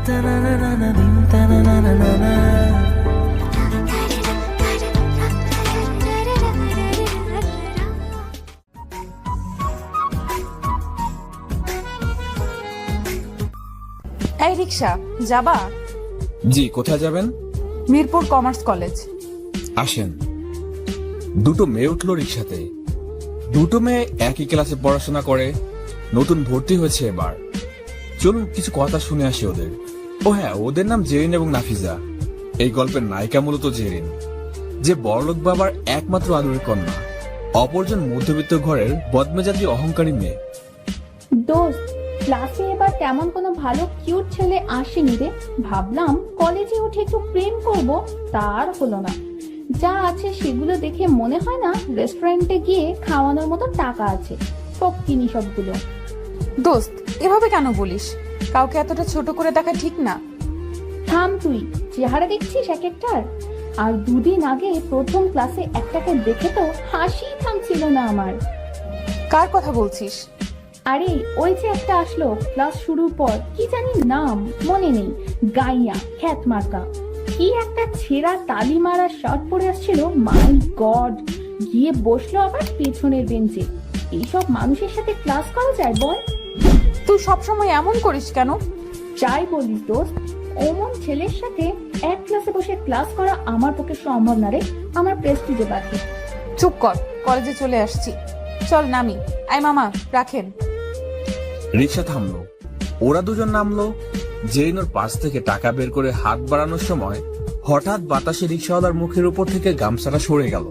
এই রিক্সা যাবা? জি, কোথায় যাবেন? Mirpur commerce college. আসেন। দুটো মেয়ে উঠলো রিক্সাতে। দুটো মেয়ে একই ক্লাসে পড়াশোনা করে, নতুন ভর্তি হয়েছে এবার। চলুন কিছু কথা শুনে আসি ওদের। ও হ্যাঁ, ওদের নাম জেরিন এবং নাফিজা। এই গল্পের নায়িকা মূলত জেরিন, যে বড়লোক বাবার একমাত্র আদরের কন্যা, অপরজন মধ্যবিত্ত ঘরের বদমেজাজি অহংকারী মেয়ে। দোস্ত, ক্লাসে এবার তেমন কোনো ভালো কিউট ছেলে আসেনি রে। ভাবলাম কলেজে উঠে একটু প্রেম করব, তার হলো না। যা আছে সেগুলো দেখে মনে হয় না রেস্টুরেন্টে গিয়ে খাওয়ানোর মতো টাকা আছে। ফকিনি সবগুলো। দোস্ত, এভাবে কেন বলিস? কাউকে এতটা ছোট করে দেখা ঠিক না। থাম তুই, চেহারা দেখছিস এক একটার। আর দুদিন আগে প্রথম ক্লাসে একটাকে দেখে তো হাসি থামছিল না আমার। কার কথা বলছিস? আরে ওই যে একটা আসলো ক্লাস শুরুর পর, কি জানি নাম মনে নেই, গাইয়া খ্যাত মার্কা। কি একটা ছেঁড়া তালি মারা শার্ট পরে আসছিল। মাই গড, গিয়ে বসলো আবার পেছনের বেঞ্চে। এইসব মানুষের সাথে ক্লাস করা যায় বল? তুই সবসময় এমন করিস কেন? যাই বলিস দোস্ত, অমন ছেলের সাথে এক ক্লাসে বসে ক্লাস করা আমার পক্ষে সম্ভব না রে। আমার প্রেস্টিজে বাকি। চুপ কর, কলেজে চলে আসছি। চল নামি। আই মামা, রাখেন। রিক্সা থামলো, ওরা দুজন নামলো। জেরিন ওর পাশ থেকে টাকা বের করে হাত বাড়ানোর সময় হঠাৎ বাতাসে রিক্সাওয়ালার মুখের উপর থেকে গামছাটা সরে গেল।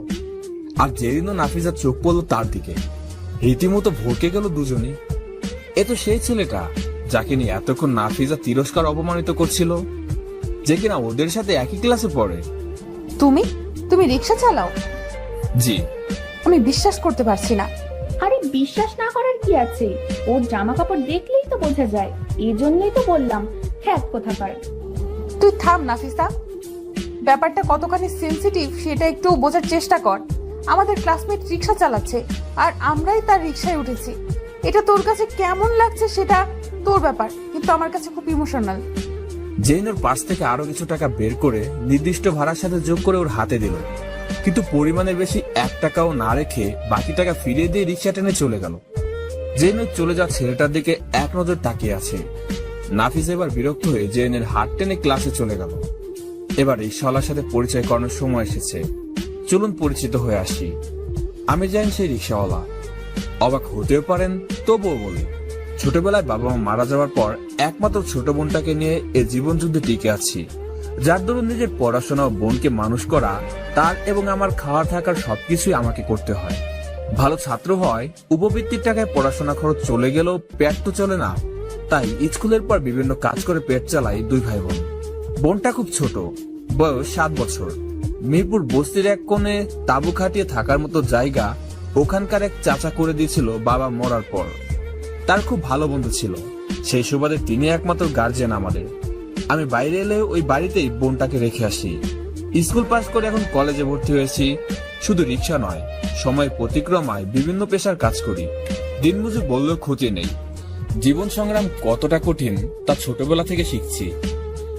আর জেরিন ও নাফিজা চোখ পড়লো তার দিকে। রীতিমতো ভরকে গেল দুজনই। এ তো সেই ছেলেটা যাকে নিয়ে এতক্ষণ নাফিজা তিরস্কার অপমানিত করছিল, যে কিনা ওদের সাথে একই ক্লাসে পড়ে। তুমি রিক্সা চালাও? জি। আমি বিশ্বাস করতে পারছি না। আরে বিশ্বাস না করার কি আছে? ওর জামা কাপড় দেখলেই তো বোঝা যায়। এজন্যই তো বললাম খ্যাত কোথাকার। তুই থাম নাফিসা, ব্যাপারটা কতখানি সেনসিটিভ সেটা একটু বোঝার চেষ্টা কর। আমাদের ক্লাসমেট রিক্সা চালাচ্ছে আর আমরাই তার রিক্সায় উঠেছি। এটা তোর কাছে কেমন লাগছে সেটা তোর ব্যাপার, কিন্তু আমার কাছে খুব ইমোশনাল। জেরিন ওর পাশ থেকে আরো কিছু টাকা বের করে নির্দিষ্ট ভাড়ার সাথে যোগ করে ওর হাতে দিল, কিন্তু পরিমাণের বেশি 1 টাকাও না রেখে বাকি টাকা ফিরিয়ে দিয়ে রিক্সা টেনে চলে গেল। জেরিন চলে যাওয়া ছেলেটার দিকে এক নজর তাকিয়ে আছে। নাফিজ এবার বিরক্ত হয়ে জেরিনের হাত টেনে ক্লাসে চলে গেল। এবার রিক্সাওয়ালার সাথে পরিচয় করানোর সময় এসেছে। চলুন পরিচিত হয়ে আসি। আমি জানি সেই রিক্সাওয়ালা। অবাক হতেও পারেন, তবুও বলি, ছোটবেলায় বাবা মা মারা যাওয়ার পর একমাত্র ছোট বোনটাকে নিয়ে এ জীবন যুদ্ধে টিকে আছি, যার দরুন নিজের পড়াশোনা ও বোনকে মানুষ করা, তার এবং আমার খাওয়া থাকার সবকিছুই আমাকে করতে হয়। ভালো ছাত্র হয়, উপবৃত্তির টাকায় পড়াশোনা খরচ চলে গেলেও পেট তো চলে না। তাই স্কুলের পর বিভিন্ন কাজ করে পেট চালাই 2 ভাই বোন। বোনটা খুব ছোট, বয়স 7 বছর। মিরপুর বস্তির এক কোণে তাঁবু খাটিয়ে থাকার মতো জায়গা ওখানকার এক চাচা করে দিয়েছিল বাবা মরার পর। তার খুব ভালো বন্ধু ছিল, সেই সুবাদে তিনি একমাত্র গার্জিয়ান আমাদের। আমি বাইরে এলে ওই বাড়িতেই বোনটাকে রেখে আসি। স্কুল পাস করে এখন কলেজে ভর্তি হয়েছি। শুধু রিক্সা নয়, সময় প্রতিক্রমায় বিভিন্ন পেশার কাজ করি। দিনমজুর বললেও ক্ষতি নেই। জীবন সংগ্রাম কতটা কঠিন তা ছোটবেলা থেকে শিখছি।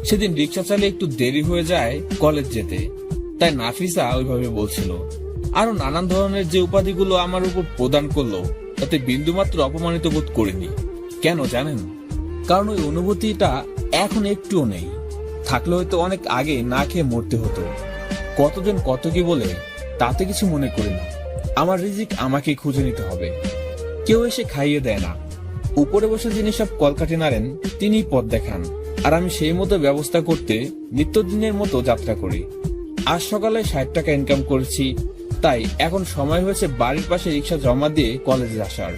সেদিন রিক্সা চালিয়ে একটু দেরি হয়ে যায় কলেজ যেতে, তাই নাফিসা ওইভাবে বলছিল। আরো নানান ধরনের যে উপাধিগুলো আমার উপর প্রদান করলো, তাতে বিন্দুমাত্র অপমানিত বোধ করিনি। কেন জানেন? কারণ ওই অনুভূতিটা এখন একটুও নেই। থাকলে হয়তো অনেক আগে না খেয়ে মরতে হতো। কতজন কত কি বলে তাতে কিছু মনে করি না। আমার রিজিক আমাকেই খুঁজে নিতে হবে। কেউ এসে খাইয়ে দেয় না। উপরে বসে যিনি সব কলকাঠি নাড়েন তিনিই পথ দেখান, আর আমি সেই মতো ব্যবস্থা করতে নিত্যদিনের মতো যাত্রা করি। আজ সকালে 60 টাকা ইনকাম করেছি, তাই এখন সময় হয়েছে বাড়ির পাশে রিক্সা জমা দিয়ে কলেজে আসার।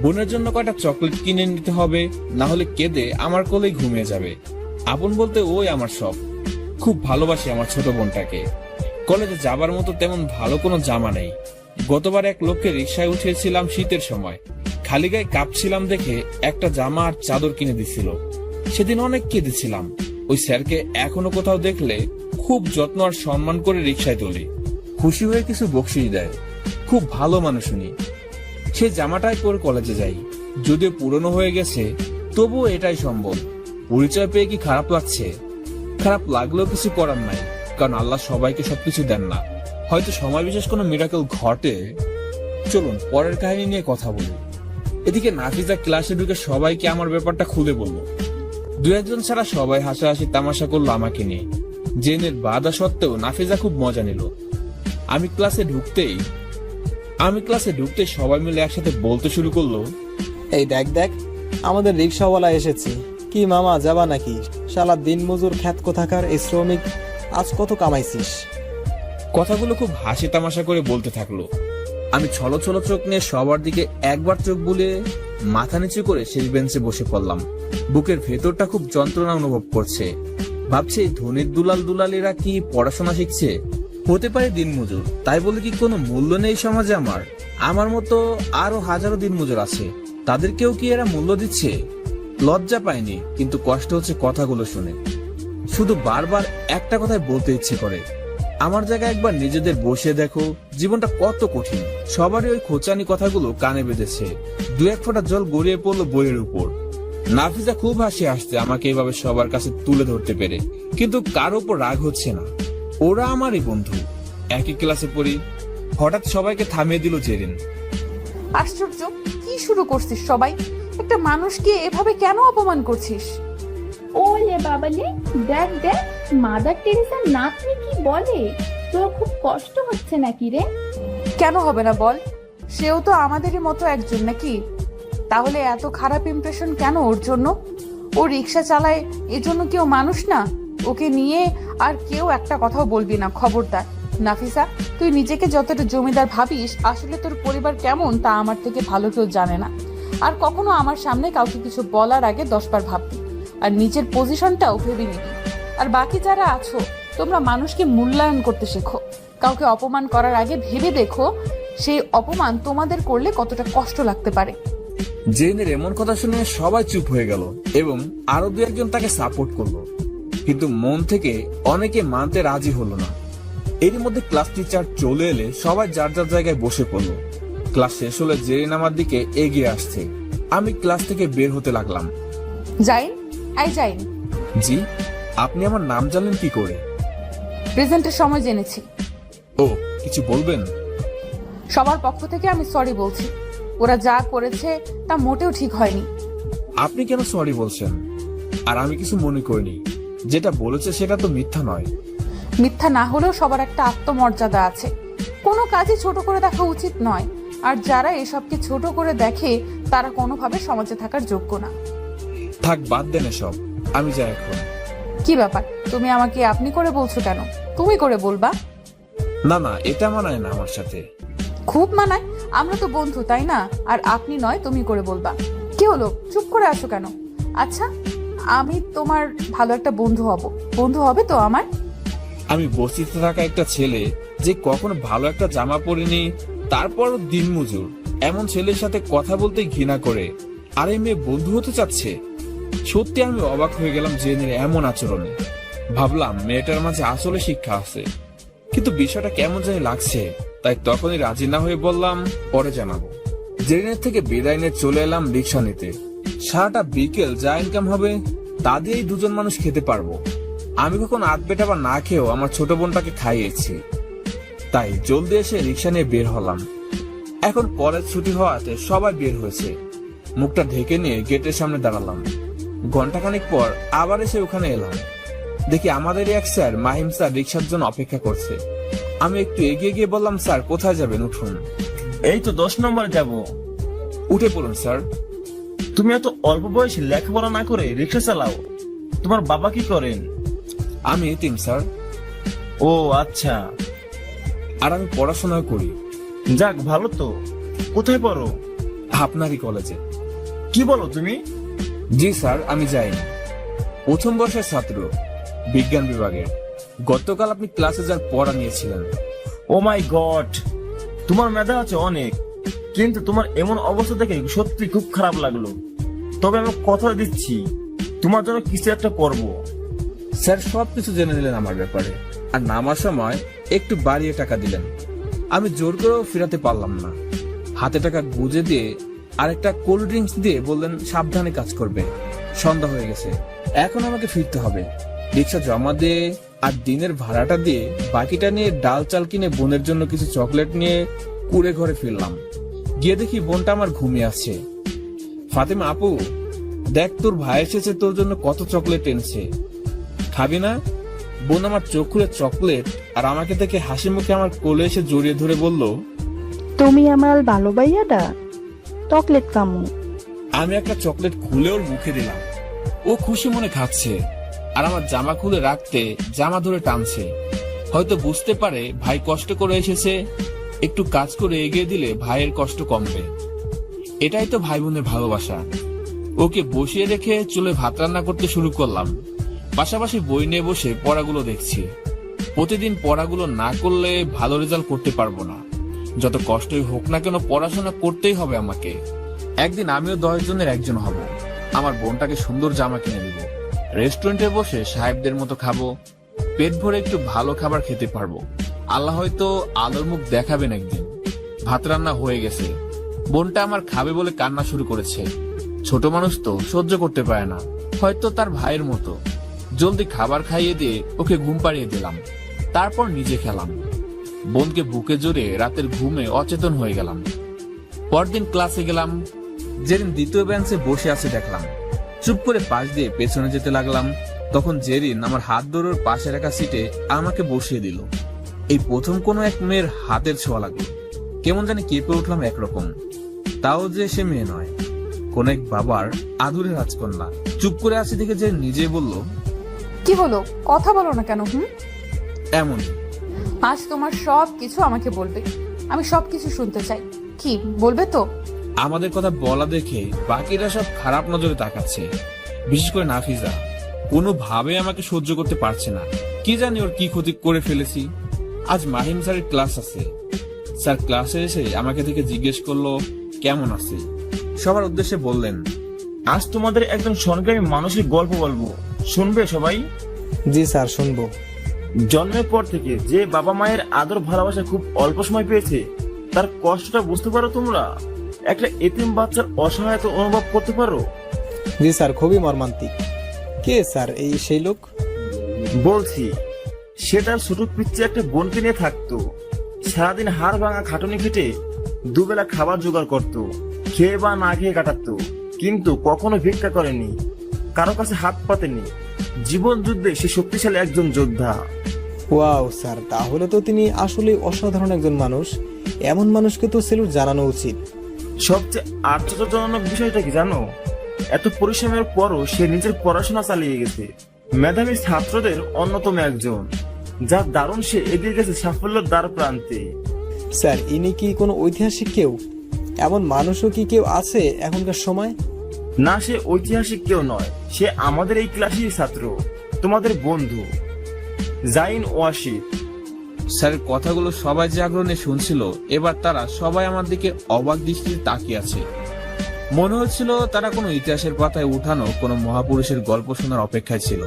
বোনের জন্য কয়টা চকলেট কিনে নিতে হবে, না হলে কেঁদে আমার কোলেই ঘুমিয়ে যাবে। আপন বলতে ওই আমার সব। খুব ভালোবাসি আমার ছোট বোনটাকে। কলেজে যাবার মতো তেমন ভালো কোনো জামা নেই। গতবার এক লোককে রিক্সায় উঠিয়েছিলাম শীতের সময়। খালি গায়ে কাঁপছিলাম দেখে একটা জামা আর চাদর কিনে দিছিল। সেদিন অনেক কেঁদেছিলাম। ওই স্যারকে এখনো কোথাও দেখলে খুব যত্ন আর সম্মান করে রিক্সায় তুলি। খুশি হয়ে কিছু বকশিশ দেয়। খুব ভালো মানুষ উনি। সে জামাটাই পরে কলেজে যাই। যদিও পুরনো হয়ে গেছে, তবুও এটাই সম্ভব। পরিচয় পেয়ে কি খারাপ লাগছে? খারাপ লাগলেও কিছু করার নাই, কারণ আল্লাহ সবাইকে সবকিছু দেন না। হয়তো সময় বিশেষ কোনো মিরাকেল ঘটে। চলুন পরের কাহিনী নিয়ে কথা বলি। এদিকে নাফিজা ক্লাসে ঢুকে সবাইকে আমার ব্যাপারটা খুলে বলল। দু একজন ছাড়া সবাই হাসাহাসি তামাশা করলো আমাকে নিয়ে। জেনের বাধা সত্ত্বেও নাফিজা খুব মজা নিল। আমি ক্লাসে ঢুকতেই সবাই মিলে একসাথে বলতে শুরু করলো, এই দেখ দেখ, আমাদের রিক্সাওয়ালা এসেছে। কি মামা, যাবা নাকি? শালা দিন মজুর খ্যাত কোথাকার এই শ্রমিক, আজ কত কামাইছিস? কথাগুলো খুব হাসি তামাশা করে বলতে থাকলো। আমি ছলো ছলো চোখ নিয়ে সবার দিকে একবার চোখ বুলিয়ে মাথা নিচু করে শেষ বেঞ্চে বসে পড়লাম। বুকের ভেতরটা খুব যন্ত্রণা অনুভব করছে। ভাবছি এই ধনীর দুলালেরা কি পড়াশোনা শিখছে? হতে পারে দিনমজুর, তাই বলে কি কোনো মূল্য নেই সমাজে? আমার মতো আরো হাজারো দিনমজুর আছে, তাদেরকেও কি এরা মূল্য দিচ্ছে? লজ্জা পায়নি, কিন্তু কষ্ট হচ্ছে কথাগুলো শুনে। শুধু বারবার একটা কথাই বলতে ইচ্ছে করে, আমার জায়গায় একবার নিজেদের বসে দেখো, জীবনটা কত কঠিন। সবারই ওই খোঁচানি কথাগুলো কানে বেঁধেছে। দু এক ফোঁটা জল গড়িয়ে পড়লো বইয়ের উপর। নাফিজা খুব হাসি আসছে আমাকে এভাবে সবার কাছে তুলে ধরতে পেরে, কিন্তু কারো উপর রাগ হচ্ছে না। ওরা আমারই বন্ধু, একই ক্লাসে পড়ি। হঠাৎ সবাইকে থামিয়ে দিল জেরিন। আশ্চর্য, কি শুরু করছিস সবাই? একটা মানুষকে এভাবে কেন অপমান করছিস? ওলে বাবালে, দেখ দেখ মাদার টেরেসার নাতনি কি বলে। তোর খুব কষ্ট হচ্ছে নাকি রে? কেন হবে না বল, সেও তো আমাদেরই মতো একজন নাকি? তাহলে এত খারাপ ইমপ্রেশন কেন ওর জন্য? ও রিক্সা চালায়, এজন্য কেউ মানুষ না? ওকে নিয়ে আর কেউ একটা কথাও বলবি না, খবরদার। নাফিসা, তুই নিজেকে যতটা জমিদার ভাবিস, আসলে তোর পরিবার কেমন তা আমার থেকে ভালো কেউ জানে না। আর কখনো আমার সামনে কাউকে কিছু বলার আগে 10 বার ভাববি, আর নিজের পজিশনটাও ভেবে নিবি। আর বাকি যারা আছো, তোমরা মানুষকে মূল্যায়ন করতে শেখো। কাউকে অপমান করার আগে ভেবে দেখো সেই অপমান তোমাদের করলে কতটা কষ্ট লাগতে পারে। জেনের এমন কথা শুনে সবাই চুপ হয়ে গেল এবং আরো দু একজন তাকে সাপোর্ট করলো, কিন্তু মন থেকে অনেকে মানতে রাজি হলো না। এর মধ্যে ক্লাস টিচার চলে এলে সবাই যার যার জায়গায় বসে পড়লো। ক্লাস শেষ হলে জেরিন আমার দিকে এগিয়ে আসছে। আমি ক্লাস থেকে বের হতে লাগলাম। জাইন, জাইন। জি, আপনি আমার নাম জানলেন কি করে? প্রেজেন্টের সময় জেনেছি। ও, কিছু বলবেন? সবার পক্ষ থেকে আমি সরি বলছি। ওরা যা করেছে তা মোটেও ঠিক হয়নি। আপনি কেন সরি বলছেন? আর আমি কিছু মনে করিনি। যেটা বলেছে সেটা তো মিথ্যা নয়। মিথ্যা না হলেও সবার একটা আত্মমর্যাদা আছে। কোনো কাজই ছোট করে দেখা উচিত নয়। আর যারা এসবকে ছোট করে দেখে তারা কোনোভাবে সমাজে থাকার যোগ্য না। থাক, বাদ দেন এসব, আমি যাই এখন। কি ব্যাপার, তুমি আমাকে আপনি করে বলছো কেন? তুমি করে বলবা। না না, এটা মানায় না আমার সাথে। খুব মানায়, আমরা তো বন্ধু, তাই না? আর আপনি নয়, তুমি করে বলবা। কি হলো, চুপ করে আসো কেন? আচ্ছা, আমি তোমার ভালো একটা বন্ধু হব। বন্ধু হবে তো আমার? আমি বস্তিতে থাকা একটা ছেলে যে কখনো ভালো একটা জামা পরেনি, তারপরও দিনমজুর, এমন ছেলের সাথে কথা বলতে ঘৃণা করে, আর এই মেয়ে বন্ধু হতে চাচ্ছে। সত্যি আমি অবাক হয়ে গেলাম জেনের এমন আচরণে। ভাবলাম মেয়েটার মাঝে আসলে শিক্ষা আছে, কিন্তু বিষয়টা কেমন জানি লাগছে। তাই তখনই রাজি না হয়ে বললাম পরে জানাবো। জেরিনের থেকে বিদায় নিয়ে চলে এলাম রিক্সা নিতে। সারাটা বিকেল যা ইনকাম হবে তা দিয়েই দুজন মানুষ খেতে পারবো। আমি কখন আধ পেটা বা না খেয়েও আমার ছোট বোনটাকে খাইয়েছি। তাই জলদি এসে রিক্সা নিয়ে বের হলাম। এখন কলেজ ছুটি হওয়াতে সবাই বের হয়েছে। মুখটা ঢেকে নিয়ে গেটের সামনে দাঁড়ালাম। ঘন্টাখানিক পর আবার এসে ওখানে এলাম। দেখি আমাদেরই এক স্যার মাহিম স্যার রিক্সার জন্য অপেক্ষা করছে। আমি একটু এগিয়ে গিয়ে বললাম, স্যার কোথায় যাবেন, উঠুন। এই তো 10 নম্বরে যাব। উঠে পড়ুন স্যার। তুমি এত অল্প বয়সে লেখাপড়া না করে রিক্সা চালাও। তোমার বাবা কি করেন? আমি এতিম স্যার। ও আচ্ছা। আর আমি পড়াশোনা করি। যাক, ভালো তো। কোথায় পড়ো? আপনারই কলেজে। কি বলো তুমি? জি স্যার, আমি যাইনি। প্রথম বর্ষের ছাত্র, বিজ্ঞান বিভাগের। গতকাল আপনি ক্লাসে যার পড়া নিয়েছিলেন। ও মাই গড, তোমার মেধা আছে অনেক, কিন্তু তোমার এমন অবস্থা দেখে সত্যি খুব খারাপ লাগলো। তবে আমি কথা দিচ্ছি, তোমার জন্য কিছু একটা করব। স্যার সবকিছু জেনে নিলেন আমার ব্যাপারে, আর নামার সময় একটু বাড়িয়ে টাকা দিলেন। আমি জোর করেও ফেরাতে পারলাম না। হাতে টাকা গুজে দিয়ে আর একটা কোল্ড ড্রিঙ্কস দিয়ে বললেন সাবধানে কাজ করবে। সন্ধ্যা হয়ে গেছে, এখন আমাকে ফিরতে হবে। রিক্সা জমা দিয়ে আর দিনের ভাড়াটা দিয়ে বাকিটা নিয়ে ডাল চাল কিনে বোনের জন্য কিছু চকলেট নিয়ে কুড়ে ঘরে ফিরলাম। গিয়ে দেখি বোনটা আমার ঘুমিয়ে আসছে। ফাতেমা আপু, দেখ তোর ভাই এসেছে, তোর জন্য কত চকলেট এনেছে, খাবি না? বোন আমার চোখ খুলে চকলেট আর আমাকে দেখে হাসি মুখে আমার কোলে এসে জড়িয়ে ধরে বলল, তুমি আমার ভালো ভাইয়াটা, চকলেট কামু। আমি একটা চকলেট খুলে ওর মুখে দিলাম। ও খুশি মনে খাচ্ছে আর আমার জামা খুলে রাখতে জামা ধরে টানছে। হয়তো বুঝতে পারে ভাই কষ্ট করে এসেছে, একটু কাজ করে এগিয়ে দিলে ভাইয়ের কষ্ট কমবে। এটাই তো ভাই বোনের ভালোবাসা। ওকে বসিয়ে রেখে চুলে ভাত রান্না করতে শুরু করলাম। পাশাপাশি বই নিয়ে বসে পড়াগুলো দেখছি। প্রতিদিন পড়াগুলো না করলে ভালো রেজাল্ট করতে পারবো না। যত কষ্টই হোক না কেন পড়াশোনা করতেই হবে আমাকে। একদিন আমিও 10 জনের একজন হব। আমার বোনটাকে সুন্দর জামা কিনে দিব, রেস্টুরেন্টে বসে সাহেবদের মতো খাবো, পেট ভরে একটু ভালো খাবার খেতে পারবো। আল্লাহ হয়তো আলোর মুখ দেখাবেন একদিন। ভাত রান্না হয়ে গেছে। বোনটা আমার খাবে বলে কান্না শুরু করেছে। ছোট মানুষ তো সহ্য করতে পারে না, হয়তো তার ভাইয়ের মতো। জলদি খাবার খাইয়ে দিয়ে ওকে ঘুম পাড়িয়ে দিলাম, তারপর নিজে খেলাম। বোনকে বুকে জড়িয়ে রাতের ঘুমে অচেতন হয়ে গেলাম। পরদিন ক্লাসে গেলাম। যেদিন দ্বিতীয় বেঞ্চে বসে আছে দেখলাম, চুপ করে পাশ দিয়ে পেছনে যেতে লাগলাম। তখন জেরিন আমার হাত ধরে ওর পাশে রাখা সিটে আমাকে বসিয়ে দিল। এই প্রথম কোনো এক মেয়ের হাতের ছোঁয়া লাগলো। কেমন জানি কেঁপে উঠলাম একরকম। তাও যে সে মেয়ে নয়, কোন এক বাবার আদুরে রাজকন্যা। চুপ করে আছে দেখে যে নিজেই বলল, কি হলো, কথা বলো না কেন? এমন আজ তোমার সব কিছু আমাকে বলবে, আমি সব কিছু শুনতে চাই। কি বলবে তো? আমাদের কথা বলা দেখে বাকিরা সব খারাপ নজরে তাকাচ্ছে, বিশেষ করে নাফিজা। কোনোভাবে আমাকে সহ্য করতে পারছে না। কি জানি ওর কি ক্ষতি করে ফেলেছি। আজ মাহিম স্যারের ক্লাস আছে। স্যার ক্লাসে এসে আমাকে দেখে জিজ্ঞেস করলো কেমন আছে। সবার উদ্দেশ্যে বললেন, আজ তোমাদের একজন সংগ্রামী মানুষের গল্প বলবো, শুনবে সবাই? জি স্যার, শুনবো। জন্মের পর থেকে যে বাবা মায়ের আদর ভালোবাসা খুব অল্প সময় পেয়েছে, তার কষ্টটা বুঝতে পারো তোমরা? একটা এতিম বাচ্চার অসহায়তা অনুভব করতে পারো? জি স্যার, খুবই মর্মান্তিক। কে স্যার এই সেই লোক? বলছি, সে তার ছোট পিচ্ছে একটা বোনকে নিয়ে থাকতো। সারাদিন হাড় ভাঙা খাটুনি খেটে দুবেলা খাবার জোগাড় করত, খেয়ে বা না খেয়ে কাটাতো। কিন্তু কখনো ভিক্ষা করেনি, কারো কাছে হাত পাতেনি। জীবন যুদ্ধে সে শক্তিশালী একজন যোদ্ধা। ওয়াও স্যার, তাহলে তো তিনি আসলে অসাধারণ একজন মানুষ। এমন মানুষকে তো সেলুট জানানো উচিত। সবচেয়ে আশ্চর্যজনক বিষয়টা কি জানো? এত পরিশ্রমের পরও সে নিজের পড়াশোনা চালিয়ে গেছে। মেধাবী ছাত্রদের অন্যতম একজন, যার দারুণ সে এগিয়ে গেছে সাফল্যের দ্বার প্রান্তে। স্যার, ইনি কি কোনো ঐতিহাসিক কেউ? এমন মানুষও কি কেউ আছে এখনকার সময়? না, সে ঐতিহাসিক কেউ নয়। সে আমাদের এই ক্লাসের ছাত্র, তোমাদের বন্ধু জাইন ওয়াসিফ। স্যারের কথাগুলো সবাই যে আগ্রহ নিয়ে শুনছিল, এবার তারা সবাই আমার দিকে অবাক দৃষ্টিতে তাকিয়ে আছে। মনে হচ্ছিল তারা কোনো ইতিহাসের পাতায় উঠানো কোনো মহাপুরুষের গল্প শোনার অপেক্ষায় ছিল।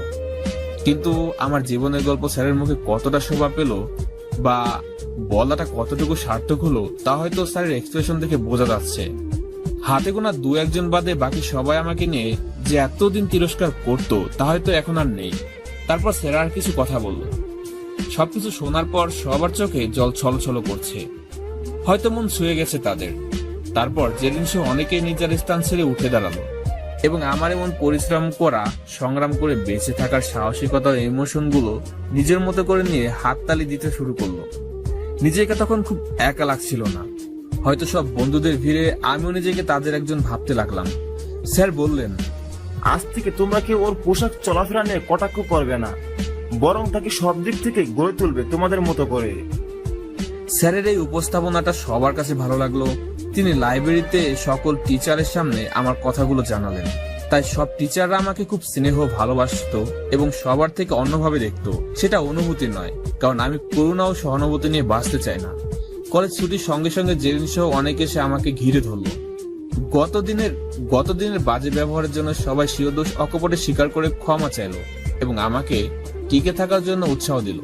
কিন্তু আমার জীবনের গল্প স্যারের মুখে কতটা শোভা পেল বা বলাটা কতটুকু সার্থক হলো, তা হয়তো স্যারের এক্সপ্রেশন দেখে বোঝা যাচ্ছে। হাতে গোনা 2-1 বাদে বাকি সবাই আমাকে নিয়ে যে এতদিন তিরস্কার করতো, তা হয়তো এখন আর নেই। তারপর স্যার আর কিছু কথা বলল। সবকিছু শোনার পর সবার চোখে জল ছলছল করছে, হয়তো মন ছুঁয়ে গেছে তাদের। তারপর যেদিন সে অনেকেই নিজের স্থান ছেড়ে উঠে দাঁড়ালো এবং আমার এমন পরিশ্রম করা, সংগ্রাম করে বেঁচে থাকার সাহসিকতার ইমোশন গুলো নিজের মতো করে নিয়ে হাততালি দিতে শুরু করলো। নিজেকে তখন খুব একা লাগছিল না। হয়তো সব বন্ধুদের ভিড়ে আমিও নিজেকে তাদের একজন ভাবতে লাগলাম। স্যার বললেন, আজ থেকে তোমরা কেউ ওর পোশাক চলাফেরা নিয়ে কটাক্ষ করবে না, বরং তাকে সব দিক থেকে গড়ে তুলবে তোমাদের মতো করে। স্যারের এই উপস্থাপনাটা সবার কাছে ভালো লাগলো। তিনি লাইব্রেরিতে সকল টিচারের সামনে আমার কথাগুলো জানালেন। তাই সব টিচাররা আমাকে খুব স্নেহ ভালোবাসতো এবং সবার থেকে অন্যভাবে দেখতো। সেটা অনুভূতি নয়, কারণ আমি করুণা ও সহানুভূতি নিয়ে বাঁচতে চাই না। কলেজ ছুটির সঙ্গে সঙ্গে জেরিন সহ অনেকে এসে আমাকে ঘিরে ধরলো। গতদিনের বাজে ব্যবহারের জন্য সবাই শিরদোষ অকপটে স্বীকার করে ক্ষমা চাইলো এবং আমাকে টিকে থাকার জন্য উৎসাহ দিল।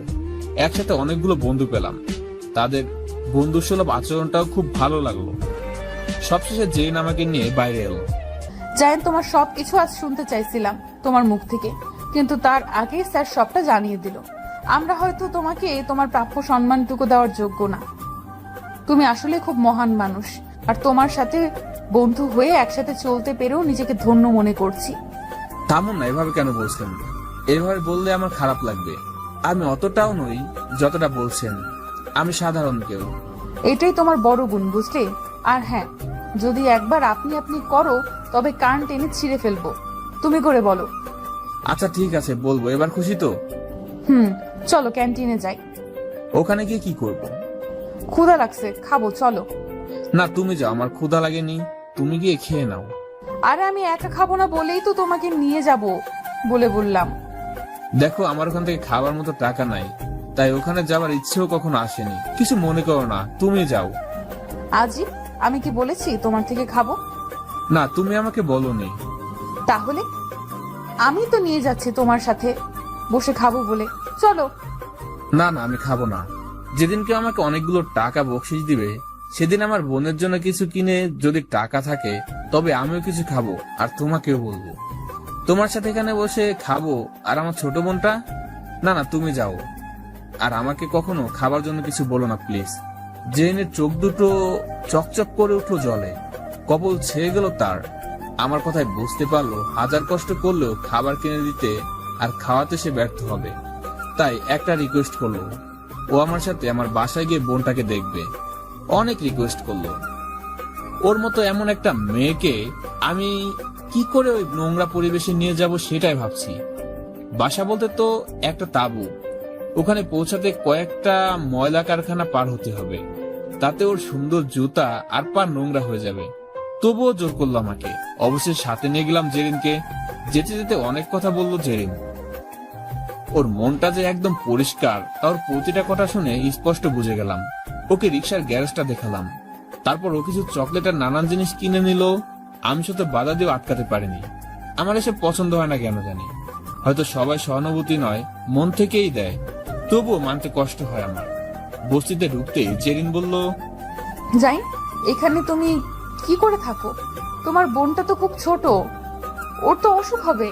একসাথে অনেকগুলো বন্ধু পেলাম, তাদের বন্ধুসুলভ আচরণটাও খুব ভালো লাগলো। সবশেষে জেরিন আমাকে নিয়ে বাইরে এলো। জায়েন, তোমার সবকিছু আজ শুনতে চাইছিলাম তোমার মুখ থেকে, কিন্তু তার আগে স্যার সবটা জানিয়ে দিল। আমরা হয়তো তোমাকে তোমার প্রাপ্য সম্মানটুকু দেওয়ার যোগ্য না। তুমি আসলে খুব মহান মানুষ, আর তোমার সাথে বন্ধু হয়ে একসাথে চলতে পেরেও নিজেকে ধন্য মনে করছি। থামুন না, এভাবে কেন বলছেন? এভাবে বললে আমার খারাপ লাগবে। আমি অতটাও নই যতটা বলছেন। আমি সাধারণ কেউ। এটাই তোমার বড় গুণ, বুঝলে? আর হ্যাঁ, যদি একবার আপনি আপনি করো তবে কান টেনে ছিঁড়ে ফেলবো। তুমি করে বলো। আচ্ছা ঠিক আছে, বলবো। এবার খুশি তো? চলো ক্যান্টিনে যাই। ওখানে গিয়ে কি করব? ক্ষুধা লাগছে, খাবো, চলো। না, তুমি যাও, আমার ক্ষুধা লাগেনি। তুমি গিয়ে খেয়ে নাও। আরে আমি একা খাবো না বলেই তো তোমাকে নিয়ে যাব বলে বললাম। দেখো, আমার ওখান থেকে খাবার মতো টাকা নাই, তাই ওখানে যাওয়ার ইচ্ছেও কখনো আসেনি। কিছু মনে করো না, তুমি যাও। আজই আমি কি বলেছি তোমার থেকে খাবো? না, তুমি আমাকে বলোনি। তাহলে আমি তো নিয়ে যাচ্ছি তোমার সাথে বসে খাবো বলে। চলো। না না, আমি খাবো না। যেদিন কেউ আমাকে অনেকগুলো টাকা বকশিশ দিবে, সেদিন আমার বোনের জন্য কিছু কিনে যদি টাকা থাকে, তবে আমিও কিছু খাবো আর তোমাকেও বলবো। তোমার সাথে এখানে বসে খাবো আর আমার ছোট বোনটা? না না, তুমি যাও। আর আমাকে কখনো খাবার জন্য কিছু বলো না প্লিজ। জেনের চোখ দুটো চকচক করে উঠলো জলে। কপাল ছেয়ে গেল তার। আমার কথায় বুঝতে পারলো হাজার কষ্ট করলেও খাবার কিনে দিতে আর খাওয়াতে সে ব্যর্থ হবে। তাই একটা রিকোয়েস্ট করলো, ও আমার সাথে আমার বাসায় গিয়ে বোনটাকে দেখবে। অনেক রিকোয়েস্ট করলো। ওর মতো এমন একটা মেয়েকে আমি কি করে ওই নোংরা পরিবেশে নিয়ে যাব সেটাই ভাবছি। বাসা বলতে তো একটা তাঁবু, ওখানে পৌঁছাতে কয়েকটা ময়লা কারখানা পার হতে হবে। তাতে ওর সুন্দর জুতা আর পা নোংরা হয়ে যাবে। তবুও জোর করলো আমাকে। অবশ্যই সাথে নিয়ে গেলাম জেরিনকে। যেতে যেতে অনেক কথা বললো জেরিন। ওর মনটা যে একদম পরিষ্কার তা ওর প্রতিটা কথা শুনে স্পষ্ট বুঝে গেলাম। ওকে রিক্সার গ্যারেজটা দেখালাম। তারপর ও কিছু চকলেট আর নানান জিনিস কিনে নিল। আমি সাথে বাধা দিয়ে আটকাতে পারিনি। আমার এসব পছন্দ হয় না কেন জানি। হয়তো সবাই সহানুভূতি নয়, মন থেকেই দেয়, তবুও মানতে কষ্ট হয় আমার। বস্তিতে ঢুকতেই জেরিন বলল, যাই, এখানে তুমি কি করে থাকো? তোমার বোনটা তো খুব ছোট, ওর তো অসুখ হবে।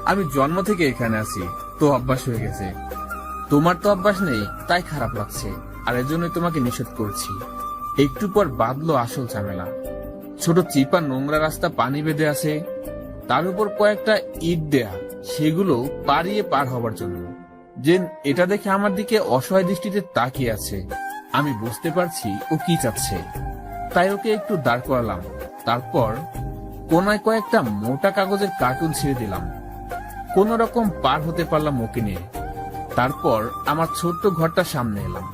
আমি জন্ম থেকে এখানে আছি, তো অভ্যাস হয়ে গেছে। তোমার তো অভ্যাস নেই, তাই খারাপ লাগছে। আর এর জন্যই তোমাকে নিষেধ করছি। একটু পর বাঁধলো আসল ঝামেলা। ছোট চিপা নোংরা রাস্তা পানি বেঁধে আছে, তার উপর কয়েকটা ইট দেয়া, সেগুলো পাড়িয়ে পার হবার জন্য। জেন এটা দেখে আমার দিকে অসহায় দৃষ্টিতে তাকিয়ে আছে। আমি বুঝতে পারছি ও কি চাচ্ছে, তাই ওকে একটু দাঁড় করালাম। তারপর কোনায় কয়েকটা মোটা কাগজের কার্টুন ছেড়ে দিলাম। কোন রকম পার হতে পারলাম ওকে নিয়ে। তারপর আমার ছোট্ট ঘরটা সামনে এলাম।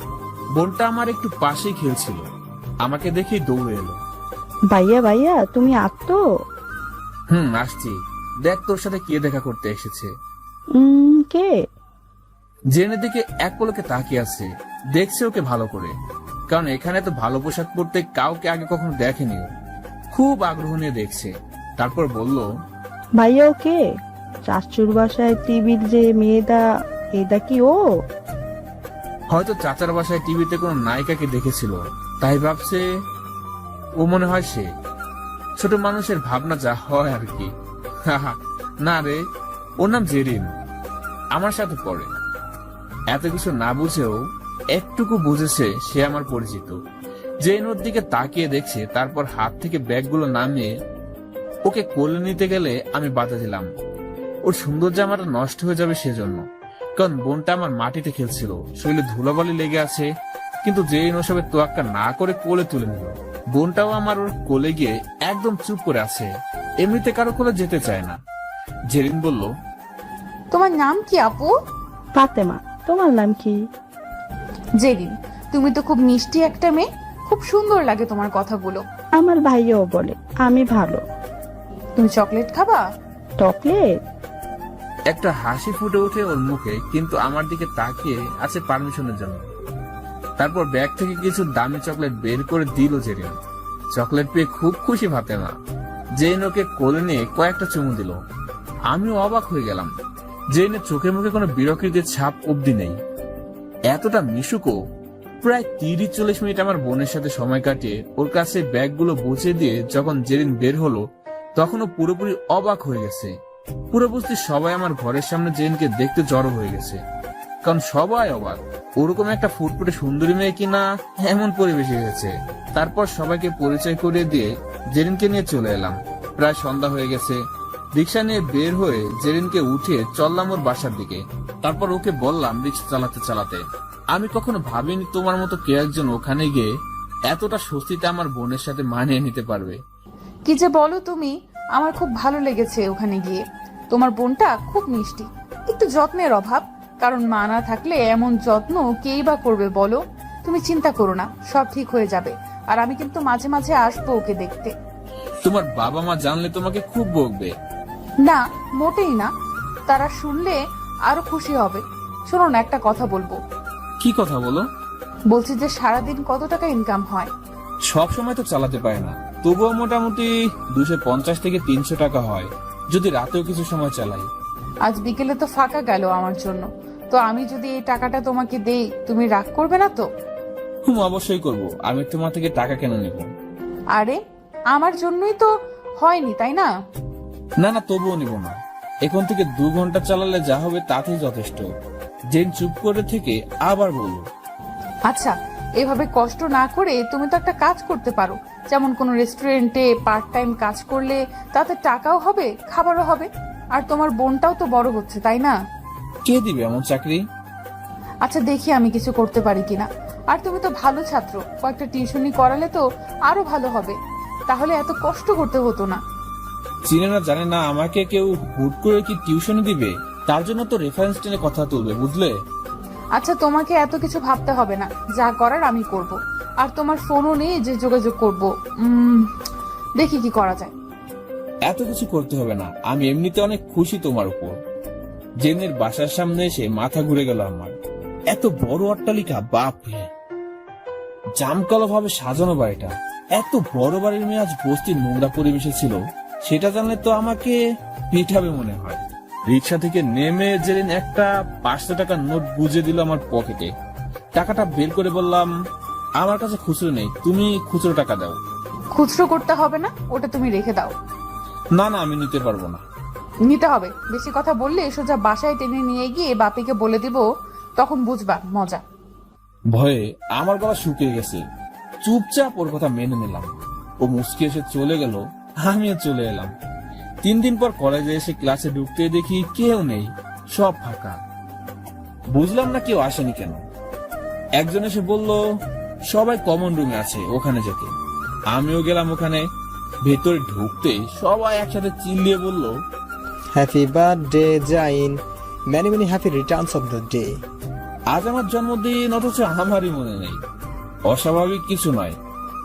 বোনটা আমার একটু পাশেই খেলছিল। আমাকে দেখেই দৌড়ে এলো। ভাইয়া ভাইয়া, তুমি আতো? আসছি। দেখ, তোর সাথে কে দেখা করতে এসেছে। কে? জেনের দিকে এক পলকে তাকিয়ে আছে, দেখছে ওকে ভালো করে। কারণ এখানে তো ভালো পোশাক পরতে কাউকে আগে কখনো দেখেনি। ও খুব আগ্রহ নিয়ে দেখছে। তারপর বলল, ভাইয়া ও কে? চাচুর বাসায় টিভির যে মেয়েটা, এটা কি ও? হয়তো চাচার বাসায় টিভিতে কোনো নায়িকাকে দেখেছিল, তাই ভাবছে ও মনে হয় সে। ছোট মানুষের ভাবনা যা হয় আর কি। না রে, ওর নাম জেরিন, আমার সাথে পড়ে। এত কিছু না বুঝেও একটুকু বুঝেছে সে আমার পরিচিত। জেন ওর দিকে তাকিয়ে দেখছে, তারপর হাত থেকে ব্যাগগুলো নামিয়ে ওকে কোলে নিতে গেলে আমি বাধা দিলাম। ওর সুন্দর জামাটা নষ্ট হয়ে যাবে সেজন্য। কারণ বোনটা আমার মাটিতে খেলছিল, শরীরে ধুলাবালি লেগে আছে। কিন্তু জেন ওসবের তোয়াক্কা না করে কোলে তুলে নিল। বোনটাও আমার ওর কোলে গিয়ে একদম চুপ করে আছে, এমনিতে কারো কোলে যেতে চায় না। জেরিন বলল, তোমার নাম কি আপু? ফাতেমা। তোমার নাম কি? জেরিন। তুমি তো খুব মিষ্টি একটা মেয়ে, খুব সুন্দর লাগে তোমার কথাগুলো। আমার ভাইয়াও বলে আমি ভালো। তুমি চকলেট খাবা? চকলেট? একটা হাসি ফুটে ওঠে ওর মুখে, কিন্তু আমার দিকে তাকিয়ে আছে পারমিশনের জন্য। তারপর ব্যাগ থেকে কিছু দামি চকলেট বের করে দিল জেরিন। চকলেট পেয়ে খুব খুশি ফাতেমা। জেন ওকে কোলে নিয়ে কয়েকটা চুমু দিল। আমিও অবাক হয়ে গেলাম। জেনের চোখে মুখে কোনো বিরক্তির ছাপ অব্দি নেই। এতটা মিশুকও প্রায় 30-40 মিনিট আমার বোনের সাথে সময় কাটিয়ে ওর কাছে ব্যাগগুলো বুঝে দিয়ে যখন জেরিন বের হলো তখন ও পুরোপুরি অবাক হয়ে গেছে। পুরো বস্তি সবাই আমার ঘরের সামনে জেরিনকে দেখতে জড়ো হয়ে গেছে, কারণ সবাই অবাক ওরকম একটা ফুটফুটে সুন্দরী মেয়ে কিনা এমন পরিবেশে গেছে। তারপর সবাইকে পরিচয় করিয়ে দিয়ে জেরিনকে নিয়ে চলে এলাম। প্রায় সন্ধ্যা হয়ে গেছে। রিক্সা নিয়ে বের হয়ে জেরিনকে উঠিয়ে চললাম ওর বাসার দিকে। তারপর ওকে বললাম রিক্সা চালাতে চালাতে, আমি কখনো ভাবিনি তোমার মতো কে একজন ওখানে গিয়ে এতটা স্বস্তিতে আমার বোনের সাথে মানিয়ে নিতে পারবে। কি যে বলো তুমি, আমার খুব ভালো লেগেছে ওখানে গিয়ে। তোমার বোনটা খুব মিষ্টি, একটু যত্নের অভাব, কারণ মা না থাকলে এমন যত্ন কেই বা করবে বলো। তুমি চিন্তা করো না, সব ঠিক হয়ে যাবে। আর আমি কিন্তু মাঝে মাঝে আসবো ওকে দেখতে। তোমার বাবা মা জানলে তোমাকে খুব বকবে। না, মোটেই না, তারা শুনলে আরো খুশি হবে। শোনো না, একটা কথা বলবো। কি কথা বলো? বলছি যে সারাদিন কত টাকা ইনকাম হয়? সব সময় তো চালাতে পারে না, তবুও মোটামুটি 250 থেকে 300 টাকা হয়, যদি রাতেও কিছু সময় চালাই। আজ বিকেলে তো ফাঁকা গেল আমার জন্য, তো আমি যদি এই টাকাটা তোমাকে দেই তুমি রাগ করবে না তো? অবশ্যই করব, আমি তোমার থেকে টাকা কেন নেব? আরে আমার জন্যই তো হয়নি, তাই না? না না, তবুও নিব না। এখন থেকে 2 ঘন্টা চালালে যা হবে তাতেই যথেষ্ট। জেন চুপ করে থেকে আবার বলল, আচ্ছা, এভাবে কষ্ট না করে তুমি তো একটা কাজ করতে পারো, যেমন কোনো রেস্টুরেন্টে পার্ট টাইম কাজ করলে তাতে টাকাও হবে, খাবারও হবে, আর তোমার বোনটাও তো বড় হচ্ছে, তাই না? কে দিবে এমন চাকরি? আচ্ছা, দেখি আমি কিছু করতে পারি কিনা। আর তুমি তো ভালো ছাত্র, কয়েকটা টিউশনি করালে তো আরো ভালো হবে, তাহলে এত কষ্ট করতে হতো না। চিনে না জানে না আমাকে কেউ হুট করে কি টিউশন দিবে? তার জন্য তো রেফারেন্স টেনে কথা তুলবে, বুঝলে? আচ্ছা, তোমাকে এত কিছু ভাবতে হবে না, যা করার আমি করব। আর তোমার ফোনও নেই যে যোগাযোগ করব। দেখি কি করা যায়। এত কিছু করতে হবে না, আমি এমনিতে অনেক খুশি তোমার উপর। জেনের বাসার সামনে এসে মাথা ঘুরে গেল আমার। এত বড় অট্টালিকা, বাপ রে! জামকালো ভাবে সাজানো বাড়িটা। এত বড় বাড়ির মেয়ে আজ বস্তির নোংরা পরিবেশে ছিল, সেটা জানলে তো আমাকে পিঠাবে মনে হয়। রিক্সা থেকে নেমে জেরিন একটা 500 টাকার নোট গুজে দিল আমার পকেটে। টাকাটা বের করে বললাম, আমার কাছে খুচরো নেই, তুমি খুচরো টাকা দাও। খুচরো করতে হবে না, ওটা তুমি রেখে দাও। না না, আমি নিতে পারবো না। নিতে হবে। বেশি কথা বললে সোজা বাসায় টেনে নিয়ে গিয়ে বাপিকে বলে দিব, তখন বুঝবা মজা। ভয়ে আমার গলা শুকিয়ে গেছে। চুপচাপ ওর কথা মেনে নিলাম। ও মুচকি এসে চলে গেল, আমিও চলে এলাম। 3 দিন পর কলেজে এসে ক্লাসে ঢুকতে দেখি কেউ নেই, সব ফাঁকা। বুঝলাম না কেউ আসেনি কেন। একজন এসে বলল সবাই কমন রুমে আছে, ওখানে যেতে। আমিও গেলাম ওখানে। ভেতরে ঢুকতেই সবাই একসাথে চিল্লিয়ে বলল, happy birthday Zain, many many happy returns of the day. আজ আমার জন্মদিন, অথচ আমারই মনে নেই। অস্বাভাবিক কিছু নয়,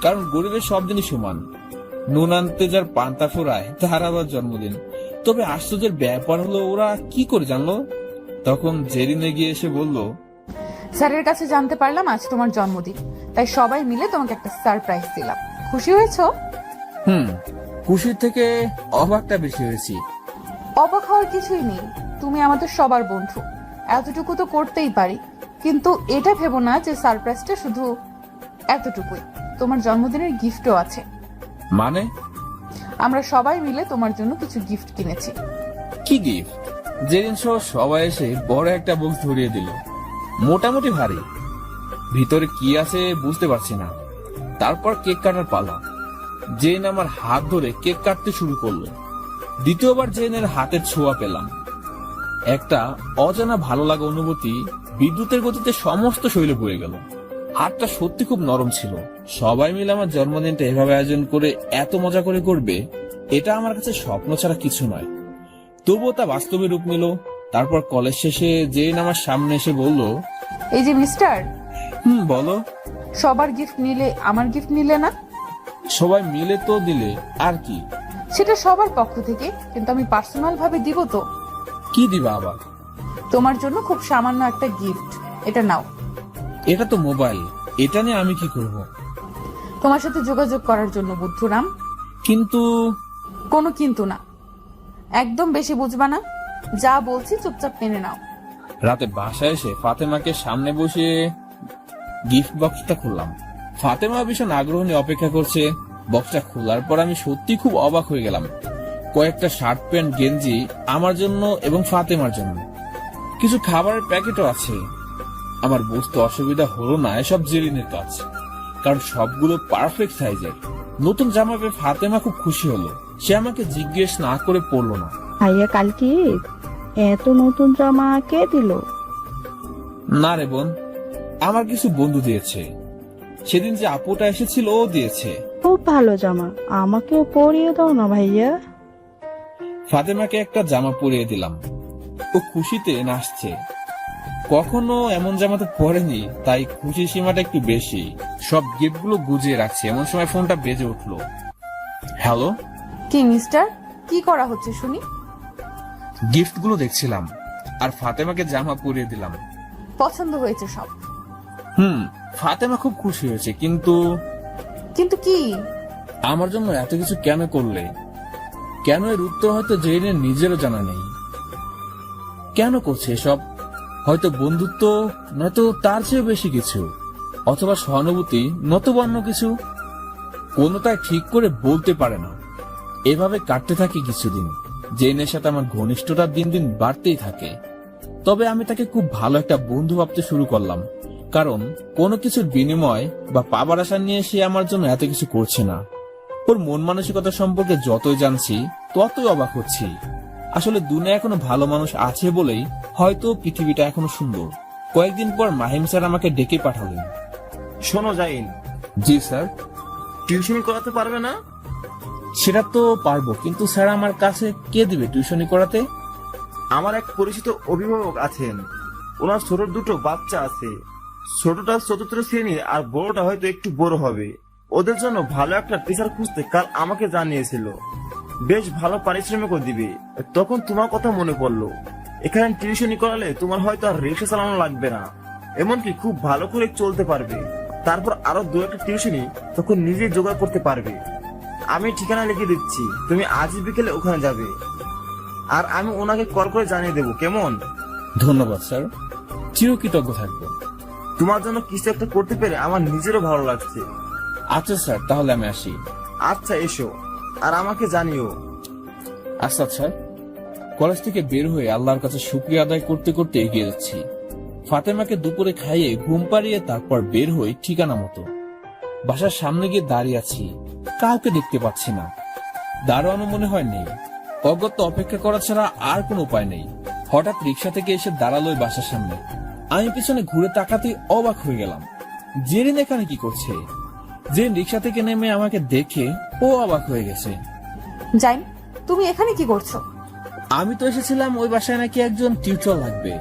কারণ গরিবের সব দিনই সমান। নুন আনতে যার পান্তা ফোরায় তার আবার জন্মদিন। তবে আশ্চর্যের ব্যাপার হলো ওরা কি করে জানলো? তখন জেরিনে গিয়ে এসে বলল, স্যারের কাছে জানতে পারলাম আজ তোমার জন্মদিন, তাই সবাই মিলে তোমাকে একটা সারপ্রাইজ দিলাম। খুশি হয়েছো? খুশির থেকে অবাকটা বেশি হয়েছি। অবাক হওয়ার কিছুই নেই, তুমি আমাদের সবার বন্ধু, এতটুকু তো করতেই পারি। কিন্তু এটা ভেবো না যে সারপ্রাইজটা শুধু এতটুকুই, তোমার জন্মদিনের গিফটও আছে। মানে? আমরা সবাই মিলে তোমার জন্য কিছু গিফট কিনেছি। কি গিফট? জেরিন সহ সবাই এসে বড় একটা বক্স ধরিয়ে দিল, মোটামুটি ভারী। ভিতরে কি আছে বুঝতে পারছি না। তারপর কেক কাটার পালা। জেন আমার হাত ধরে কেক কাটতে শুরু করলো। দ্বিতীয়বার জেনের হাতের ছোঁয়া পেলাম। একটা অজানা ভালো লাগা অনুভূতি বিদ্যুতের গতিতে সমস্ত শরীরে বয়ে গেল। হাতটা সত্যি খুব নরম ছিল। সবাই মিলে আমার জন্মদিনটা এভাবে আয়োজন করে এত মজা করে করবে, এটা আমার কাছে স্বপ্ন ছাড়া কিছু নয়। তবুও তা বাস্তবে রূপ নিল। তারপর কলেজ শেষে জেন আমার সামনে এসে বলল, এই যে মিস্টার, বলো। সবার গিফট নিলে আমার গিফট নিলে না? সবাই মিলে তো দিলে, আর কি? সেটা সবার পক্ষ থেকে, কিন্তু আমি পার্সোনাল ভাবে দিব তো। কি দিবা আবার? তোমার জন্য খুব সামান্য একটা গিফট, এটা নাও। এটা তো মোবাইল, এটা নিয়ে আমি কি করব? তোমার সাথে যোগাযোগ করার জন্য বুদ্ধুরাম। কিন্তু কোনো কিন্তু না, একদম বেশি বুঝবা না। যা বলছি চুপচাপ মেনে নাও। রাতে বাসায় এসে ফাতেমাকে সামনে বসিয়ে গিফট বক্সটা খুললাম। ফাতেমা ভীষণ আগ্রহ নিয়ে অপেক্ষা করছে। বক্সটা খোলার পর আমি সত্যি খুব অবাক হয়ে গেলাম। কয়েকটা শার্ট প্যান্ট গেঞ্জি আমার জন্য এবং ফাতেমার জন্য, কিছু খাবারের প্যাকেটও আছে। আমার বুঝতে অসুবিধা হলো না এসব জেরিনের কাজ, কারণ সবগুলো পারফেক্ট সাইজের। নতুন জামা পেয়ে ফাতেমা খুব খুশি হলো। সে আমাকে জিজ্ঞেস না করে পড়লো না। ভাইয়া কালকে ঈদ, এত নতুন জামা কে দিল? না রে বোন, আমার কিছু বন্ধু দিয়েছে। সেদিন যে আপুটা এসেছিল ও দিয়েছে। খুব ভালো জামা, আমাকেও পরিয়ে দাও না ভাইয়া। ফাতেমাকে একটা জামা পরিয়ে দিলাম। ও খুশিতে নাচছে। কখনো এমন জামা তো পরেনি, তাই খুশির সীমাটা একটু বেশি। সব গিফটগুলো গুজিয়ে রাখছে, এমন সময় ফোনটা বেজে উঠলো। হ্যালো। কি মিস্টার, কি করা হচ্ছে শুনি? গিফটগুলো দেখছিলাম আর ফাতেমাকে জামা পরিয়ে দিলাম। পছন্দ হয়েছে সব? ফাতেমা খুব খুশি হয়েছে, কিন্তু কিন্তু কি? আমার জন্য এত কিছু কেন করলে? কেন এর উত্তর হয়তো জেরিনের নিজেরও জানা নেই। কেন করছে এসব? হয়তো বন্ধুত্ব, নয়তো তার চেয়ে বেশি কিছু, অথবা সহানুভূতি, নতুবা অন্য কিছু। কোনটাই ঠিক করে বলতে পারে না। এভাবে কাটতে থাকে কিছুদিন। জেনের সাথে আমার ঘনিষ্ঠতা দিন দিন বাড়তেই থাকে। তবে আমি তাকে খুব ভালো একটা বন্ধু ভাবতে শুরু করলাম, কারণ কোনো কিছুর বিনিময় বা পাবার আশা নিয়ে সে আমার জন্য এত কিছু করছে না। ওর মন মানসিকতা সম্পর্কে যতই জানছি ততই অবাক হচ্ছি। আসলে দুনিয়া এখনো ভালো মানুষ আছে বলেই হয়তো পৃথিবীটা এখনো সুন্দর। কয়েকদিন পর মাহিম স্যার আমাকে ডেকে পাঠালেন। শোনো জাইন, জি স্যার। টিউশন করাতে পারবে না? সেটা তো পারবো, কিন্তু স্যার আমার কাছে কে দিবে টিউশনি করাতে? আমার এক পরিচিত অভিভাবক আছেন, ওনার ছোট দুটো বাচ্চা আছে। ছোটটা 4th শ্রেণীর আর বড়টা হয়তো একটু বড় হবে। ওদের জন্য ভালো একটা টিচার খুঁজতে কাল আমাকে জানিয়েছিল। বেশ ভালো পারিশ্রমিকও দিবে। তখন তোমার কথা মনে পড়লো। এখানে টিউশনি করালে তোমার হয়তো আর রিক্সা চালানো লাগবে না, এমনকি খুব ভালো করে চলতে পারবে। তারপর আরো 2-1টা টিউশনি তখন নিজেই জোগাড় করতে পারবে। আমি ঠিকানা লিখে দিচ্ছি, তুমি আজ বিকেলে ওখানে যাবে। আর আমি ওনাকে কল করে জানিয়ে দেবো, কেমন? ধন্যবাদ স্যার, চিরকৃতজ্ঞ থাকবো। তোমার জন্য কিছু একটা করতে পেরে আমার নিজেরও ভালো লাগছে। আচ্ছা স্যার, তাহলে আমি আসি। আচ্ছা এসো, আর আমাকে জানিও। আচ্ছা স্যার। কলেজ থেকে বের হয়ে আল্লাহর কাছে শুকরিয়া আদায় করতে করতে এগিয়ে যাচ্ছি। ফাতেমাকে দুপুরে খাইয়ে ঘুম পাড়িয়ে তারপর বের হই ঠিকানা মতো। বাসার সামনে গিয়ে দাঁড়িয়ে আছি, কাউকে দেখতে পাচ্ছি না। দারোয়ানও মনে হয় নেই। অগত্যা অপেক্ষা করা ছাড়া আর কোনো উপায় নেই। হঠাৎ রিক্সা থেকে এসে দাঁড়ালো ওই বাসার সামনে। আমি পিছনে ঘুরে তাকাতেই অবাক হয়ে গেলাম। জেরিন এখানে কি করছে? জেরিন রিক্সা থেকে নেমে আমাকে দেখে ও অবাক হয়ে গেছে। জাইন, তুমি এখানে কি করছো? আমি তো এসেছিলাম ওই বাসায় নাকি একজন টিউটর লাগবে,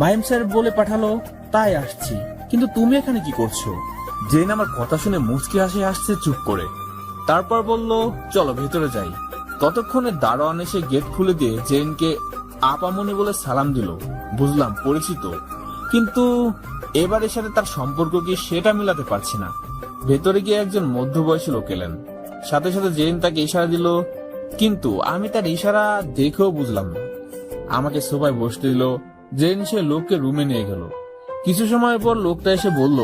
মাহিম স্যার বলে পাঠালো, তাই আসছি। কিন্তু তুমি এখানে কি করছো? জেন আমার কথা শুনে মুচকি হাসি আসছে চুপ করে। তারপর বলল, চলো ভেতরে যাই। ততক্ষণে দারোয়ান এসে গেট খুলে দিয়ে জেনকে আপামনি বলে সালাম দিল। বুঝলাম পরিচিত, কিন্তু এবারের সাথে তার সম্পর্ক কি সেটা মিলাতে পারছি না। ভেতরে গিয়ে একজন মধ্যবয়সী লোক এলেন। সাথে সাথে জেন তাকে ইশারা দিল, কিন্তু আমি তার ইশারা দেখেও বুঝলাম না। আমাকে সোফায় বসতে দিল। জেন সে লোককে রুমে নিয়ে গেল। কিছু সময় পর লোকটা এসে বলল,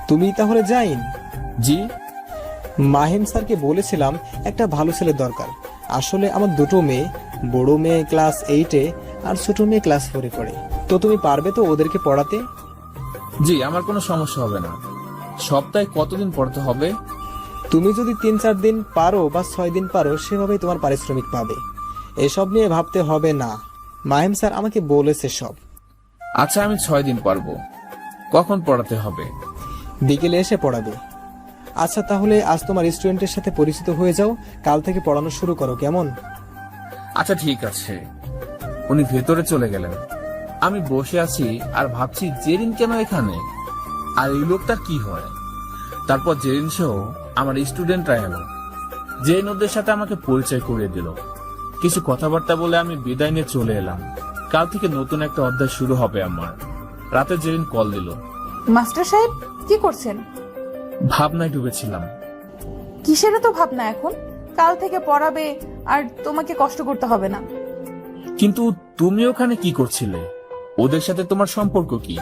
তুমি তাহলে যাইন? জি। মাহিম স্যারকে বলেছিলাম একটা ভালো ছেলে দরকার। আসলে আমার দুটো মেয়ে, বড় মেয়ে ক্লাস 8-এ আর ছোট মেয়ে ক্লাস 4-এ পড়ে। তো তুমি পারবে তো ওদেরকে পড়াতে? জি, আমার কোনো সমস্যা হবে না। সপ্তাহে কতদিন পড়তে হবে? তুমি যদি 3-4 দিন পারো বা 6 দিন পারো, সেভাবেই তোমার পারিশ্রমিক পাবে। এসব নিয়ে ভাবতে হবে না, মাহিম স্যার আমাকে বলেছে সব। আচ্ছা, আমি 6 দিন পারবো। কখন পড়াতে হবে? বিকেলে এসে পড়াবে। আচ্ছা তাহলে আজ তোমার স্টুডেন্টের সাথে পরিচিত হয়ে যাও, কাল থেকে পড়ানো শুরু করো, কেমন? আচ্ছা ঠিক আছে। উনি ভেতরে চলে গেলেন। আমি বসে আছি আর ভাবছি জেরিন কেন এখানে, আর এই লোকটার কি হয়। তারপর জেরিন সহ আমার স্টুডেন্টরা এলো। জেরিন ওদের সাথে আমাকে পরিচয় করিয়ে দিল। কিছু কথাবার্তা বলে আমি বিদায় নিয়ে চলে এলাম। কাল থেকে নতুন একটা অধ্যায় শুরু হবে আমার। রাতে জেরিন কল দিল। মাস্টার সাহেব, কি করছেন? ভাবনায় ডুবেছিলাম। কিসের তো ভাবনা এখন? কাল থেকে পড়াবে আর তোমাকে কষ্ট করতে হবে না। কিন্তু তুমি ওখানে কি করছিলে? ওদের সাথে তোমার সম্পর্ক কি?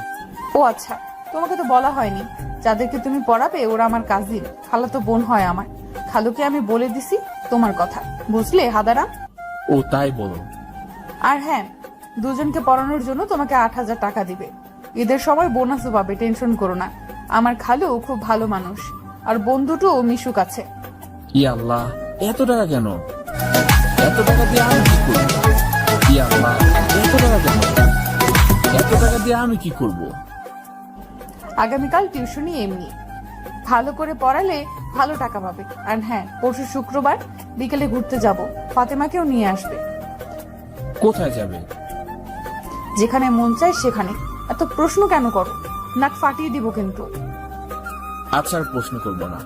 ও আচ্ছা, তোমাকে তো বলা হয়নি। যাদেরকে তুমি পড়াবে ওরা আমার কাজিন, খালাতো বোন হয় আমার। খালুকে আমি বলে দিছি তোমার কথা, বুঝলে হাদারাম? ও তাই বলো? আর হ্যাঁ, দুজনকে পড়ানোর জন্য তোমাকে 8,000 টাকা দিবে। ঈদের সময় বোনাসও পাবে, টেনশন করো না। আমার খালু খুব ভালো মানুষ, আর বোন দুটো মিশুক আছে। ইয়া আল্লাহ, এত টাকা কেন? এত টাকা দিয়ে আমি কি করবো? ইয়া আল্লাহ, এত টাকা কেন? এত টাকা দিয়ে আমি কি করব? আগামীকাল টিউশনি এমনি ভালো করে পড়ালে ভালো টাকা পাবে। আর হ্যাঁ, পরশু শুক্রবার বিকেলে ঘুরতে যাব, ফাতেমাকেও নিয়ে আসবে। কোথায় যাবে? যেখানে মন চায় সেখানে। এত প্রশ্ন কেন করো? নাক ফাটিয়ে দিব কিন্তু। আচ্ছা, আর প্রশ্ন করবো না।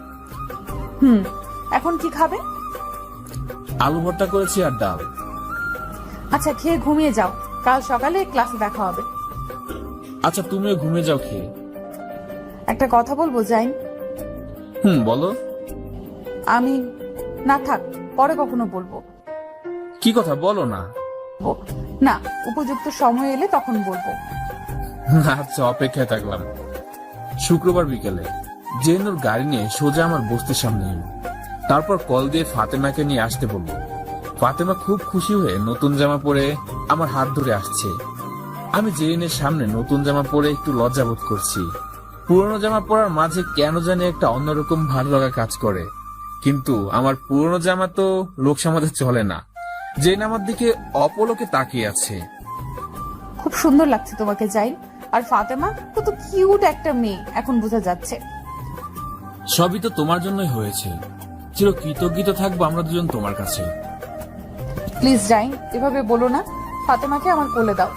এখন কি খাবে? আলু ভর্তা করেছি আর ডাল। আচ্ছা, খেয়ে ঘুমিয়ে যাও, কাল সকালে ক্লাসে দেখা হবে। আচ্ছা, তুমিও ঘুমিয়ে যাও খেয়ে। একটা কথা বলবো জাইন? বলো। আমি না, থাক, পরে কখনো বলবো। কি কথা বলো না? না, উপযুক্ত সময় এলে তখন বলবো। আচ্ছা, অপেক্ষায় থাকলাম। শুক্রবার বিকেলে জেনুর গাড়ি নিয়ে সোজা আমার বস্তির সামনে এলো। তারপর কল দিয়ে ফাতেমাকে নিয়ে আসতে বললো। ফাতেমা খুব খুশি হয়ে নতুন জামা পরে আমার হাত ধরে আসছে। আমি জেরিনের সামনে নতুন জামা পরে একটু লজ্জা বোধ করছি। পুরনো জামা পরার মাঝে কেন জানি একটা অন্যরকম ভালো লাগা কাজ করে। কিন্তু আমার পুরনো জামা তো লোক সমাজে চলে না। জেন আমার দিকে অপলকে তাকিয়ে আছে। খুব সুন্দর লাগছে তোমাকে জাইন। আর ফাতেমা কত কিউট একটা মেয়ে, এখন বোঝা যাচ্ছে। সবই তো তোমার জন্যই হয়েছে। চির কৃতজ্ঞ থাকবো আমরা দুজন তোমার কাছে। প্লিজ জাইন, এভাবে বলো না। ফাতেমাকে আমার কোলে দাও।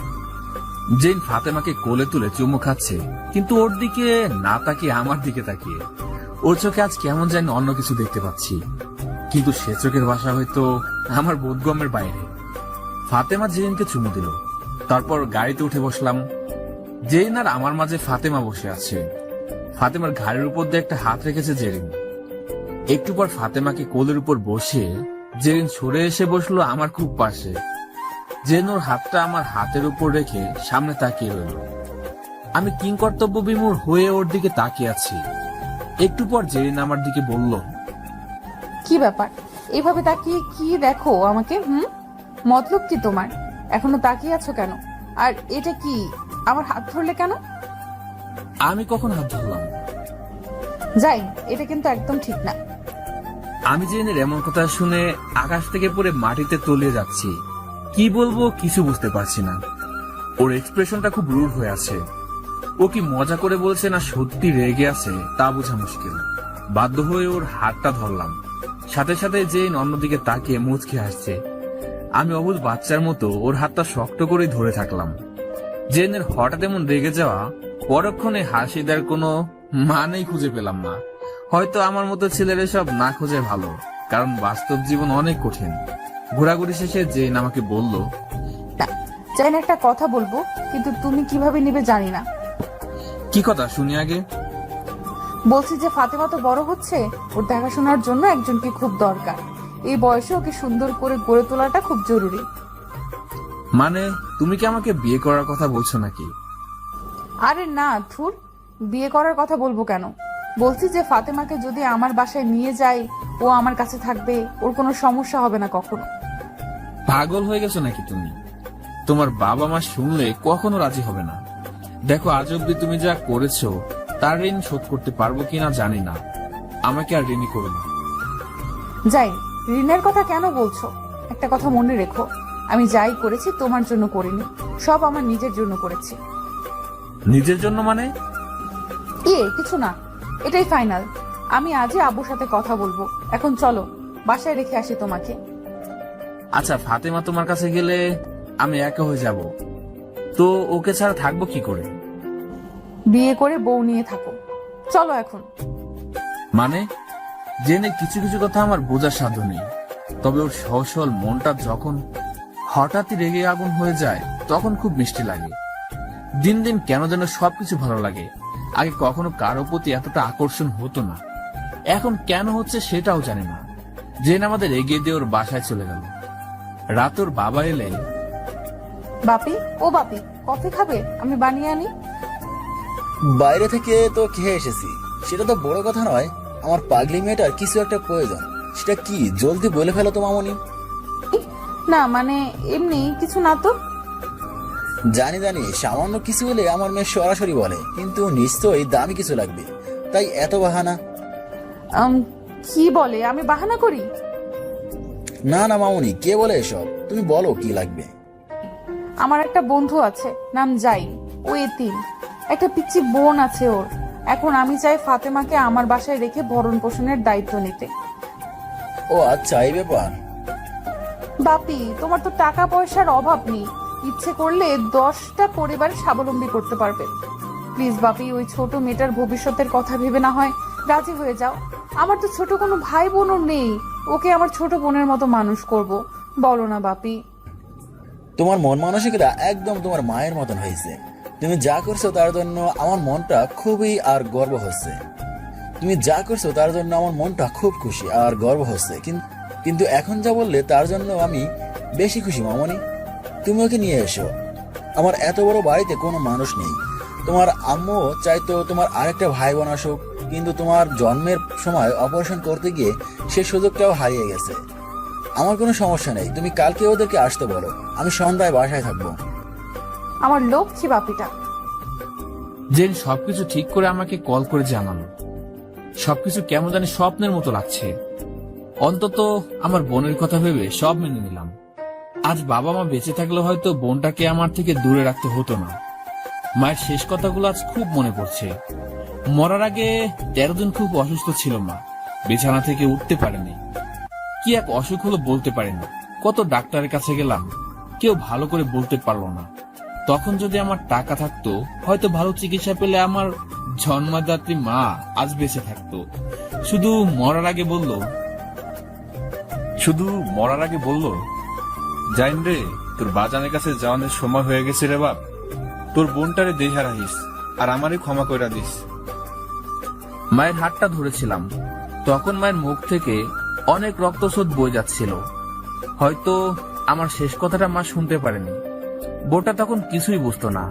জেন ফাতেমাকে কোলে তুলে চুমু খাচ্ছে, কিন্তু ওর দিকে না তাকিয়ে আমার দিকে তাকিয়ে। ওর চোখে আজ কেমন যেন অন্য কিছু দেখতে পাচ্ছি, কিন্তু সে চোখের ভাষা হয়তো আমার বোধগম্যের বাইরে। ফাতেমা জেনকে চুমু দিল, তারপর গাড়িতে উঠে বসলাম। জেন আর আমার মাঝে ফাতেমা বসে আছে। ফাতেমার ঘাড়ের উপর দিয়ে একটা হাত রেখেছে জেরিন। একটু পর ফাতেমাকে কোলের উপর বসে জেরিন সরে এসে বসলো আমার খুব পাশে। জেন ওর হাতটা আমার হাতের উপর রেখে সামনে তাকিয়ে রইল। আমি কিংকর্তব্য বিমূঢ় হয়ে ওর দিকে তাকিয়ে আছি। একটু পর জেরিন আমার দিকে বলল, কি ব্যাপার, এভাবে তাকিয়ে কি দেখো আমাকে? মতলব কি তোমার? এখনো তাকিয়ে আছো কেন? আর এটা কি, আমার হাত ধরলে কেন? আমি কখন হাত ধরলাম? যাই, এটা কিন্তু একদম ঠিক না। আমি জেনের এমন কথা শুনে আকাশ থেকে পড়ে মাটিতে তলিয়ে যাচ্ছি। কি বলবো কিছু বুঝতে পারছি না। ওর এক্সপ্রেশনটা খুব রুড হয়ে আছে। ও কি মজা করে বলছে না সত্যি রেগে আছে তা বোঝা মুশকিল। বাধ্য হয়ে ওর হাতটা ধরলাম। সাথে সাথে জেন অন্যদিকে তাকিয়ে মুচকি হাসছে। আমি অবুঝ বাচ্চার মতো ওর হাতটা শক্ত করে ধরে থাকলাম। জেনের হঠাৎ এমন রেগে যাওয়া, পরক্ষণে হাসি দেওয়ার কোনো মানেই খুঁজে পেলাম না। হয়তো আমার মতো ছেলের এসব না খুঁজে ভালো, কারণ বাস্তব জীবন অনেক কঠিন। ঘোরাঘুরি শেষে জেন আমাকে বলল, জানি একটা কথা বলবো, কিন্তু তুমি কিভাবে নিবে জানি না। কি কথা শুনি আগে? বলছি যে ফাতেমা তো বড় হচ্ছে, ওর দেখাশোনার জন্য একজনকে খুব দরকার। এই বয়সে ওকে সুন্দর করে গড়ে তোলাটা খুব জরুরি। মানে তুমি কি আমাকে বিয়ে করার কথা বলছো নাকি? আরে না ধুর, বিয়ে করার কথা বলবো কেন? বলছি যে ফাতেমাকে যদি আমার বাসায় নিয়ে যাই, ও আমার কাছে থাকবে, ওর কোনো সমস্যা হবে না কখনো। পাগল হয়ে গেছো নাকি তুমি? তোমার বাবা মা শুনলে কখনো রাজি হবে না। দেখো, আজ অব্দি তুমি যা করেছো তার ঋণ শোধ করতে পারবো কিনা জানি না। আমাকে আর ঋণী করো না। যাই, ঋণের কথা কেন বলছো? একটা কথা মনে রেখো, আমি যাই করেছি তোমার জন্য করিনি, সব আমার নিজের জন্য করেছি। নিজের জন্য মানে? কিছু না, এটাই ফাইনাল। আমি আজই আব্বুর সাথে কথা বলবো। এখন চলো, বাসায় রেখে আসি তোমাকে। আচ্ছা, ফাতেমা তোমার কাছে গেলে আমি একা হয়ে যাব, তো ওকে ছাড়া থাকবো কি করে? বিয়ে করে বউ নিয়ে থাকো। চলো এখন। মানে? জেনে কিছু কিছু কথা আমার বোঝার সাধ্য নেই, তবে ওর সহজ সরল মনটা যখন হঠাৎই রেগে আগুন হয়ে যায় তখন খুব মিষ্টি লাগে। দিন দিন কেন যেন সবকিছু ভালো লাগে। আগে কখনো কারো প্রতি এতটা আকর্ষণ হতো না, এখন কেন হচ্ছে সেটাও জানি না। জেন আমাদের এগিয়ে দিয়ে ওর বাসায় চলে গেল। রাত ওর বাবা এলে, বাপি, ও বাপি, কফি খাবে? আমি বানিয়ে আনি। বাইরে থেকে তো খেয়ে এসেছি, সেটা তো বড় কথা নয়, আমার পাগলি মেয়েটার কিছু একটা প্রয়োজন। সেটা কি জলদি বলে ফেলো তো মামনি। না মানে এমনি কিছু না তো। জানি জানি, সামান্য কিছু হলে আমার মেয়ে সরাসরি বলে, কিন্তু নিশ্চয়ই দামি কিছু লাগবে, তাই এত বাহানা। কি বলে আমি বাহানা করি? না না মামনি, কে বলে এসব? তুমি বলো কি লাগবে। আমার একটা বন্ধু আছে, নাম জাই। ও এতিম, একটা পিচ্চি বোন আছে ওর। এখন আমি চাই ফাতেমাকে আমার বাসায় রেখে ভরণ পোষণের দায়িত্ব নিতে। ও আচ্ছা, এই ব্যাপার। বাপি, তোমার তো টাকা পয়সার অভাব নেই, ইচ্ছে করলে 10টা পরিবার স্বাবলম্বী করতে পারবে। প্লিজ বাপি, ওই ছোট মেয়েটার ভবিষ্যতের কথা ভেবে না হয় রাজি হয়ে যাও। আমার তো ছোট কোনো ভাই বোনও নেই, ওকে আমার ছোট বোনের মতো মানুষ করব। বলো না বাপি। তোমার মন মানসিকতা একদম তোমার মায়ের মতন হয়েছে। তুমি যা করছো তার জন্য আমার মনটা খুবই আর গর্ব হচ্ছে। তুমি যা করছো তার জন্য আমার মনটা খুব খুশি আর গর্ব হচ্ছে, কিন্তু এখন যা বললে তার জন্য আমি বেশি খুশি মামনি। তুমি ওকে নিয়ে এসো। আমার এত বড় বাড়িতে কোনো মানুষ নেই। তোমার আম্মু চাইতো তোমার আরেকটা ভাই বোন আসুক, কিন্তু তোমার জন্মের সময় অপারেশন করতে গিয়ে সে সুযোগটাও হারিয়ে গেছে। আমার কোনো সমস্যা নেই, তুমি কালকে ওদেরকে আসতে বলো, আমি সন্ধ্যায় বাসায় থাকবো। আমার লক্ষ্মী বাপিটা। জেন সবকিছু ঠিক করে আমাকে কল করে জানালো। সবকিছু কেমন জানি স্বপ্নের মতো লাগছে। অন্তত আমার বোনের কথা ভেবে সব মেনে নিলাম। আজ বাবা মা বেঁচে থাকলে হয়তো বোনটাকে আমার থেকে দূরে রাখতে হতো না। মায়ের শেষ কথাগুলো আজ খুব মনে পড়ছে। মরার আগে 13 দিন খুব অসুস্থ ছিল মা, বিছানা থেকে উঠতে পারেনি। কি এক অসুখ হলো বলতে পারেনি। কত ডাক্তারের কাছে গেলাম, কেউ ভালো করে বলতে পারলো না। তখন যদি আমার টাকা থাকতো, হয়তো ভালো চিকিৎসা পেলে আমার জন্মদাত্রী মা আজ বেঁচে থাকতো। শুধু মরার আগে বলল, জাইন রে, তোর বাজানের কাছে যাওয়ানোর সময় হয়ে গেছে রে বাপ। তোর বোনটারে দেহা রাখিস আর আমারই ক্ষমা কইরা দিস। মায়ের হাতটা ধরেছিলাম, তখন মায়ের মুখ থেকে অনেক রক্তস্রোত বয়ে যাচ্ছিল। হয়তো আমার শেষ কথাটা মা শুনতে পারেনি। বোনটা তখন কিছুই বুঝতো না।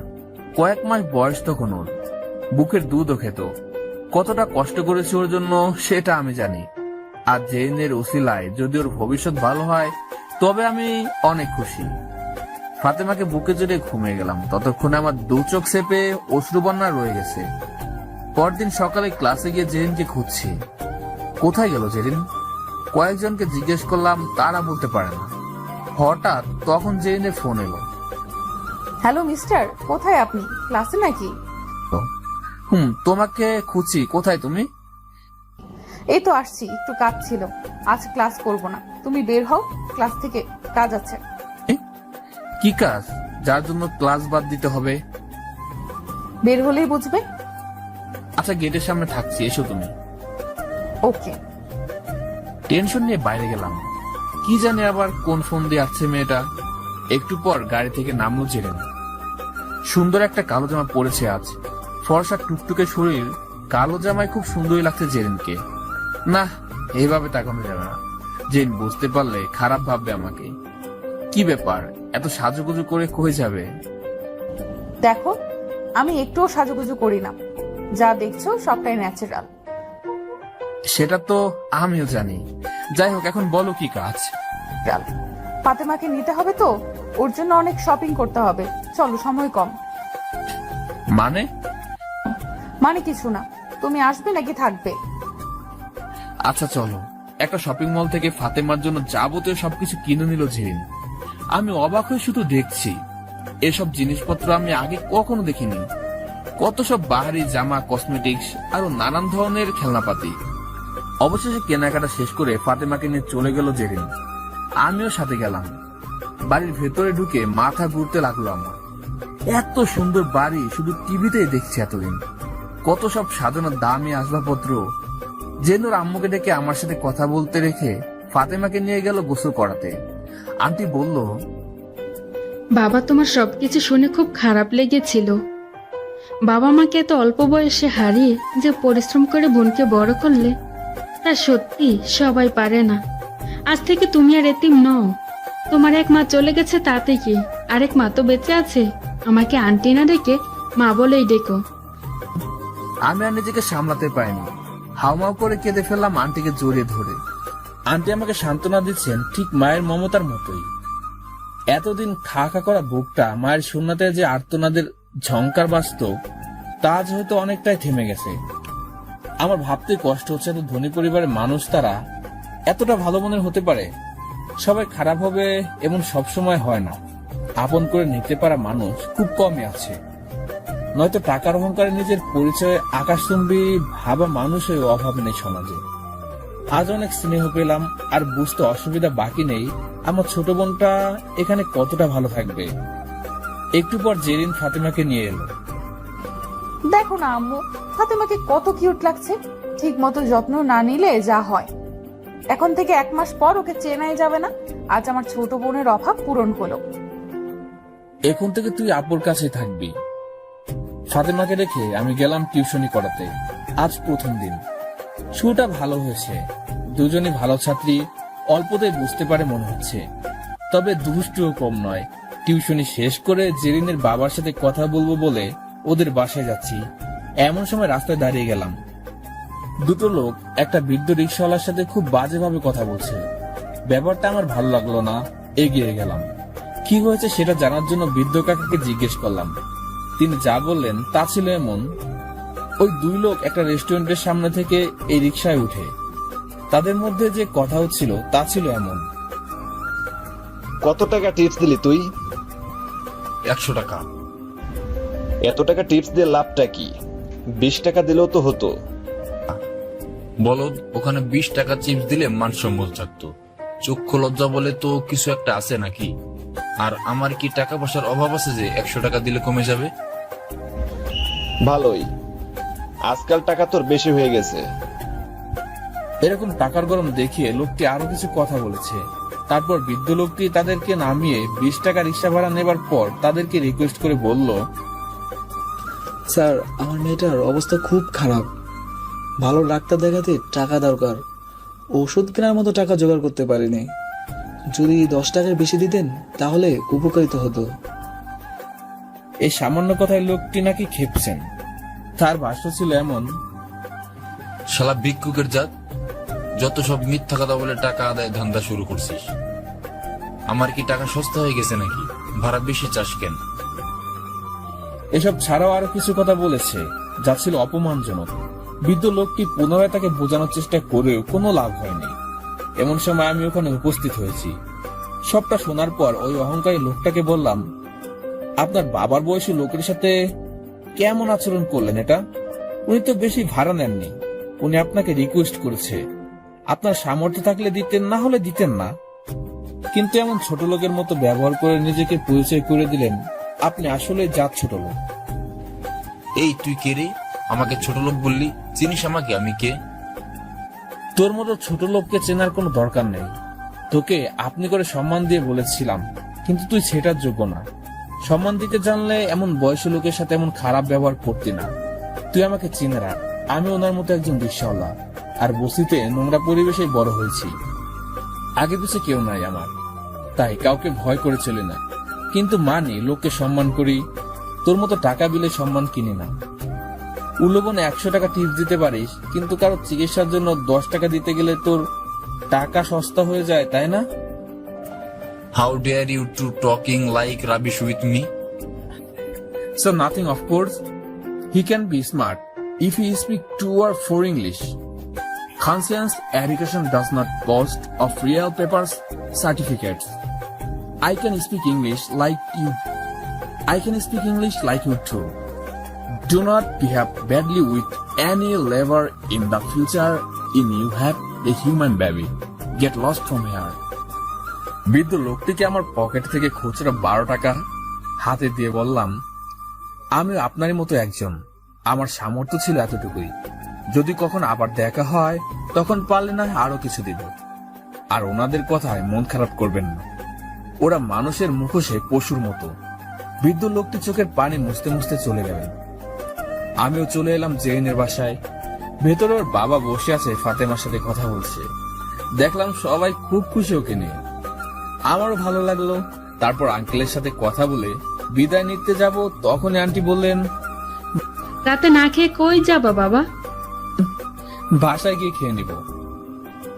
কয়েক মাস বয়স তখন ওর, বুকের দুধও খেত। কতটা কষ্ট করেছে ওর জন্য সেটা আমি জানি। আর জেনের উসিলায় যদি ওর ভবিষ্যৎ ভালো হয় তবে আমি অনেক খুশি। ফাতেমাকে বুকে জড়িয়ে ঘুমিয়ে গেলাম। ততক্ষণে আমার 2 চোখ চেপে অশ্রুবন্যা রয়ে গেছে। পরদিন সকালে ক্লাসে গিয়ে জেরিনকে খুঁজছি। কোথায় গেল জেরিন? কয়েকজনকে জিজ্ঞেস করলাম, তারা বলতে পারে না। হঠাৎ তখন জেরিনের ফোন এলো। হ্যালো মিস্টার, কোথায় আপনি? ক্লাসে নাকি? তোমাকে খুঁজছি, কোথায় তুমি? এই তো আসছি, একটু কাজ ছিল। আজ ক্লাস করব না, তুমি বের হও ক্লাস থেকে, কাজ আছে। কি কাজ যার জন্য ক্লাস বাদ দিতে হবে? বের হলেই বুঝবে। আচ্ছা, গেটের সামনে থাকছি, এসো তুমি। ওকে। টেনশন নিয়ে বাইরে গেলাম। কি জানি আবার কোন ফোন দিয়ে আসছে মেয়েটা। একটু পর গাড়ি থেকে নামলো জেরেন। সুন্দর একটা কালো জামা পরেছে আজ, ফর্সা টুকটুকে শরীর, কালো জামায় খুব সুন্দরই লাগছে জেরিনকে। না, এইভাবে তাকানো যাবে না। জেন বুঝতে পারলে খারাপ ভাববে আমাকে। কি ব্যাপার, এত সাজুগুজু করে কই যাবে? দেখো, আমি একটুও সাজুগুজু করি না, যা দেখছো সবটাই ন্যাচারাল। সেটা তো আমিও জানি। যাই হোক, এখন বলো কি কাজ? ফাতেমাকে নিতে হবে তো, ওর জন্য অনেক শপিং করতে হবে। চলো, সময় কম। মানে কিছু না, তুমি আসবে নাকি থাকবে? আচ্ছা চলো। একটা শপিং মল থেকে ফাতেমার জন্য যাবতীয় সবকিছু কিনে নিল ঝিরিন। আমি অবাক হয়ে শুধু দেখছি। এসব জিনিসপত্র আমি আগে কখনো দেখিনি। কত সব বাহারি জামা, কসমেটিক্স, আরো নানান ধরনের খেলনাপাতি। অবশেষে কেনাকাটা শেষ করে ফাতেমাকে নিয়ে চলে গেল জেরিন। আমিও সাথে গেলাম। বাড়ির ভেতরে ঢুকে মাথা ঘুরতে লাগলো আমার। এত সুন্দর বাড়ি শুধু টিভিতেই দেখছি এতদিন। কত সব সাজানো দামি আসবাবপত্র। জেনুর আম্মুকে ডেকে আমার সাথে কথা বলতে রেখে ফাতেমাকে নিয়ে গেল গোসল করাতে। আন্টি বলল, বাবা, তোমার সবকিছু শুনে খুব খারাপ লেগেছিল। বাবা মাকে এত অল্প বয়সে হারিয়ে যে পরিশ্রম করে বোনকে বড় করলে, তা সত্যি সবাই পারে না। আজ থেকে তুমি আর এতিম নও। তোমার এক মা চলে গেছে, তাতে কি, আরেক মা তো বেঁচে আছে। আমাকে আন্টি না ডেকে মা বলেই ডেকো। আমি আর নিজেকে সামলাতে পারিনি, হাউমাউ করে কেঁদে ফেললাম আন্টিকে জড়িয়ে ধরে। আন্টি আমাকে সান্ত্বনা দিচ্ছেন ঠিক মায়ের মমতার মতোই। এতদিন খা খা করা বুকটা মায়ের শূন্যতে যে আর্তনাদের ঝংকার বাস্তব, তা আজ হয়তো অনেকটাই থেমে গেছে। আমার ভাবতে কষ্ট হচ্ছে, এত ধনী পরিবারের মানুষ তারা এতটা ভালো মনের হতে পারে। সবাই খারাপ হবে এমন সবসময় হয় না, আপন করে নিতে পারা মানুষ খুব কমই আছে। নয়তো টাকার অহংকারে নিজের পরিচয়ে আকাশচুম্বী ভাবা মানুষের অভাব নেই সমাজে। আজ অনেক স্নেহ পেলাম, আর বুঝতে অসুবিধা বাকি নেই আমার ছোট বোনটা এখানে কতটা ভালো থাকবে। একটু পর জেরিন ফাতেমাকে নিয়ে এলো। দেখো না আম্মু, ফাতেমাকে কত কিউট লাগছে। ঠিক মতো যত্ন না নিলে যা হয়। এখন থেকে 1 মাস পর ওকে চেনাই যাবে না। আজ আমার ছোট বোনের অভাব পূরণ হলো। এখন থেকে তুই আপুর কাছেই থাকবি। ফাতেমাকে রেখে আমি গেলাম টিউশনি করাতে। আজ প্রথম দিন। শুরুটা ভালো হয়েছে, দুজনই ভালো ছাত্রী, অল্পতেই বুঝতে পারে মনে হচ্ছে। তবে দুষ্টুও কম নয়। টিউশনি শেষ করে জেরিনের বাবার সাথে কথা বলবো বলে ওদের বাসায় যাচ্ছি, এমন সময় রাস্তায় দাঁড়িয়ে গেলাম। দুটো লোক একটা বৃদ্ধ রিক্সাওয়ালার সাথে খুব বাজেভাবে কথা বলছে। ব্যাপারটা আমার ভালো লাগলো না, এগিয়ে গেলাম। কি হয়েছে সেটা জানার জন্য বৃদ্ধ কাকাকে জিজ্ঞেস করলাম। তিনি যা বললেন তা ছিল এমন, ওই 2 লোক একটা রেস্টুরেন্টের সামনে থেকে এই রিক্সায় উঠে। তাদের মধ্যে যে কথা হচ্ছিল তা ছিল এমন। কত টাকা টিপস দিলি তুই? 100 টাকা। এত টাকা টিপস দিয়ে লাভটা কি? 20 টাকা দিলেও তো হতো। বলদ, ওখানে 20 টাকা চিপস দিলে মান সম্মান থাকতো। চক্ষু লজ্জা বলে তো কিছু একটা আছে নাকি? আর আমার কি টাকা পয়সার অভাব আছে যে 100 টাকা দিলে কমে যাবে? ভালোই, আজকাল টাকা তোর বেশি হয়ে গেছে। এরকম টাকার গরম দেখিয়ে লোকটি আরো কিছু কথা বলেছে। তারপর বৃদ্ধ লোকটি তাদেরকে নামিয়ে 20 টাকা রিক্সা ভাড়া নেবার পর তাদেরকে রিকোয়েস্ট করে বলল, স্যার, আমার মেয়েটার অবস্থা খুব খারাপ। ভালো ডাক্তার দেখাতে টাকা দরকার। ওষুধ কেনার মতো টাকা জোগাড় করতে পারিনি। যদি 10 টাকার বেশি দিতেন তাহলে উপকারিত হতো। এই সামান্য কথায় লোকটি নাকি খেপছেন। তার ভাষ্য ছিল এমন, শালা ভিক্ষুকের জাত, যত সব মিথ্যা কথা বলে টাকা আদায় ধান্দা শুরু করছিস। আমার কি টাকা সস্তা হয়ে গেছে নাকি? ভাড়া বেশি চাস কেন? এসব ছাড়াও আরো কিছু কথা বলেছে যা ছিল অপমানজনক। বৃদ্ধ লোকটি পুনরায় তাকে বোঝানোর চেষ্টা করেও কোনো লাভ হয়নি। এমন সময় আমি ওখানে উপস্থিত হয়েছি। সবটা শোনার পর ওই অহংকারী লোকটাকে বললাম, আপনার বাবার বয়সী লোকের সাথে কেমন আচরণ করলেন এটা? উনি তো বেশি ভাড়া নেননি, উনি আপনাকে রিকোয়েস্ট করেছে। আপনার সামর্থ্য থাকলে দিতেন, না হলে দিতেন না। কিন্তু এমন ছোট লোকের মতো ব্যবহার করে নিজেকে পরিচয় করে দিলেন আপনি আসলে জাত ছোট লোক। এই তুই কে রে? আমাকে ছোট লোক বললি? চিনিস আমাকে আমি কে? তোর মতো ছোট লোককে চেনার কোনো দরকার নেই। তোকে আপনি করে সম্মান দিয়ে বলেছিলাম, কিন্তু তুই সেটার যোগ্য না। সম্মান দিতে জানলে এমন বয়সী লোকের সাথে এমন খারাপ ব্যবহার করতি না। তুই আমাকে চিনে রাখ, আমি ওনার মতো একজন রিকশাওয়ালা, আর বস্তিতে নোংরা পরিবেশে বড় হয়েছি। আগে পিছে কেউ নাই আমার, তাই কাউকে ভয় করে চলি না। কিন্তু মানি, লোককে সম্মান করি। তোর মতো টাকা বিলে সম্মান কিনি না। উল্লবনে 100 টাকা টিপস দিতে পারিস, কিন্তু কারো চিকিৎসার জন্য 10 টাকা দিতে গেলে তোর টাকা সস্তা হয়ে যায়, তাই না? How dare you to talking like rubbish with me? So nothing, of course. He can be smart if he speak 2 or 4 English. Conscience education does not cost of real papers certificates. I can speak English like you. I can speak English like you too. Do not behave badly with any labor in the future in you have a human baby. Get lost from here. বৃদ্ধ লোকটিকে আমার pocket থেকে খুচরা 12 টাকা হাতে দিয়ে বললাম, আমি আপনারই মতো একজন। আমার সামর্থ্য ছিল এতটুকুই। যদি কখন আবার দেখা হয় তখন পারলে না আরো কিছু দিব। আর ওনাদের কথায় মন খারাপ করবেন না, ওরা মানুষের মুখোশে পশুর মতো। বৃদ্ধ লোকটি চোখের পানি মুছতে মুছতে চলে গেলেন। আমিও চলে এলাম জেরিনের বাসায়। ভেতরে ওর বাবা বসে আছে, ফাতেমার সাথে কথা বলছে। দেখলাম সবাই খুব খুশি ওকে নিয়ে। আমারও ভালো লাগলো। তারপর আঙ্কেলের সাথে কথা বলে বিদায় নিতে যাব, তখনই আন্টি বললেন, রাতে না খেয়ে কই যাবা বাবা? বাসায় গিয়ে খেয়ে নিব।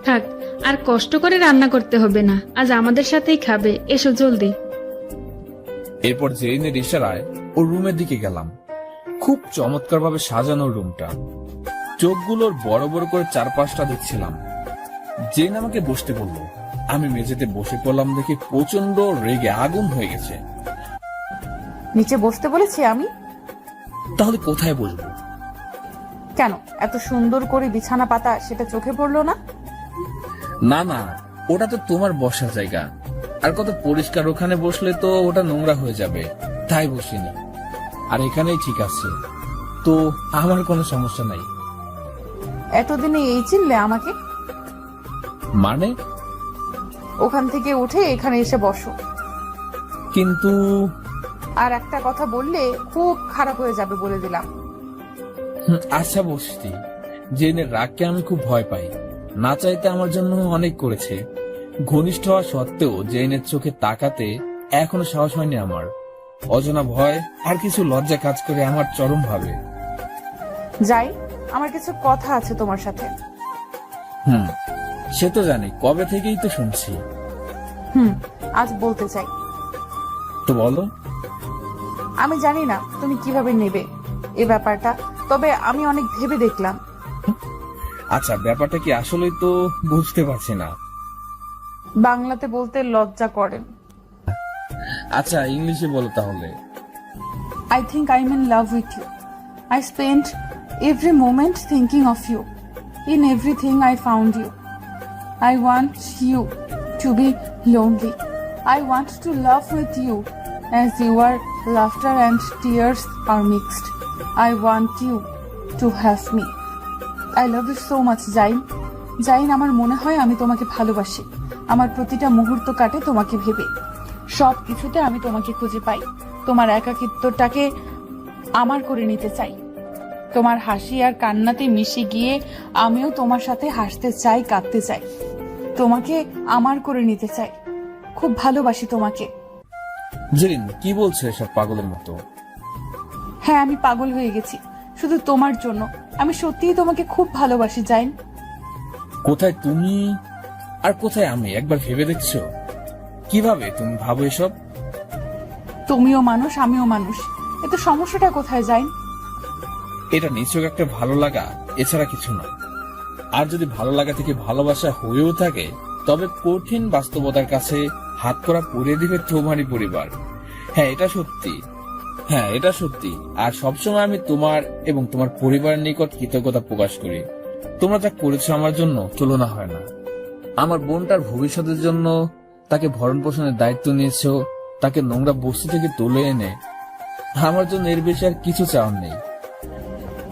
থাক, আর কষ্ট করে রান্না করতে হবে না, আজ আমাদের সাথেই খাবে। এসো জলদি। এরপর জেরিনের ইশারায় ওর রুমের দিকে গেলাম। খুব চমৎকার ভাবে সাজানো রুমটা। চোখগুলোর বড় বড় করে চারপাশটা দেখছিলাম। জেন আমাকে বসতে বললো। আমি মেঝেতে বসে পড়লাম দেখে প্রচন্ড রেগে আগুন হয়ে গেছে। নিচে বসতে বলেছি আমি? তাহলে কোথায় বসবো? কেন, এত সুন্দর করে বিছানা পাতা, সেটা চোখে পড়লো না? না না, ওটা তো তোমার বসার জায়গা। আর কত পরিষ্কার, ওখানে বসলে তো ওটা নোংরা হয়ে যাবে, তাই বসিনি। আর এখানেই ঠিক আছে, তো আমার কোনো সমস্যা নাই। এতদিনে এই চিনলে আমাকে? মানে? ওখান থেকে উঠে এখানে এসে বসো। কিন্তু আর একটা কথা বললে খুব খারাপ হয়ে যাবে, বলে দিলাম। আচ্ছা বসতি। জেনের রাগকে আমি খুব ভয় পাই। না চাইতে আমার জন্য অনেক করেছে। ঘনিষ্ঠ হওয়া সত্ত্বেও জেনের চোখে তাকাতে এখনো সাহস হয়নি আমার। অজানা ভয় আর কিছু লজ্জা কাজ করে আমার চরম ভাবে। যাই, আমার কিছু কথা আছে তোমার সাথে। সে তো জানি, কবে থেকেই তো শুনছি। আজ বলতে চাই। তো বলো। আমি জানি না তুমি কিভাবে নেবে এ ব্যাপারটা, তবে আমি অনেক ভেবে দেখলাম। আচ্ছা, ব্যাপারটা কি আসলেই তো বুঝতে পারছি না। বাংলাতে বলতে লজ্জা করেন। আচ্ছা, ইংলিশে বলো তাহলে। I think I'm in love with you. I spent every moment thinking of you. In everything I found you. I want you to be lonely. I want to love with you as your laughter and tears are mixed. I want you to have me. I love you so much, Zain. Zain, আমার মনে হয় আমি তোমাকে ভালোবাসি। আমার প্রতিটা মুহূর্ত কাটে তোমাকে ভেবে। সব কিছুতে আমি তোমাকে খুঁজে পাই। তোমার একাকিত্বটাকে আমার করে নিতে চাই। তোমার হাসি আর কান্নাতে মিশে গিয়ে আমিও তোমার সাথে হাসতে চাই, কাঁদতে চাই। তোমাকে আমার করে নিতে চাই। খুব ভালোবাসি তোমাকে। জেরিন, কি বলছো এসব পাগলের মতো? হ্যাঁ, আমি পাগল হয়ে গেছি শুধু তোমার জন্য। আমি সত্যিই তোমাকে খুব ভালোবাসি, জাইন। কোথায় তুমি আর কোথায় আমি, একবার ভেবে দেখছো? কিভাবে তুমি ভাবো এসব? তুমিও মানুষ, আমিও মানুষ, এতে সমস্যাটা কোথায়, জাইন? এটা নিছক একটা ভালো লাগা, এছাড়া কিছু না। আর যদি ভালো লাগা থেকে ভালোবাসা হয়েও থাকে, তবে কঠিন বাস্তবতার কাছে হাত করা পুড়িয়ে দিবে তোমারই পরিবার। হ্যাঁ, এটা সত্যি। আর সবসময় আমি তোমার এবং তোমার পরিবারের নিকট কৃতজ্ঞতা প্রকাশ করি। তোমরা যা করেছো আমার জন্য তুলনা হয় না। আমার বোনটার ভবিষ্যতের জন্য তাকে ভরণ পোষণের দায়িত্ব নিয়েছো, তাকে নোংরা বস্তু থেকে তুলে এনে। আমার জন্য এর বেশি আর কিছু চাওয়ার নেই।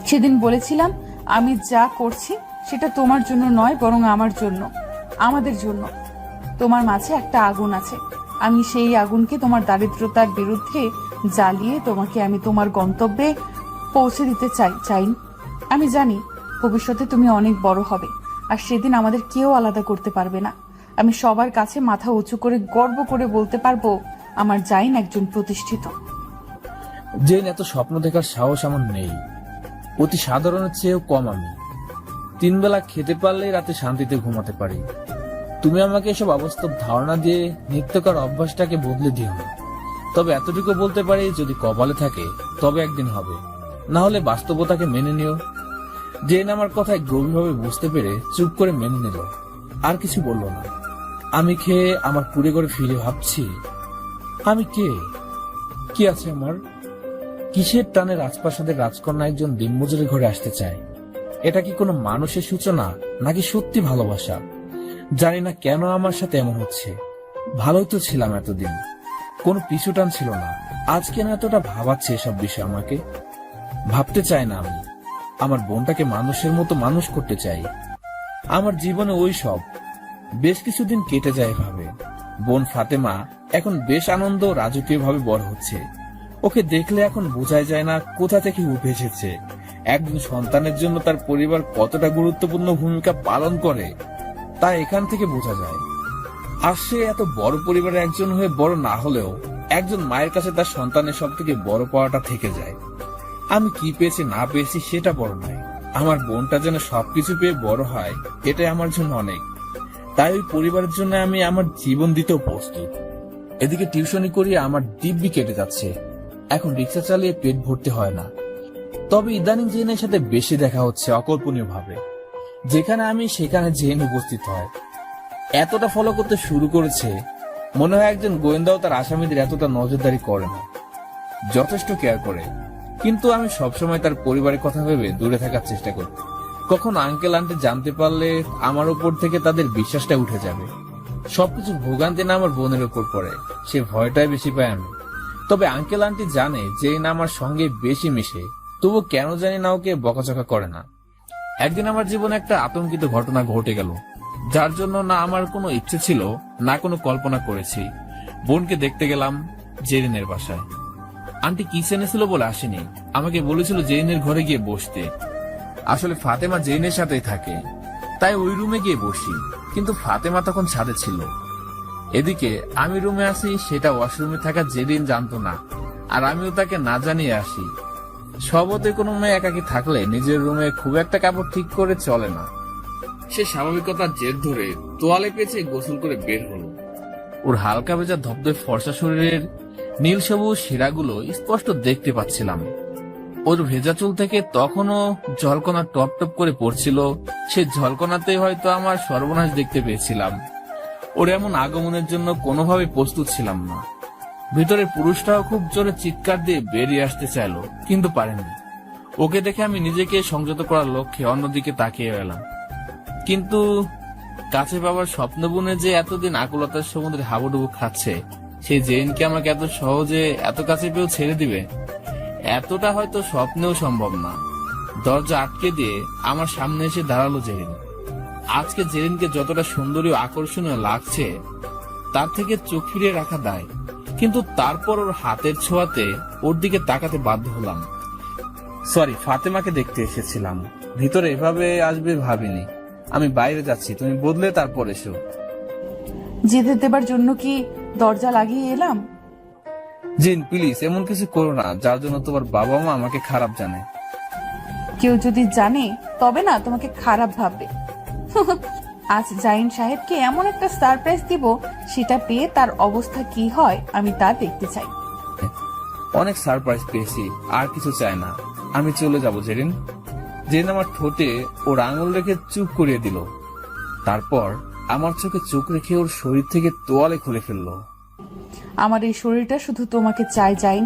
সেদিন বলেছিলাম আমি যা করছি সেটা তোমার জন্য নয়, বরং আমার জন্য, আমাদের জন্য। তোমার মাঝে একটা আগুন আছে। আমি সেই আগুনকে তোমার দারিদ্রতার বিরুদ্ধে জ্বালিয়ে তোমাকে আমি তোমার গন্তব্যে পৌঁছে দিতে চাই। আমি জানি ভবিষ্যতে তুমি অনেক বড় হবে, আর সেদিন আমাদের কেউ আলাদা করতে পারবে না। আমি সবার কাছে মাথা উঁচু করে গর্ব করে বলতে পারবো আমার জাইন একজন প্রতিষ্ঠিত। জেন, এত স্বপ্ন দেখার সাহস আমার নেই। অতি সাধারণের চেয়েও কম আমি। 3 বেলা খেতে পারলেই রাতে শান্তিতে ঘুমাতে পারি। তুমি আমাকে এসব অবাস্তব ধারণা দিয়ে নিত্যকার অভ্যাসটাকে বদলে দিও না। তবে এতটুকু বলতে পারি, যদি কপালে থাকে তবে একদিন হবে, না হলে বাস্তবতাকে মেনে নিও। জেন আমার কথায় গভীরভাবে বুঝতে পেরে চুপ করে মেনে নিল, আর কিছু বলল না। আমি খেয়ে আমার কুড়ে করে ফিরে ভাবছি, আমি কে, কি আছে আমার? কিসের টানে রাজপ্রাসাদের রাজকন্যা একজন দিনমজুরের ঘরে আসতে চায়? এটা কি কোনো মানুষের সূচনা, নাকি সত্যি ভালোবাসা? জানি না কেন আমার সাথে এমন হচ্ছে। ভালোই তো ছিলাম এতদিন, কোনো পিছুটান ছিল না। আজ কেন এতটা ভাবাচ্ছে এসব বিষয় আমাকে? ভাবতে চাই না আমি। আমার বোনটাকে মানুষের মতো মানুষ করতে চাই। আমার জীবনে ওই সব বেশ কিছুদিন কেটে যায় এভাবে। বোন ফাতেমা এখন বেশ আনন্দ রাজকীয় ভাবে বড় হচ্ছে। ওকে দেখলে এখন বোঝাই যায় না কোথা থেকে উঠে এসেছে। একজন সন্তানের জন্য তার পরিবার কতটা গুরুত্বপূর্ণ ভূমিকা পালন করে তা এখান থেকে বোঝা যায়। আর সে এত বড় পরিবারের একজন হয়ে বড় না হলেও একজন মায়ের কাছে তার সন্তানের সব থেকে বড় পাওয়াটা থেকে যায়। আমি কি পেয়েছি না পেয়েছি সেটা বড় নয়, আমার বোনটা যেন সবকিছু পেয়ে বড় হয় এটাই আমার জন্য অনেক। তাই ওই পরিবারের জন্য আমি আমার জীবন দিতেও প্রস্তুত। এদিকে টিউশনি করিয়ে আমার দিব্যি কেটে যাচ্ছে, এখন রিক্সা চালিয়ে পেট ভরতে হয় না। তবে ইদানিং জেনের সাথে বেশি দেখা হচ্ছে অকল্পনীয় ভাবে, যেখানে আমি সেখানে জেন উপস্থিত হয়। এতটা ফলো করতে শুরু করেছে, মনে হয় একজন গোয়েন্দাও তার আসামিদের এতটা নজরদারি করে না, যথেষ্ট কেয়ার করে। কিন্তু আমি সবসময় তার পরিবারের কথা ভেবে দূরে থাকার চেষ্টা করি। কখনো আঙ্কেল আন্টি জানতে পারলে আমার উপর থেকে তাদের বিশ্বাসটা উঠে যাবে। সবকিছু ভোগান্তি না আমার বোনের উপর পড়ে, সে ভয়টাই বেশি পায় আমি। তবে আঙ্কেল আন্টি জানে যে না আমার সঙ্গে বেশি মিশে, তবু কেন জানি না ওকে বকাচকা করে না। একদিন আমার জীবনে একটা আতঙ্কিত ঘটনা ঘটে গেল, যার জন্য না আমার কোনো ইচ্ছে ছিল না কোনো কল্পনা করেছি। বোনকে দেখতে গেলাম জেরিনের বাসায়। আন্টি কিচেনে ছিল বলে আসেনি, আমাকে বলেছিল জেরিনের ঘরে গিয়ে বসতে। আসলে ফাতেমা জেরিনের সাথেই থাকে, তাই ওই রুমে গিয়ে বসি, কিন্তু ফাতেমা তখন ছাদে ছিল। এদিকে আমি রুমে আসি, সেটা ওয়াশরুমে থাকা জেরিন জানতো না, আর আমিও তাকে না জানিয়ে আসি। সবতে কোনো মেয়ে একাকি থাকলে নিজের রুমে খুব একটা কাপড় ঠিক করে চলে না। সে স্বাভাবিকতার জের ধরে তোয়ালে পেঁচে গোসল করে বের হলো। ওর হালকা ভেজা ধবধবে ফর্সা শরীরের নীল সবুজ শিরাগুলো স্পষ্ট দেখতে পাচ্ছিলাম। ওর ভেজা চুল থেকে তখনও ঝলকনা টপ টপ করে পড়ছিল। সে ঝলকনাতে হয়তো আমার সর্বনাশ দেখতে পেয়েছিলাম। ওর এমন আগমনের জন্য কোনোভাবে প্রস্তুত ছিলাম না। ভিতরের পুরুষটাও খুব জোরে চিৎকার দিয়ে বেরিয়ে আসতে চাইলো, কিন্তু পারেনি। ওকে দেখে আমি নিজেকে সংযত করার লক্ষ্যে অন্যদিকে তাকিয়ে এলাম, কিন্তু কাছে পাবার স্বপ্ন বুনে যে এতদিন আকুলতার সমুদ্রে হাবুডুবু খাচ্ছে, সেই জেনকে আমাকে এত সহজে এত কাছে পেয়েও ছেড়ে দিবে, এতটা হয়তো স্বপ্নেও সম্ভব না। দরজা আটকে দিয়ে আমার সামনে এসে দাঁড়ালো জেরিন। আজকে জেরিনকে যতটা সুন্দরী ও আকর্ষণীয় লাগছে, তার থেকে চোখ ফিরিয়ে রাখা দায়, কিন্তু তারপর ওর হাতের ছোঁয়াতে ওর দিকে তাকাতে বাধ্য হলাম। সরি, ফাতেমাকে দেখতে এসেছিলাম, ভিতরে এভাবে আসবে ভাবিনি। আমি বাইরে যাচ্ছি, তুমি বদলে তারপর এসো। যেতে দেবার জন্য কি দরজা লাগিয়ে এলাম? জিন প্লিজ এমন কিছু করো না যার জন্য তোমার বাবা মা আমাকে খারাপ জানে। কেউ যদি জানে তবে না তোমাকে খারাপ ভাববে। আজ জাইন সাহেবকে এমন একটা সারপ্রাইজ দিব, সেটা পেয়ে তার অবস্থা কি হয় আমি তা দেখতে চাই। অনেক সারপ্রাইজ পেয়েছি, আর কিছু চাই না। আমি চলে যাব জেরিন। জেরিন আমার ঠোঁটে ওর আঙুল রেখে চুপ করিয়ে দিল, তারপর আমার চোখে চোখ রেখে ওর শরীর থেকে তোয়ালে খুলে ফেললো। আমার এই শরীরটা শুধু তোমাকে চাই জাইন,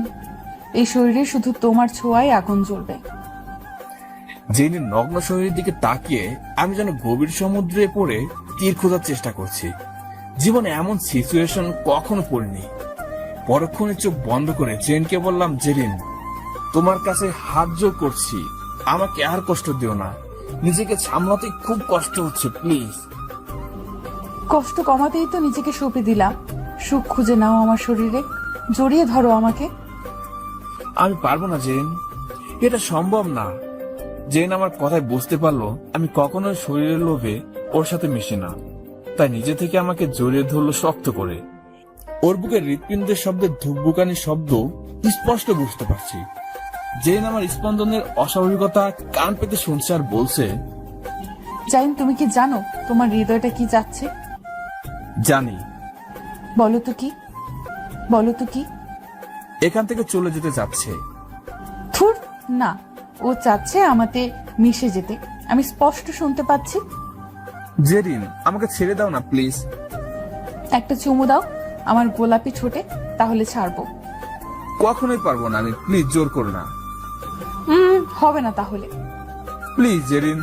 এই শরীরে শুধু তোমার ছোঁয়ায় আগুন জ্বলবে। জেরিনের নগ্ন শরীরের দিকে তাকিয়ে আমি যেন গভীর সমুদ্রে পড়ে তীর খোঁজার চেষ্টা করছি। জীবনে এমন সিচুয়েশন কখনো পড়িনি। পরক্ষণে চোখ বন্ধ করে জেনকে বললাম, জেরিন তোমার কাছে হাত জোড় করছি, আমাকে আর কষ্ট দিও না, নিজেকে সামলাতে খুব কষ্ট হচ্ছে, প্লিজ। কষ্ট কমাতেই তো নিজেকে সঁপে দিলাম। সুখ খুঁজে নাও আমার শরীরে, জড়িয়ে ধরো আমাকে। আমি পারবো না জেন, এটা সম্ভব না। জেন আমার কথায় বুঝতে পারলো আমি কখনোই শরীরের লোভে ওর সাথে মিশি না, তাই নিজে থেকে আমাকে জড়িয়ে ধরলো শক্ত করে। ওর বুকে হৃৎপিণ্ডের শব্দে ধুকবুকানি শব্দ স্পষ্ট বুঝতে পারছি। জেন আমার স্পন্দনের অস্বাভাবিকতা কান পেতে শুনছে আর বলছে, জাইন তুমি কি জানো তোমার হৃদয়টা কি চাচ্ছে? জানি। বলো তো কি, বলো তো কি? এখান থেকে চলে যেতে চাচ্ছে। থুর না, ও চাচ্ছে আমাতে মিশে যেতে, আমি স্পষ্ট শুনতে পাচ্ছি। জেরিন আমাকে ছেড়ে দাও না প্লিজ। একটা চুমু দাও আমার গোলাপি ঠোঁটে, তাহলে ছাড়বো। কখনোই পারবো না আমি, প্লিজ জোর করো না। হবে না তাহলে। প্লিজ জেরিন।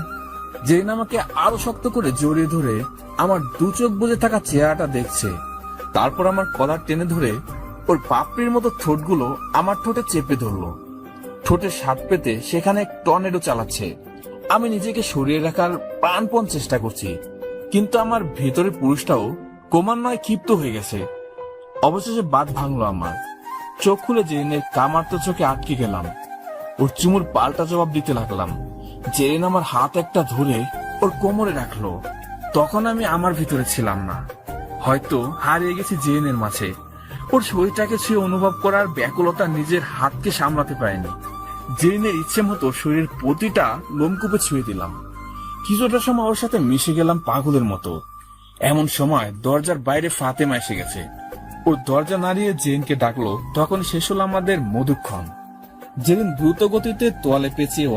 জেরিন আমাকে আরো শক্ত করে জড়িয়ে ধরে আমার দু চোখ বুজে থাকা চেহারাটা দেখছে, তারপর আমার কলার টেনে ধরে ওর পাপড়ির মতো ঠোঁটগুলো আমার ঠোঁটে চেপে ধরলো। ঠোঁটের স্বাদ পেতে সেখানে টর্নেডো চালাচ্ছে। আমি নিজেকে সরিয়ে রাখার প্রাণপণ চেষ্টা করছি, কিন্তু আমার ভেতরের পুরুষটাও ক্রমান্বয়ে ক্ষিপ্ত হয়ে গেছে। অবশেষে বাদ ভাঙলো আমার। চোখ খুলে জেরিনের কামার্ত চোখে আটকে গেলাম। ওর চুমুর পাল্টা জবাব দিতে লাগলাম। জেরিন আমার হাত একটা ধরে ওর কোমরে রাখলো। তখন আমি আমার ভিতরে ছিলাম না, হয়তো হারিয়ে গেছি জেরিনের মাঝে। ওর শরীরটাকে ছুঁয়ে অনুভব করার ব্যাকুলতা নিজের হাতকে সামলাতে পারেনি। জেরিনের ইচ্ছে মতো শরীরের প্রতিটা লোমকূপে ছুঁয়ে দিলাম। কিছুটা সময় ওর সাথে মিশে গেলাম পাগলের মতো। এমন সময় দরজার বাইরে ফাতেমা এসে গেছে। ওর দরজা নাড়িয়ে জেরিনকে ডাকলো। তখন শেষ হলো আমাদের মধুক্ষণ। জেরিন দ্রুত গতিতে তোয়ালে পেঁচিয়ে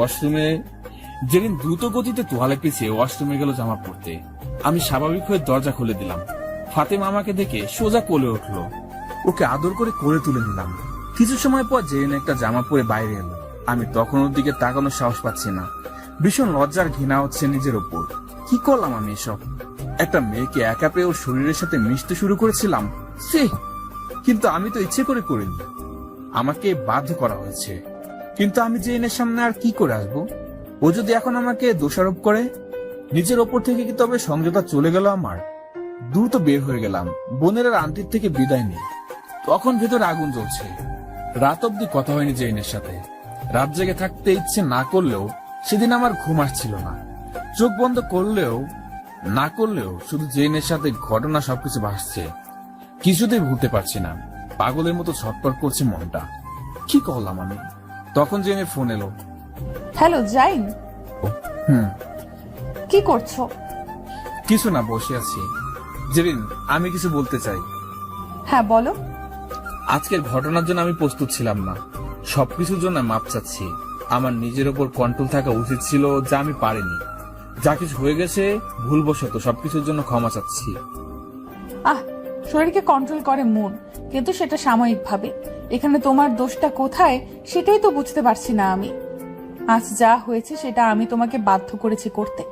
ওয়াশরুমে গেল জামা পরতে। আমি স্বাভাবিক হয়ে দরজা খুলে দিলাম। ফাতেমা আমাকে দেখে সোজা কোলে উঠলো। ওকে আদর করে কোলে তুলে নিলাম। কিছু সময় পর জেরিন একটা জামা পরে বাইরে এলো। আমি তখন ওর দিকে তাকানোর সাহস পাচ্ছি না। ভীষণ লজ্জার ঘৃণা হচ্ছে নিজের ওপর। কি করলাম আমি এসব? একটা মেয়েকে একা পেয়ে ওর শরীরের সাথে মিশতে শুরু করেছিলাম। কিন্তু আমি তো ইচ্ছে করে করিনি, আমাকে বাধ্য করা হয়েছে। কিন্তু আমি জেরিনের সামনে আর কি করে আসবো? ও যদি এখন আমাকে দোষারোপ করে, নিজের ওপর থেকে কি তবে সংযতা চলে গেল আমার? দ্রুত বের হয়ে গেলাম। বোনের আর আন্টির থেকে বিদায় নেই। তখন ভেতরে আগুন জ্বলছে। রাত অব্দি কথা হয়নি জেরিনের সাথে। রাত জেগে থাকতে ইচ্ছে না করলেও সেদিন আমার ঘুম আসছিল না। চোখ বন্ধ করলেও না করলেও শুধু জেরিনের সাথে ঘটনা সবকিছু ভাসছে। কিছুতেই ভুলতে পারছি না। পাগলের মতো ছটফট করছে মনটা। কি করলাম আমি? তখন জেরিনের ফোন এলো। হ্যালো জাইন, হুম, কি করছো? কিছু না, বসে আছি। জেরিন, আমি কিছু বলতে চাই। হ্যাঁ বলো। আজকের ঘটনার জন্য আমি প্রস্তুত ছিলাম না। সবকিছুর জন্য মাপ চাচ্ছি। আমার নিজের উপর কন্ট্রোল থাকা উচিত ছিল, যা আমি পারিনি। যা কিছু হয়ে গেছে ভুলবশত, সবকিছুর জন্য ক্ষমা চাচ্ছি। শরীরকে কন্ট্রোল করে মন, কিন্তু সেটা সাময়িক ভাবে। এখানে তোমার দোষটা কোথায় সেটাই তো বুঝতে পারছি না আমি। আজ যা হয়েছে সেটা আমি তোমাকে বাধ্য করেছি করতে,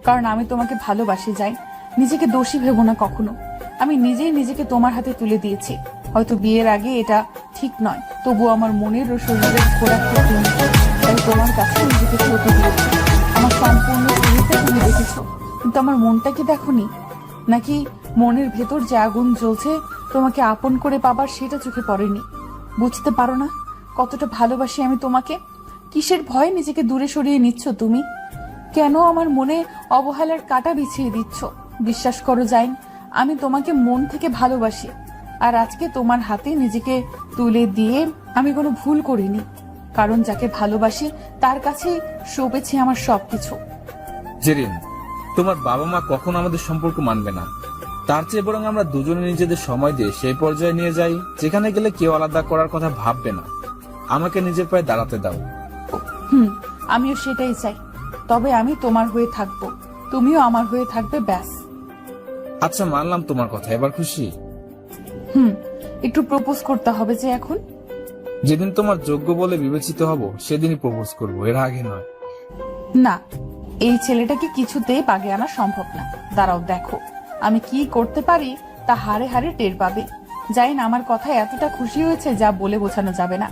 কারণ আমি তোমাকে ভালোবাসি। যাই, নিজেকে দোষী ভেবো না কখনো। আমি নিজেই নিজেকে তোমার হাতে তুলে দিয়েছি। হয়তো বিয়ের আগে এটা ঠিক নয়, তবু আমার মনের ও শরীরের খোরাক তাই তোমার কাছে নিজেকে ছোট দিয়েছি। আমার সম্পূর্ণ শরীরটা তুমি দেখেছো, কিন্তু আমার মনটা কি দেখোনি? নাকি মনের ভেতর যে আগুন জ্বলছে তোমাকে আপন করে পাবার সেটা চোখে পড়েনি? বুঝতে পারো না কতটা ভালোবাসি আমি তোমাকে? কিসের ভয়ে নিজেকে দূরে সরিয়ে নিচ্ছ তুমি? কেন আমার মনে অবহেলার কাঁটা বিছিয়ে দিচ্ছ? বিশ্বাস করো জাইন, আমি তোমাকে মন থেকে ভালোবাসি। আর আজকে তোমার হাতে নিজেকে তুলে দিয়ে আমি কোনো ভুল করিনি, কারণ যাকে ভালোবাসি তার কাছে সঁপেছি আমার সবকিছু। জেরিন, তোমার বাবা মা কখনো আমাদের সম্পর্ক মানবে না। তার চেয়ে বরং আমরা দুজনে নিজেদের সময় দিয়ে সেই পর্যায়ে নিয়ে যাই যেখানে গেলে কেউ আলাদা করার কথা ভাববে না। আমাকে নিজের পায়ে দাঁড়াতে দাও। আমিও সেটাই চাই। তবে আমি তোমার হয়ে থাকবো, তুমিও আমার হয়ে থাকবে, ব্যাস। আচ্ছা, মানলাম তোমার কথা। এবার খুশি? একটু প্রপোজ করতে হবে যে এখন। যেদিন তোমার যোগ্য বলে বিবেচিত হব সেদিনই প্রপোজ করব, এর আগে নয়। না, এই ছেলেটাকে কিছুতেই পাগে আনা সম্ভব না। দাঁড়াও, দেখো আমি কি করতে পারি তা হারে হারে টের পাবে। জাইন আমার কথায় এতটা খুশি হয়েছে যা বলে বোঝানো যাবে না।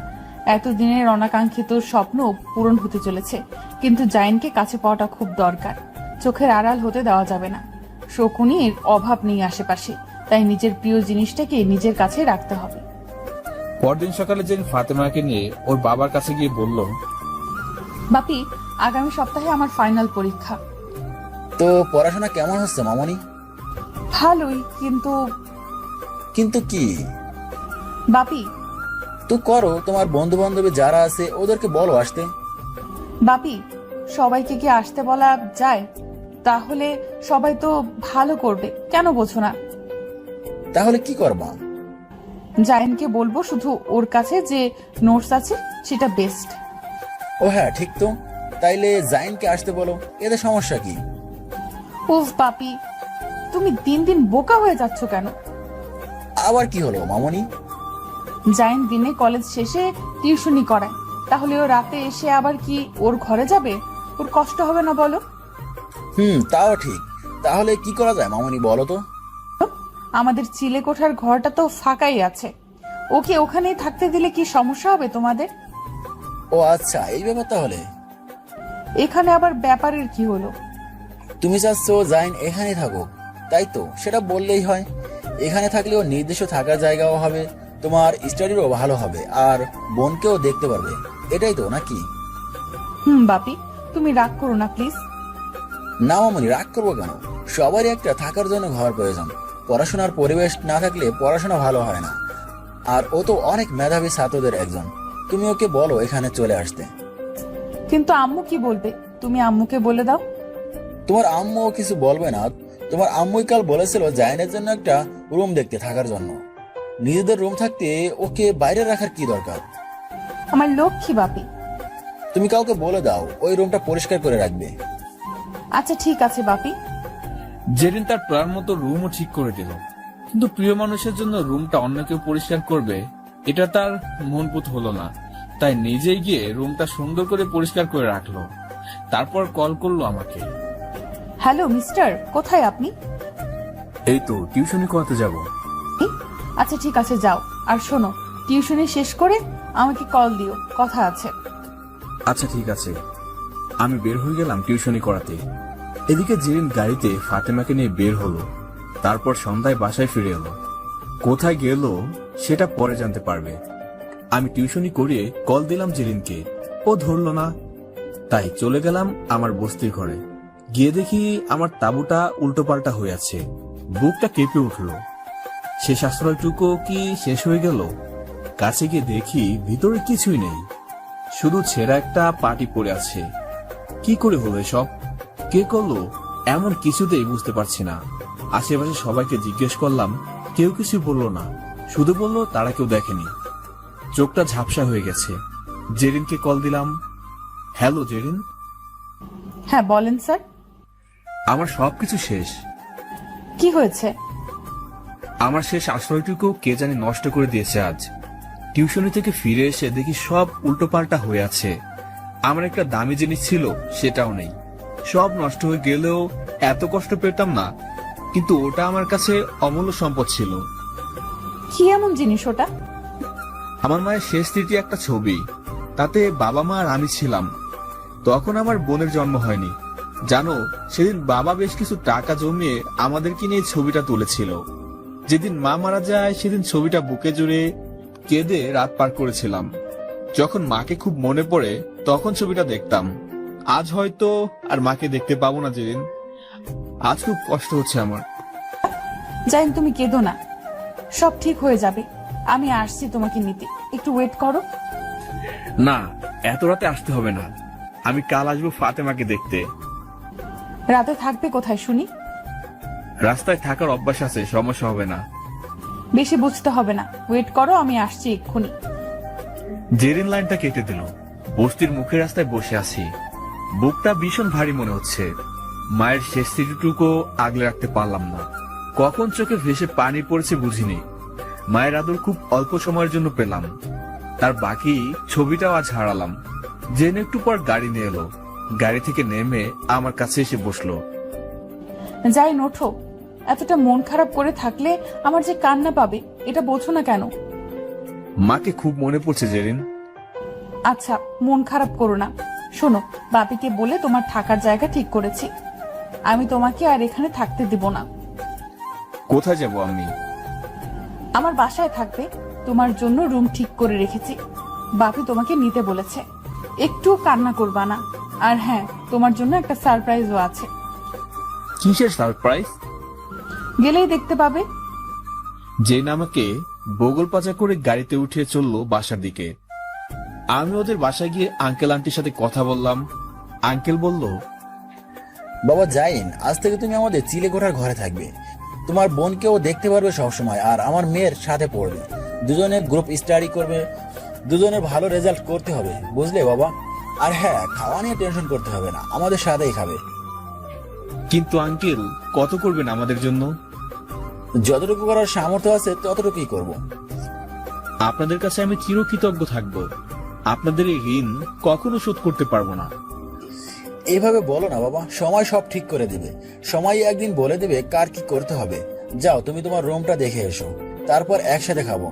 এতদিনের অনাকাঙ্ক্ষিত স্বপ্ন পূরণ হতে চলেছে, কিন্তু জাইনকে কাছে পাওয়াটা খুব দরকার। চোখের আড়াল হতে দেওয়া যাবে না। শকুনির অভাব নেই আশেপাশে, তাই নিজের প্রিয় জিনিসটাকে নিজের কাছে রাখতে হবে। পরদিন সকালে জেরিন ফাতেমাকে নিয়ে ওর বাবার কাছে গিয়ে বলল, বাপি, আগামী সপ্তাহে আমার ফাইনাল পরীক্ষা। তো পড়াশোনা কেমন হচ্ছে মামনি? ভালোই, কিন্তু কিন্তু কি? বাপি, তো করো, তোমার বন্ধু বান্ধবী যারা আছে ওদেরকে বলো আসতে। বাপি, সবাইকে কি আসতে বলা যায়? তাহলে সবাই তো ভালো করবে, কেন বোঝো না? তাহলে কি করবা? জাইনকে বলবো শুধু ওর কাছে যে নোটস আছে সেটা বেস্ট। ও হ্যাঁ, ঠিক তো। তাইলে জাইনকে আসতে বলো, এতে সমস্যা কি? উফ বাপি, তুমি দিন দিন বোকা হয়ে যাচ্ছ কেন? আবার কি হলো মামনি? জাইন দিনে কলেজ শেষে টিউশনি করায়, তাহলে ও রাতে এসে আবার কি ওর ঘরে যাবে? ওর কষ্ট হবে না বলো? তাও ঠিক। তাহলে কি করা যায় মামনি, বলো তো? আমাদের চিলে কোঠার ঘরটা তো ফাঁকাই আছে, ওকে ওখানেই থাকতে দিলে কি সমস্যা হবে তোমাদের? ও আচ্ছা, এই ব্যাপার তাহলে। এখানে আবার ব্যাপারের কি হলো? তুমি চাচ্ছ জাইন এখানেই থাকুক, তাই তো? সেটা বললেই হয়। এখানে থাকলেও নির্দিষ্ট থাকার জায়গাও হবে, তোমার স্টাডিরও ভালো হবে, আর বোনকেও দেখতে পারবে, এটাই তো নাকি? বাপি, তুমি রাগ করো না প্লিজ। না মামনি, রাগ করবো কেন? সবারই একটা থাকার জন্য ঘর প্রয়োজন। পড়াশোনার পরিবেশ না থাকলে পড়াশোনা ভালো হয় না। আর ও তো অনেক মেধাবী ছাত্রদের একজন। তুমি ওকে বলো এখানে চলে আসতে। কিন্তু আম্মু কি বলবে? তুমি আম্মুকে বলে দাও। তোমার আম্মু কিছু বলবে না। তোমার আম্মুই কাল বলেছিল জাইনের জন্য একটা রুম দেখতে থাকার জন্য। নিজেদের রুম থাকতে ওকে বাইরে রাখার কি দরকার? আমার লক্ষ্মী বাপি। তুমি কাউকে বলে দাও ওই রুমটা পরিষ্কার করে রাখবে। আচ্ছা ঠিক আছে বাপি। জেরিন তার প্ল্যান মতো রুমও ঠিক করে দিল, কিন্তু প্রিয় মানুষের জন্য রুমটা অন্য কেউ পরিষ্কার করবে এটা তার মনপুত হলো না। তাই নিজেই গিয়ে রুমটা সুন্দর করে পরিষ্কার করে রাখলো। তারপর কল করলো আমাকে। হ্যালো মিস্টার, কোথায় আপনি? এই তো টিউশনি করাতে যাব। আচ্ছা ঠিক আছে যাও, আর শোনো টিউশনি শেষ করে আমাকে কল দিও, কথা আছে। আচ্ছা ঠিক আছে। আমি বের হয়ে গেলাম টিউশনি করাতে। এদিকে জেরিন গাড়িতে ফাতেমাকে নিয়ে বের হলো। তারপর সন্ধ্যায় বাসায় ফিরে এলো। কোথায় গেল সেটা পরে জানতে পারবে। আমি টিউশনি করিয়ে কল দিলাম জেরিনকে, ও ধরলো না। তাই চলে গেলাম আমার বস্তির ঘরে। গিয়ে দেখি আমার তাঁবুটা উল্টোপাল্টা হয়ে আছে। বুকটা কেঁপে উঠলো। শেষ আশ্রয়টুকু কি শেষ হয়ে গেল? কাছে গিয়ে দেখি ভিতরে কিছুই নেই, শুধু ছেঁড়া একটা পাটি পড়ে আছে। কি করে হলো এসব? কে করলো এমন কিছুতেই বুঝতে পারছি না। আশেপাশে সবাইকে জিজ্ঞেস করলাম, কেউ কিছু বললো না, শুধু বললো তারা কেউ দেখেনি। চোখটা ঝাপসা হয়ে গেছে। জেরিনকে কল দিলাম। হ্যালো জেরিন। হ্যাঁ বলেন স্যার। আমার সবকিছু শেষ। কি হয়েছে? আমার শেষ আশ্রয়টুকু কে জানি নষ্ট করে দিয়েছে আজ। টিউশনি থেকে ফিরে এসে দেখি সব উল্টোপাল্টা হয়ে আছে। আমার একটা দামি জিনিস ছিল সেটাও নেই। সব নষ্ট হয়ে গেলেও এত কষ্ট পেতাম না, কিন্তু ওটা আমার কাছে অমূল্য সম্পদ ছিল। কি এমন জিনিস ওটা? আমার মায়ের শেষ স্মৃতি একটা ছবি। তাতে বাবা মা আর আমি ছিলাম। তখন আমার বোনের জন্ম হয়নি। জানো, সেদিন বাবা বেশ কিছু টাকা জমিয়ে আমাদেরকে নিয়ে ছবিটা তুলেছিল। যেদিন মা মারা যায় সেদিন ছবিটা বুকে জুড়ে কেঁদে রাত পার করেছিলাম। যখন মাকে খুব মনে পড়ে তখন ছবিটা দেখতাম। আজ হয়তো আর মাকে দেখতে পাবো না যেদিন। আজ খুব কষ্ট হচ্ছে আমার। জাইন তুমি কেঁদো না, সব ঠিক হয়ে যাবে। আমি আসছি তোমাকে নিতে, একটু ওয়েট করো। না, এত রাতে আসতে হবে না। আমি কাল আসবো ফাতেমাকে দেখতে। রাতে থাকবে কোথায় শুনি? রাস্তায় থাকার অভ্যাস আছে, সমস্যা হবে না। বেশি বুঝতে হবে না, ওয়েট করো, আমি আসছি এক্ষুনি। জেরিন লাইনটা কেটে দিল। বস্তির মুখের রাস্তায় বসে আছি। বুকটা ভীষণ ভারী মনে হচ্ছে। মায়ের শেষ স্মৃতিটুকু আগলে রাখতে পারলাম না। কখন চোখে ভেসে পানি পড়েছে বুঝিনি। মায়ের আদর খুব অল্প সময়ের জন্য পেলাম, তার বাকি ছবিটাও আজ হারালাম। জেন একটু পর গাড়ি নিয়ে এলো। গাড়ি থেকে নেমে আমার কাছে এসে বসলো। যাই ওঠো, এতটা মন খারাপ করে থাকলে আমার যে কান্না পাবে এটা বোঝো না কেন? মাকে খুব মনে পড়ছে জেরিন। আচ্ছা মন খারাপ করো না। শোনো, বাপিকে বলে তোমার থাকার জায়গা ঠিক করেছি। আমি তোমাকে আর এখানে থাকতে দিব না। কোথায় যাব আমি? আমার বাসায় থাকবে। তোমার জন্য রুম ঠিক করে রেখেছি। বাপি তোমাকে নিতে বলেছে। একটু কান্না করবা না। আর হ্যাঁ, তোমার জন্য একটা সারপ্রাইজও আছে। কিসের সারপ্রাইজ? গেলেই দেখতে পাবে। জেন আমাকে বগল পাজা করে গাড়িতে উঠিয়ে চললো বাসার দিকে। আমি ওদের বাসায় গিয়ে আঙ্কেল আন্টির সাথে কথা বললাম। আঙ্কেল বলল, বাবা জাইন, আজ থেকে তুমি আমাদের চিলেকোঠার ঘরে থাকবে। তোমার বোনকেও দেখতে পারবে সবসময়, আর আমার মেয়ের সাথে পড়বে। দুজনে গ্রুপ স্টাডি করবে। দুজনে ভালো রেজাল্ট করতে হবে, বুঝলে বাবা? আর হ্যাঁ, খাওয়া নিয়ে টেনশন করতে হবে না, আমাদের সাথেই খাবে। কিন্তু আঙ্কেল কত করবেন আমাদের জন্য? যতটুকু করার সামর্থ্য আছে ততটুকুই করব। আপনাদের কাছে আমি চিরকৃতজ্ঞ থাকব। আপনাদের এই ঋণ কখনো শোধ করতে পারবো না। এইভাবে বলো না বাবা, সময় সব ঠিক করে দিবে। সময় একদিন বলে দেবে কার কি করতে হবে। যাও, তুমি তোমার রুমটা দেখে এসো, তারপর একসাথে খাবো।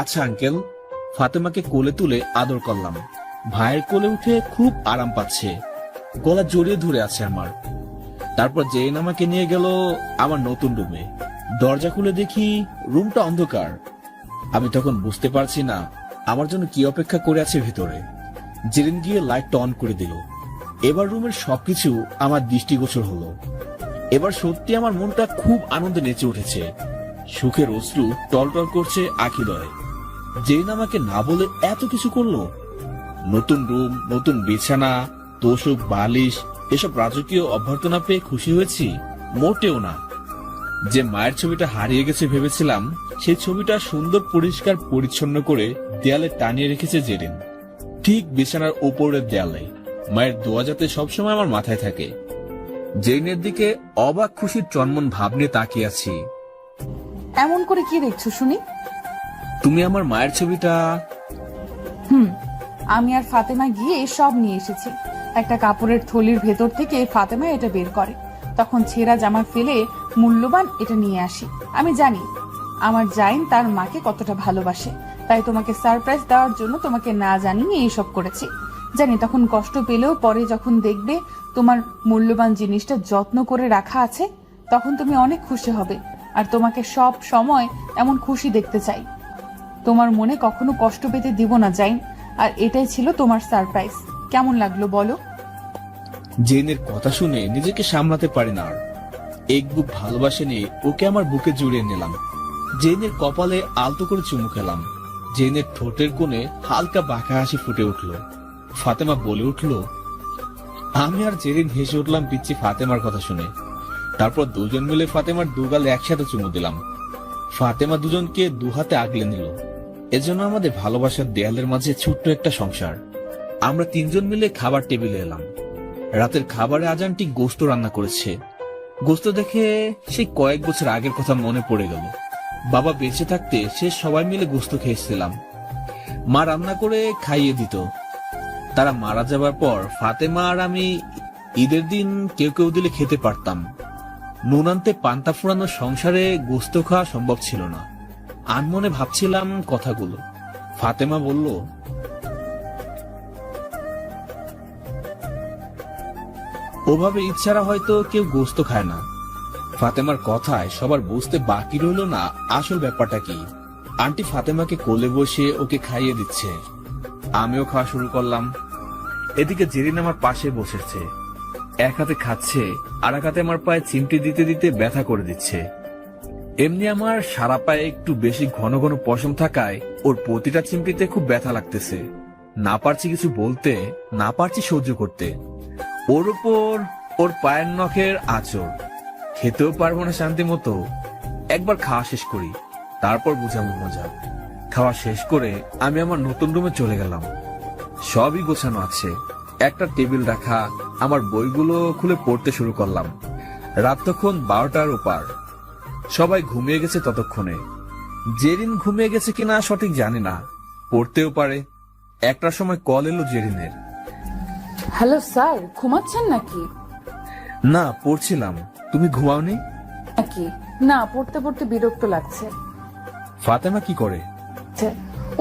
আচ্ছা আঙ্কেল। ফাতেমাকে কোলে তুলে আদর করলাম। ভাইয়ের কোলে উঠে খুব আরাম পাচ্ছে। গলা জড়িয়ে ধরে আছে আমার। তারপর জেন আমাকে নিয়ে গেল আমার নতুন রুমে। দরজা খুলে দেখি রুমটা অন্ধকার। আমি তখন বুঝতে পারছি না আমার জন্য কি অপেক্ষা করে আছে ভিতরে। জেরিন গিয়ে লাইটটা অন করে দিল। এবার রুমের সবকিছু আমার দৃষ্টিগোচর হলো। এবার সত্যি আমার মনটা খুব আনন্দে নেচে উঠেছে। সুখের অশ্রু টলটল করছে আখিদয়ে। জেরিন আমাকে না বলে এত কিছু করলো। নতুন রুম, নতুন বিছানা, তোষক, বালিশ, এসব রাজকীয় অভ্যর্থনা পেয়ে খুশি হয়েছি? মোটেও না। যে মায়ের ছবিটা হারিয়ে গেছে ভেবেছিলাম, সেই ছবিটা সুন্দর পরিষ্কার পরিচ্ছন্ন করে দেয়ালে টানিয়ে রেখেছে জেরিন। ঠিক বিছানার উপরের দেয়ালে। মায়ের দোয়া যাতে সবসময় আমার মাথায় থাকে। জেরিনের দিকে অবাক খুশির চন্মন ভাব নিয়ে তাকিয়ে আছি। এমন করে কি দেখছো শুনি? তুমি আমার মায়ের ছবিটা। আমি আর ফাতেমা গিয়ে সব নিয়ে এসেছি। একটা কাপড়ের থলির ভেতর থেকে ফাতেমা এটা বের করে। তখন ছেঁড়া জামা ফেলে মূল্যবান এটা নিয়ে আসি। আমি জানি আমার জাইন তার মাকে কতটা ভালোবাসে, তাই তোমাকে সারপ্রাইজ দেওয়ার জন্য তোমাকে না জানিয়ে এইসব করেছি। জানি তখন কষ্ট পেলেও পরে যখন দেখবে তোমার মূল্যবান জিনিসটা যত্ন করে রাখা আছে, তখন তুমি অনেক খুশি হবে। আর তোমাকে সব সময় এমন খুশি দেখতে চাই। তোমার মনে কখনো কষ্ট পেতে দিব না জাইন। আর এটাই ছিল তোমার সারপ্রাইজ। কেমন লাগলো বলো? জেনের কথা শুনে নিজেকে সামলাতে পারি না আর। এক বুক ভালোবাসা নিয়ে ওকে আমার বুকে জড়িয়ে নিলাম। জেনের কপালে আলতো করে চুমু খেলাম। জেনের ঠোঁটের কোণে হালকা বাঁকা হাসি ফুটে উঠল। ফাতেমা বলে উঠল। আমি আর জেরিন হেসে উঠলাম পিচ্ছি ফাতেমার কথা শুনে। তারপর দুজন মিলে ফাতেমার দুগালে একসাথে চুমু দিলাম। ফাতেমা দুজনকে দুহাতে আগলে নিল। এজন্য আমাদের ভালোবাসার দেয়ালের মাঝে ছোট্ট একটা সংসার। আমরা তিনজন মিলে খাবার টেবিলে এলাম। রাতের খাবারে আজানটি গোস্ত রান্না করেছে। গোস্ত দেখে সেই কয়েক বছর আগের কথা মনে পড়ে গেল। বাবা বেঁচে থাকতে সে সবাই মিলে গোস্ত খেয়েছিলাম। মা রান্না করে খাইয়ে দিত। তারা মারা যাবার পর ফাতেমা আর আমি ঈদের দিন কেউ কেউ দিলে খেতে পারতাম। নুন আনতে পান্তা ফুরানো সংসারে গোস্ত খাওয়া সম্ভব ছিল না। আনমনে ভাবছিলাম কথাগুলো। ফাতেমা বলল, ওভাবে ইচ্ছারা হয়তো কেউ গোস্ত খায় না। ফাতেমার কথায় সবার বুঝতে বাকি রইল না আসল ব্যাপারটা কি। আন্টি ফাতেমাকে কোলে বসে ওকে খাইয়ে দিচ্ছে। আমিও খাওয়া শুরু করলাম। এদিকে জেরিন আমার পাশে বসেছে। এক হাতে খাচ্ছে, আর এক হাতে আমার পায়ে চিমটি দিতে দিতে ব্যথা করে দিচ্ছে। এমনি আমার সারা পায়ে একটু বেশি ঘন ঘন পশম থাকায় ওর প্রতিটা চিমটিতে খুব ব্যথা লাগতেছে। না পারছি কিছু বলতে, না পারছি সহ্য করতে। ওর উপর ওর পায়ের নখের আঁচড়। খেতেও পারবো না শান্তি মতো। একবার খাওয়া শেষ করি, তারপর বুঝাবো মজা। খাওয়া শেষ করে আমি আমার নতুন রুমে চলে গেলাম। সবই গোছানো আছে, একটা টেবিল রাখা। আমার বইগুলো খুলে পড়তে শুরু করলাম। রাত তখন 12টার ওপার। সবাই ঘুমিয়ে গেছে ততক্ষণে। জেরিন ঘুমিয়ে গেছে কিনা সঠিক জানি না, পড়তেও পারে। একটার সময় কল এলো জেরিনের। হ্যালো স্যার, ঘুমাচ্ছেন নাকি? না, পড়ছিলাম। তুমি ঘুমাওনি নাকি? না, পড়তে পড়তে বিরক্ত লাগছে। ফাতেমা কি করে?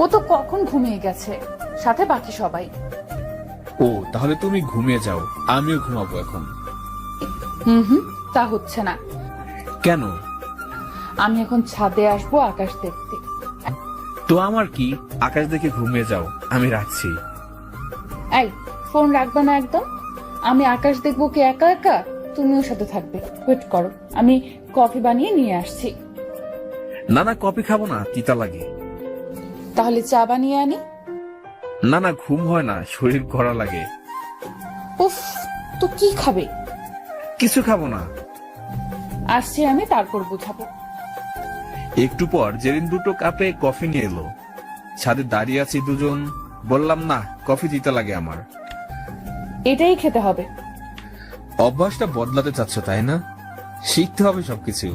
ও তো কখন ঘুমিয়ে গেছে, সাথে বাকি সবাই। ও, তাহলে তুমি ঘুমিয়ে যাও, আমিও ঘুমাবো এখন। তা হচ্ছে না। কেন? আমি এখন ছাদে আসবো আকাশ দেখতে। তো আমার কি, আকাশ দেখে ঘুমিয়ে যাও, আমি রাখছি। এই, ফোন রাখবে না একদম। আমি আকাশ দেখবো কি একা একা? তুমিও সাথে থাকবে। ওয়েট করো, আমি কফি বানিয়ে নিয়ে আসছি। না না, কফি খাবো না, তিতা লাগে। তাহলে চা বানিয়ে আনি। না না, ঘুম হয় না, শরীর কড়া লাগে। উফ, তো কি খাবে? কিছু খাবো না। আসছি আমি, তারপর বুঝাবো। একটু পর জেরিন দুটো কাপে কফি নিয়ে এলো। ছাদে দাঁড়িয়ে আছি দুজন। বললাম না, কফি তিতা লাগে আমার। এটাই খেতে হবে। অভ্যাসটা বদলাতে চাচ্ছ তাই না? শিখতে হবে সবকিছু।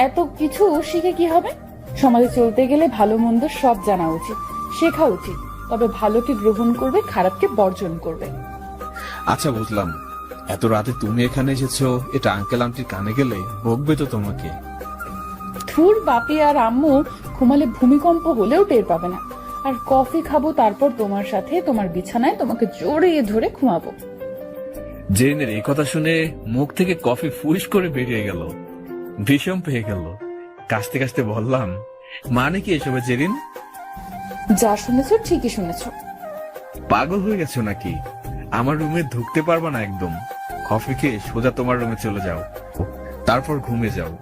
এত কিছু শিখে কি হবে? সমাজে চলতে গেলে ভালো মন্দ সব জানা উচিত, শেখা উচিত। তবে ভালোকে গ্রহণ করবে, খারাপকে বর্জন করবে। আচ্ছা, বুঝলাম। এত রাতে তুমি এখানে এসেছো, এটা আঙ্কেল আন্টির কানে গেলে বকবে তো তোমাকে। থুর বাপি আর আম্মু ঘুমালে ভূমিকম্প হলেও টের পাবে না। আর কফি খাবো, তারপর তোমার সাথে তোমার বিছানায় তোমাকে জড়িয়ে ধরে ঘুমাবো। জেরিনের এই কথা শুনে মুখ থেকে কফি ফুস করে বেরিয়ে গেল। ভীষণ পেয়ে গেল। কাশতে কাশতে বললাম, মানে কি এসবে জেরিন? যা শুনেছো ঠিকই শুনেছো। পাগল হয়ে গেছো নাকি? আমার রুমে ঢুকতে পারবা না একদম। কফি খেয়ে সোজা তোমার রুমে চলে যাও, তারপর ঘুমিয়ে যাও।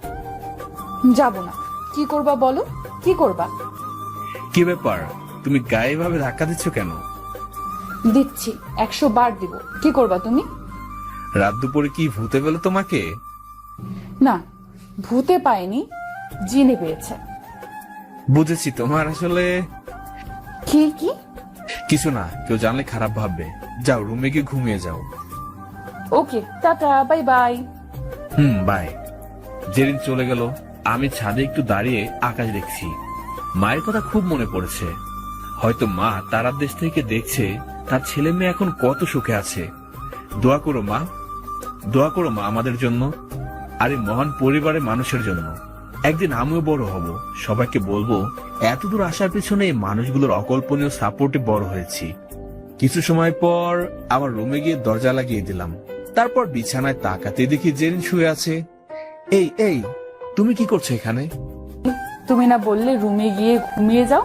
যাবো না। কি করবা বলো, কি করবা? কি ব্যাপার, তুমি গায়ে ভাবে ধাক্কা দিচ্ছ কেন? দিচ্ছি, 100 বার দিব। কি করবা তুমি? রাত দুপুরে কি ভূতে পেল তোমাকে? না, ভূতে পায়নি, জিনে পেয়েছে। বুঝেছি, তোমার আসলে কি কি? কিছু না, কেউ জানলে খারাপ ভাববে। যাও, রুমে গিয়ে ঘুমিয়ে যাও। ওকে, টাটা, বাই বাই। বাই। যেদিন চলে গেল, আমি ছাদে একটু দাঁড়িয়ে আকাশ দেখছি। মায়ের কথা খুব মনে পড়েছে। হয়তো মা তারার দেশ থেকে দেখছে তার ছেলে মেয়ে এখন কত সুখে আছে। দোয়া করো মা, দোয়া করো মা আমাদের জন্য, আর এই মহান পরিবারের মানুষের জন্য। একদিন আমিও বড় হব, সবাইকে বলবো এতদূর আসার পিছনে এই মানুষগুলোর অকল্পনীয় সাপোর্টে বড় হয়েছি। কিছু সময় পর আমার রুমে গিয়ে দরজা লাগিয়ে দিলাম। তারপর বিছানায় তাকাতে দেখি জেরিন শুয়ে আছে। এই এই, তুমি কি করছো এখানে? তুমি না বললে রুমে গিয়ে ঘুমিয়ে যাও?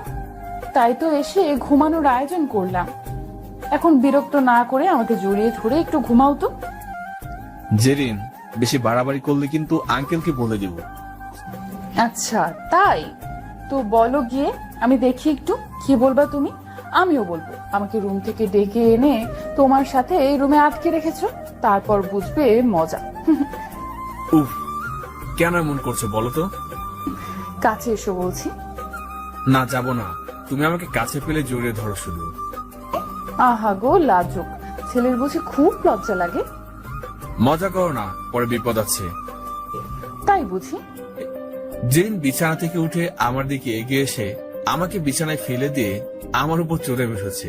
তাই তো এসে ঘুমানোর আয়োজন করলাম। এখন বিরক্ত না করে আমাকে জড়িয়ে ধরে একটু ঘুমাও তো। জেরিন, বেশি বাড়াবাড়ি করলে কিন্তু আঙ্কেলকে বলে দিব। আচ্ছা তাই তো, বলো গিয়ে, আমি দেখি একটু কি বলবা তুমি। আমিও বলবো। আমাকে রুম থেকে ডেকে এনে তোমার সাথে এই রুমে আটকে রেখেছো, তারপর বুঝবে মজা। উফ, কেন এমন করছো বলো তো? কাছে এসো বলছি। না, যাব না। তুমি আমাকে কাছে পেলে জড়িয়ে ধরো শুধু। আহা গো লাজুক, ছেলের বুঝি খুব লজ্জা লাগে। মজা করো না, পরে বিপদ আছে। তাই বুঝি? জেরিন বিছানা থেকে উঠে আমার দিকে এগিয়ে এসে আমাকে বিছানায় ফেলে দিয়ে আমার উপর চড়ে বসেছে।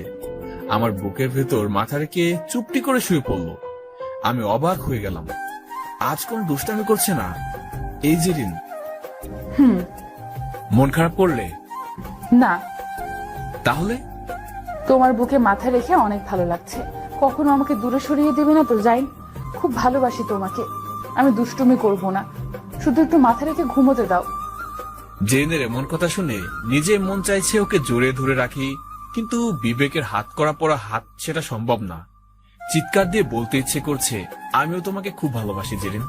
আমার বুকের ভেতর মাথা রেখে চুপটি করে শুয়ে পড়ল। আমি অবাক হয়ে গেলাম। আজ কোন দুষ্টামি করছে না এই জেরিন। মন খারাপ করলে? না। তাহলে? তোমার বুকে মাথা রেখে অনেক ভালো লাগছে। কখনো আমাকে দূরে সরিয়ে দেবে না তো জাইন? খুব ভালোবাসি তোমাকে। আমি দুষ্টুমি করব না, শুধু একটু মাথা রেখে ঘুমোতে দাও। জেরিনের এমন কথা শুনে নিজে মন চাইছে ওকে জড়িয়ে ধরে রাখি, কিন্তু বিবেকের হাত করা পড়া হাত সেটা সম্ভব না। চিৎকার দিয়ে বলতে ইচ্ছে করছে, আমিও তোমাকে খুব ভালোবাসি জেরিন।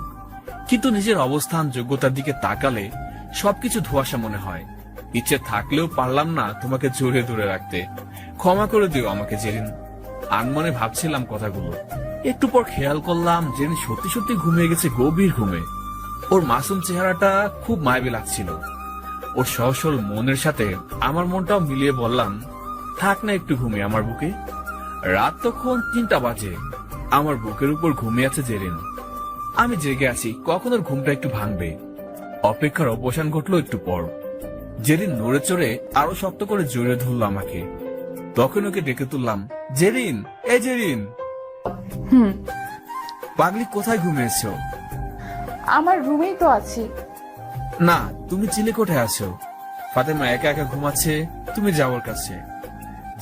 কিন্তু নিজের অবস্থান যোগ্যতার দিকে তাকালে সবকিছু ধোঁয়াশা মনে হয়। ইচ্ছে থাকলেও পারলাম না তোমাকে জড়িয়ে ধরে রাখতে। ক্ষমা করে দিও আমাকে জেরিন। আনমনে ভাবছিলাম কথাগুলো। একটু পর খেয়াল করলাম জেরিন সত্যি সত্যি ঘুমিয়ে গেছে গভীর ঘুমে। ওর মাসুম চেহারাটা খুব মায়াবী লাগছিল। ওর সহজ সরল মনের সাথে আমার মনটাও মিলিয়ে বললাম, থাক না একটু ঘুমিয়ে আমার বুকে। রাত তখন 3টা বাজে। আমার বুকের উপর ঘুমিয়ে আছে জেরিন। আমি জেগে আছি, কখন ওর ঘুমটা একটু ভাঙবে। অপেক্ষার অবসান ঘটলো একটু পর। জেরিন নড়ে চড়ে আরো শক্ত করে জড়িয়ে ধরল আমাকে। তখন ওকে ডেকে তুললাম, জেরিন, এই জেরিন। পাগলি, কোথায় ঘুমিয়েছো? আমার রুমেই তো আছি। না, তুমি চিলে কোঠায় আছো। ফাতেমা একা একা ঘুমাচ্ছে, তুমি যাওয়ার কাছে।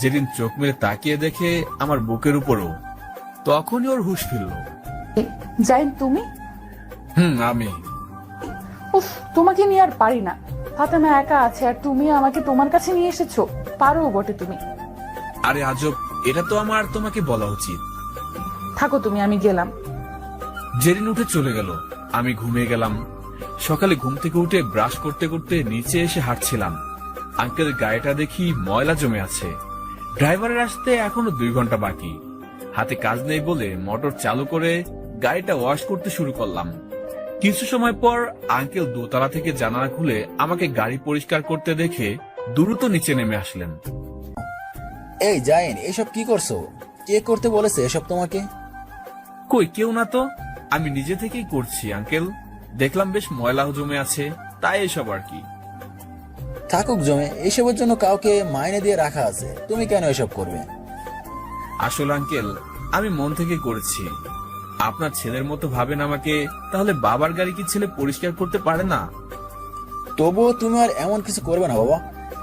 জেরিন চোখ মেলে তাকিয়ে দেখে আমার বুকের উপরও। তখনই ওর হুঁশ ফিরল। জাইন তুমি? আমি। উফ, তোমাকে নিয়ে আর পারি না। ফাতেমা একা আছে আর তুমি আমাকে তোমার কাছে নিয়ে এসেছো। পারো বটে তুমি। আরে আজব, এটা তো আমার তোমাকে বলা উচিত। থাকো তুমি, আমি গেলাম। জেরিন উঠে চলে গেল, আমি ঘুমিয়ে গেলাম। সকালে ঘুম থেকে উঠে ব্রাশ করতে করতে নিচে এসে হাঁটছিলাম। আঙ্কেলের গাড়িটা দেখি ময়লা জমে আছে। ড্রাইভারের আসতে এখনো 2 ঘন্টা বাকি। হাতে কাজ নেই বলে মোটর চালু করে গাড়িটা ওয়াশ করতে শুরু করলাম। কিছু সময় পর আঙ্কেল দোতলা থেকে জানালা খুলে আমাকে গাড়ি পরিষ্কার করতে দেখে দ্রুত নিচে নেমে আসলেন। এই জাইন, এসব কি করছো? কে করতে বলেছে এসব তোমাকে? কই, কেউ না তো। আমি নিজে থেকেই করছি আঙ্কেল। দেখলাম বেশ ময়লা জমে আছে, তাই এসব আর কি। থাকুক জমে, এসবের জন্য কাউকে মাইনে দিয়ে রাখা আছে, তুমি কেন এসব করবে? আসলে আঙ্কেল, আমি মন থেকে করেছি। আপনার ছেলের মতো ভাবেন আমাকে, তাহলে বাবার গাড়ি কি ছেলে পরিষ্কার করতে পারে না? তবুও তুমি আর এমন কিছু করবে না বাবা।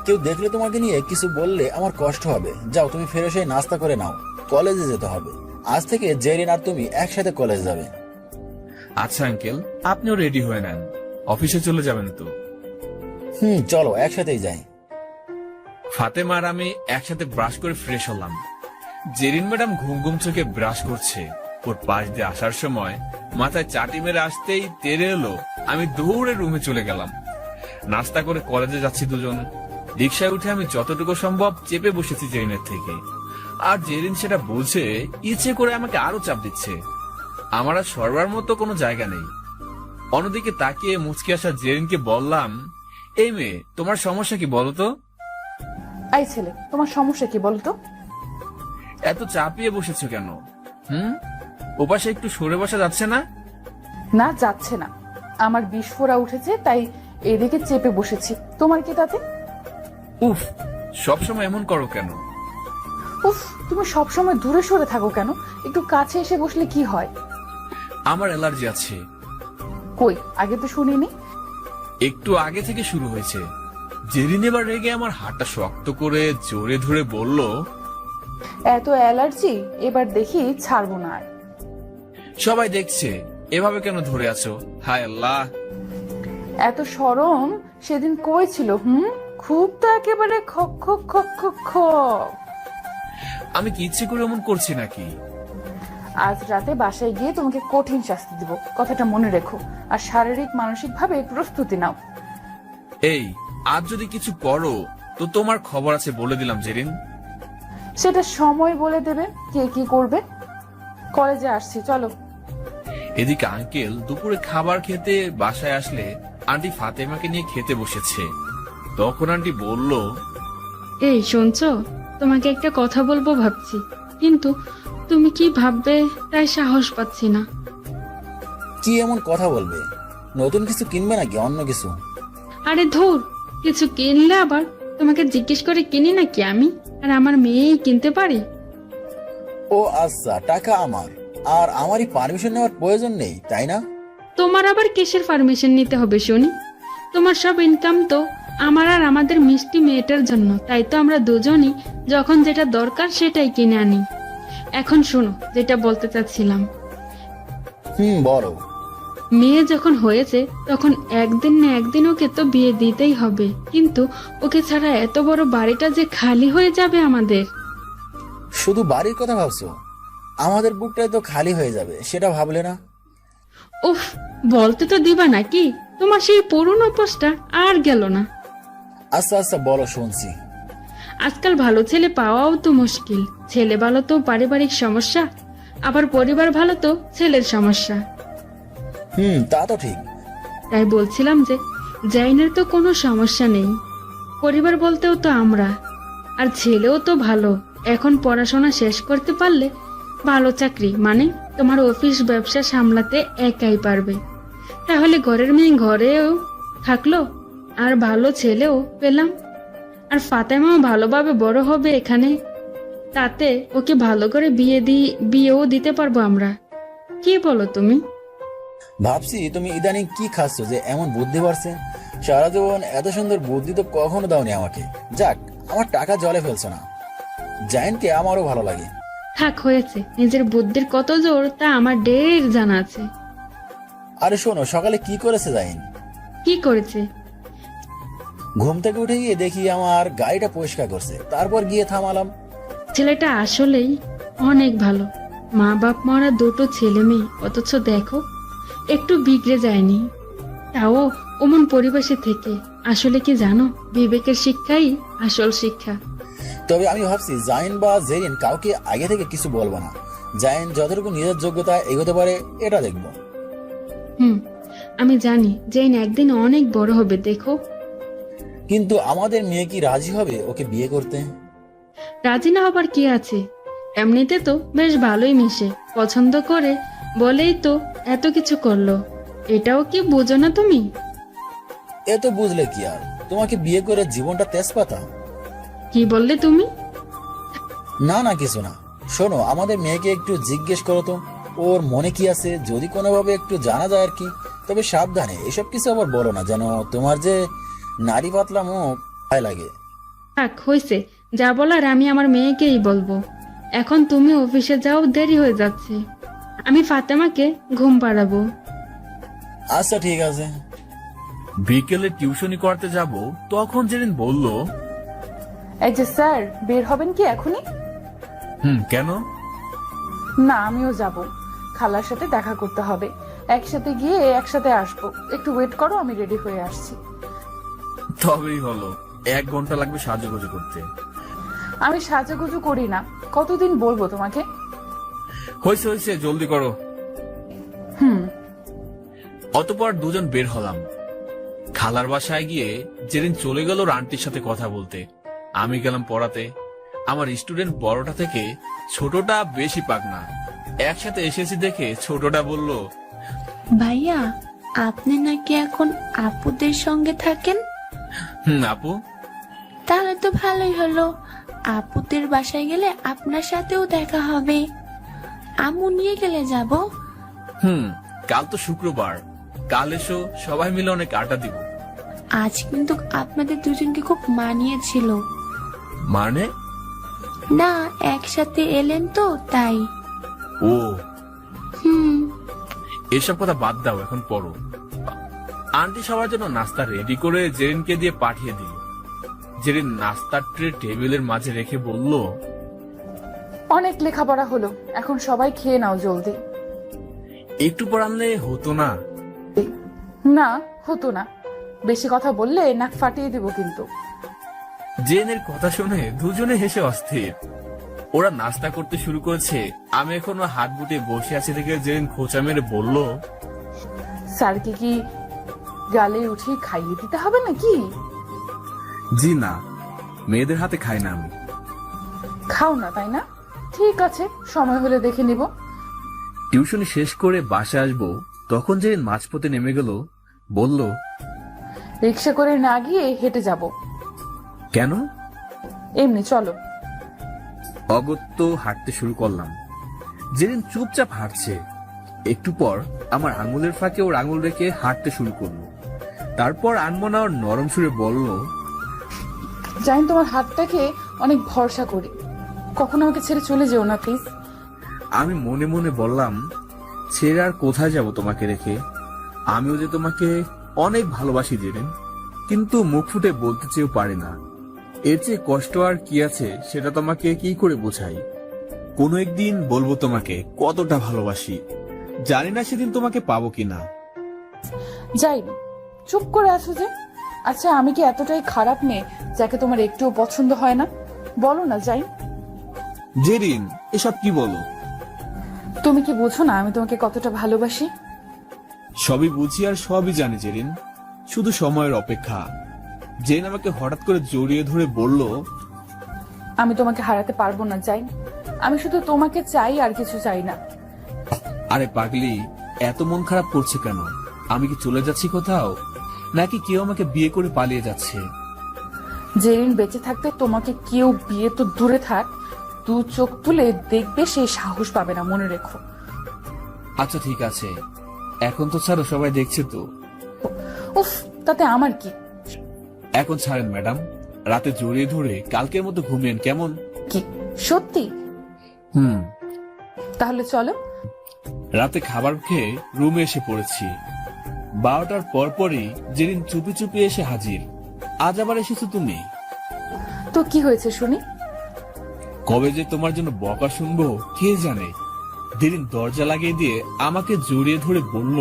কেউ দেখলে তোমাকে নিয়ে কিছু বললে আমার কষ্ট হবে। যাও, তুমি ফ্রেশ হয়ে নাস্তা করে নাও, কলেজে যেতে হবে। আজ থেকে জেরিন আর তুমি একসাথে কলেজ যাবে। আচ্ছা আঙ্কেল, আপনিও রেডি হয়ে নেন, অফিসে চলে যাবেন তো। চলো একসাথেই যাই। ফাতেমা আর আমি একসাথে ব্রাশ করে ফ্রেশ হলাম। জেরিন ম্যাডাম ঘুম ঘুম চোখে ব্রাশ করছে। ওর পাশ দিয়ে আসার সময় মাথায় চাটি মেরে আসতেই তেরে এলো। আমি দৌড়ে রুমে চলে গেলাম। নাস্তা করে কলেজে যাচ্ছি দুজন। রিক্সায় উঠে আমি যতটুকু সম্ভব চেপে বসেছি জেরিনের থেকে। আর জেরিন সেটা বলছে ইচ্ছে করে আমাকে আরো চাপ দিচ্ছে। আমার আর সরবার মতো কোনো জায়গা নেই। অন্যদিকে তাকিয়ে মুচকি আসা জেরিনকে বললাম, এই মেয়ে, তোমার সমস্যা কি বলো তো? এই ছেলে, তোমার সমস্যা কি বলতো? এত চাপিয়ে বসেছো কেন? ওপাশে একটু সরে বসা যাচ্ছে না? না, যাচ্ছে না। আমার বিস্ফোরা উঠেছে, তাই এদিকে চেপে বসেছি। তোমার কি তাতে? উফ, সবসময় এমন করো কেন? উফ, তুমি সবসময় দূরে সরে থাকো কেন? একটু কাছে এসে বসলে কি হয়? আমার অ্যালার্জি আছে। কই, আগে তো শুনিনি। একটু আগে থেকে শুরু হয়েছে। জেরিন এবার রেগে আমার হাতটা শক্ত করে জোরে ধরে বলল, এত অ্যালার্জি, এবার দেখি ছাড়বো না আর। সবাই দেখছে, এভাবে কেন ধরে আছো? হায় আল্লাহ! এত শরম সেদিন কই ছিল? খুব তো একেবারে খক খক খক খক খক। আমি কি ইচ্ছে করে এমন করছি নাকি? আজ রাতে বাসায় গিয়ে তোমাকে কঠিন শাস্তি দিব, কথাটা মনে রেখো। আর শারীরিক মানসিক ভাবে প্রস্তুতি নাও। এই, আজ যদি কিছু করো তো তোমার খবর আছে বলে দিলাম জেরিন। সেটা সময় বলে দেবে কে কি করবে। কলেজে আসছি, চলো। এদিকে আঙ্কেল দুপুরে খাবার খেতে বাসায় আসলে আন্টি ফাতেমাকে নিয়ে খেতে বসেছে। তখন আন্টি বলল, এই শুনছো, তোমাকে একটা কথা বলবো ভাবছি, কিন্তু তুমি কি ভাববে তাই সাহস পাচ্ছি না। কি এমন কথা বলবে? নতুন কিছু কিনবে নাকি অন্য কিছু? আরে ধুর, কিছু কিনলে আবার তোমাকে জিজ্ঞেস করে কিনি নাকি আমি? আর আমার মেয়েই কিনতে পারি? ও আচ্ছা, টাকা আমার, আর আমারই পারমিশন নেওয়ার প্রয়োজন নেই, তাই না? তোমার আবার কিসের পারমিশন নিতে হবে শুনি? তোমার সব ইনকাম তো আমার আর আমাদের মিষ্টি মেয়েটার জন্য, তাই তো আমরা দুজনই যখন যেটা দরকার সেটাই কিনে আনি। এখন শোনো, যেটা বলতে চাচ্ছিলাম, বলো। মেয়ে যখন হয়েছে তখন একদিন না একদিন ওকে তো বিয়ে দিতেই হবে, কিন্তু ওকে ছাড়া এত বড় বাড়িটা যে খালি হয়ে যাবে আমাদের। শুধু বাড়ির কথা ভাবছো? আমাদের বুকটাই তো খালি হয়ে যাবে, সেটা ভাবলে না? উফ, বলতে তো দিবা নাকি? তোমার সেই পুরনো পোস্টটা আর গেল না। আচ্ছা আচ্ছা, বলো, শুনছি। আজকাল ভালো ছেলে পাওয়াও তো মুশকিল। ছেলে ভালো তো পারিবারিক সমস্যা, আবার পরিবার ভালো তো ছেলের সমস্যা। তা তো ঠিক। তাই বলছিলাম যে জাইনের তো কোনো সমস্যা নেই, পরিবার বলতেও তো আমরা, আর ছেলেও তো ভালো। এখন পড়াশোনা শেষ করতে পারলে ভালো চাকরি, মানে তোমার অফিস ব্যবসা সামলাতে একাই পারবে। তাহলে ঘরের মেয়ে ঘরেও থাকলো, আর ভালো ছেলেও পেলাম, আর ফাতেমাও ভালোভাবে বড় হবে এখানে। তাতে ওকে ভালো করে বিয়েও দিতে পারবো আমরা। কি বলো তুমি? ভাবছি তুমি ইদানিং কি খাচ্ছ যে এমন বুদ্ধি বাড়ছে। সারা জীবন এত সুন্দর বুদ্ধি তো কখনো দাওনি আমাকে। যাক, আমার টাকা জলে ফেলছো না। জায়েনকে আমারও ভালো লাগে। থাক, হয়েছে। নিজের বুদ্ধির কত জোর তা আমার ঢের জানা আছে। আরে শোনো, সকালে কি করেছে জায়েন? কি করেছে? ঘুম থেকে উঠে গিয়ে দেখি আমার গাড়িটা পরিষ্কার করছে, তারপর গিয়ে থামালাম। ছেলেটা আসলেই অনেক ভালো। মা বাপ মরা দুটো ছেলে মেয়ে, অথচ দেখো একটু বিগড়ে যায়নি, তাও অমন পরিবেশে থেকে। আসলে কি জানো, বিবেকের শিক্ষাই আসল শিক্ষা। তবে আমি ভাবছি জায়েন বা জেরিন কাউকে আগে থেকে কিছু বলবো না। জায়েন যতটুকু নিজের যোগ্যতায় এগোতে পারে এটা দেখবো। আমি জানি জেন একদিন অনেক বড় হবে, দেখো। কিন্তু আমাদের মেয়ে কি রাজি হবে ওকে বিয়ে করতে? রাজি না হবার কি আছে? এমনিতে তো বেশ ভালোই মিশে, পছন্দ করে বলেই তো এত কিছু করলো। এটাও কি বুঝো না তুমি? এ তো বুঝলে কি আর, তোমাকে বিয়ে করে জীবনটা তেজপাতা। কি বললে তুমি? না না, কিছু না। শোনো, আমাদের মেয়েকে একটু জিজ্ঞেস করো তো, ওর মনে কি আছে, যদি কোনোভাবে একটু জানা যায় আর কি। তবে সাবধানে, এসব কিছু আবার বলো না, যেন তোমার যে নারী পাতলা মুখ ভয় লাগে। থাক, হয়েছে। যা বলার আমি আমার মেয়েকেই বলবো। এখন তুমি অফিসে যাও, দেরি হয়ে যাচ্ছে। আমি ফাতেমাকে ঘুম পাড়াবো। আচ্ছা ঠিক আছে। বিকেলে টিউশনি করতে যাব, তখন জেরিন বলল, এই যে স্যার, বের হবেন কি এখনই? কেন? না, আমিও যাব। খালার সাথে দেখা করতে হবে, একসাথে গিয়ে একসাথে আসবো। একটু ওয়েট করো, আমি রেডি হয়ে আসছি। তবেই হলো, 1 ঘন্টা লাগবে সাজুগুজু করতে। আমি সাজাগুজু করি না, কতদিন বলবো তোমাকে? হয়েছে হয়েছে, জলদি করো। অতপর দুজন বের হলাম। খালার বাসায় গিয়ে যেদিন চলে গেল আন্টির সাথে কথা বলতে, আমি গেলাম পড়াতে। আমার স্টুডেন্ট বড়টা থেকে ছোটটা বেশি পাকনা। একসাথে এসেছি দেখে ছোটটা বলল, ভাইয়া, আপনি নাকি এখন আপুদের সঙ্গে থাকেন? আপু। তাহলে তো ভালোই হলো, আপুদের বাসায় গেলে আপনার সাথেও দেখা হবে। আম্মু নিয়ে গেলে যাব। কাল তো শুক্রবার, কাল এসো, সবাই মিলে অনেক আড্ডা দিব। আজ কিন্তু আপনাদের দুজনকে খুব মানিয়েছিল। মানে? না, একসাথে এলেন তো তাই। ও, হুম। এসব কথা বাদ দাও, এখন পড়ো। আন্টি সবার জন্য নাস্তা রেডি করে জেরিনকে দিয়ে পাঠিয়ে দিল। জেরিন নাস্তার ট্রে টেবিলের মাঝে রেখে বলল, অনেক লেখাপড়া হলো, এখন সবাই খেয়ে নাও জলদি। একটু পর আনলে হতো না? না, হতো না। বেশি কথা বললে নাক ফাটিয়ে দিব কিন্তু। জেনের কথা শুনে দুজনে হেসে অস্থির। ওরা নাস্তা করতে শুরু করেছে, আমি এখনো হাত গুটিয়ে বসে আছি দেখে জেন খোঁচা মেরে বলল, স্যারকে কি গালে উঠিয়ে খাইয়ে দিতে হবে নাকি? জি না, মেয়েদের হাতে খাই না আমি। খাও না তাই না? ঠিক আছে, সময় হলে দেখে নিব। টিউশনি শেষ করে বাসায় আসবো, তখন জেন মাঝপথে নেমে গেল। বলল, রিক্সা করে না গিয়ে হেঁটে যাব। কেন? এমনি, চলো। অগত্য হাঁটতে শুরু করলাম। জেরিন চুপচাপ হাঁটছে। একটু পর আমার আঙুলের ফাঁকে ওর আঙুল রেখে হাঁটতে শুরু করলো। তারপর আনমনা ওর নরম সুরে বলল, জানি তোমার হাতটাকে অনেক ভরসা করি, কখনো আমাকে ছেড়ে চলে যেও না প্লিজ। আমি মনে মনে বললাম, ছেড়ে আর কোথায় যাব তোমাকে রেখে? আমিও যে তোমাকে অনেক ভালোবাসি জেরিন, কিন্তু মুখ ফুটে বলতে চেয়েও পারি না। এর চেয়ে কষ্ট আর কি আছে সেটা তোমাকে কি করে বোঝাই? কোনো একদিন বলবো তোমাকে কতটা ভালোবাসি। জানি না সেদিন তোমাকে পাবো কিনা। যাই, চুপ করে আছো যে? আচ্ছা, আমি কি এতটাই খারাপ মেয়ে যাকে তোমার একটুও পছন্দ হয় না? বলো না যাই। জেরিন, এসব কি বলো? তুমি কি বুঝো না আমি তোমাকে কতটা ভালোবাসি? সবই বুঝি আর সবই জানি জেরিন, শুধু সময়ের অপেক্ষা। জেন আমাকে হঠাৎ করে জড়িয়ে ধরে বলল, আমি তোমাকে হারাতে পারবো না যাই, আমি শুধু তোমাকে চাই, আর কিছু চাই না। আরে পাগলি, এত মন খারাপ করছে কেন? আমি কি চলে যাচ্ছি কোথাও, নাকি কেউ আমাকে বিয়ে করে পালিয়ে যাচ্ছে? জেরিন বেঁচে থাকতে তোমাকে কেউ বিয়ে তো দূরে থাক, দু চোখ তুলে দেখবে সেই সাহস পাবে না, মনে রেখো। আচ্ছা ঠিক আছে, এখন তো ছাড়ো, সবাই দেখছে তো। উফ, তাতে আমার কি? এখন ছাড়েন ম্যাডাম, রাতে জড়িয়ে ধরে কালকের মতো ঘুমিয়েন কেমন? কি সত্যি? তাহলে চলো। রাতে খাবার খেয়ে রুমে এসে পড়েছি। 12টার পরপরই জেরিন চুপি চুপি এসে হাজির। আজ আবার এসেছো তুমি? তো কি হয়েছে শুনি? কবে যে তোমার জন্য বকা শুনবো কে জানে। জেরিন দরজা লাগিয়ে দিয়ে আমাকে জড়িয়ে ধরে বলল,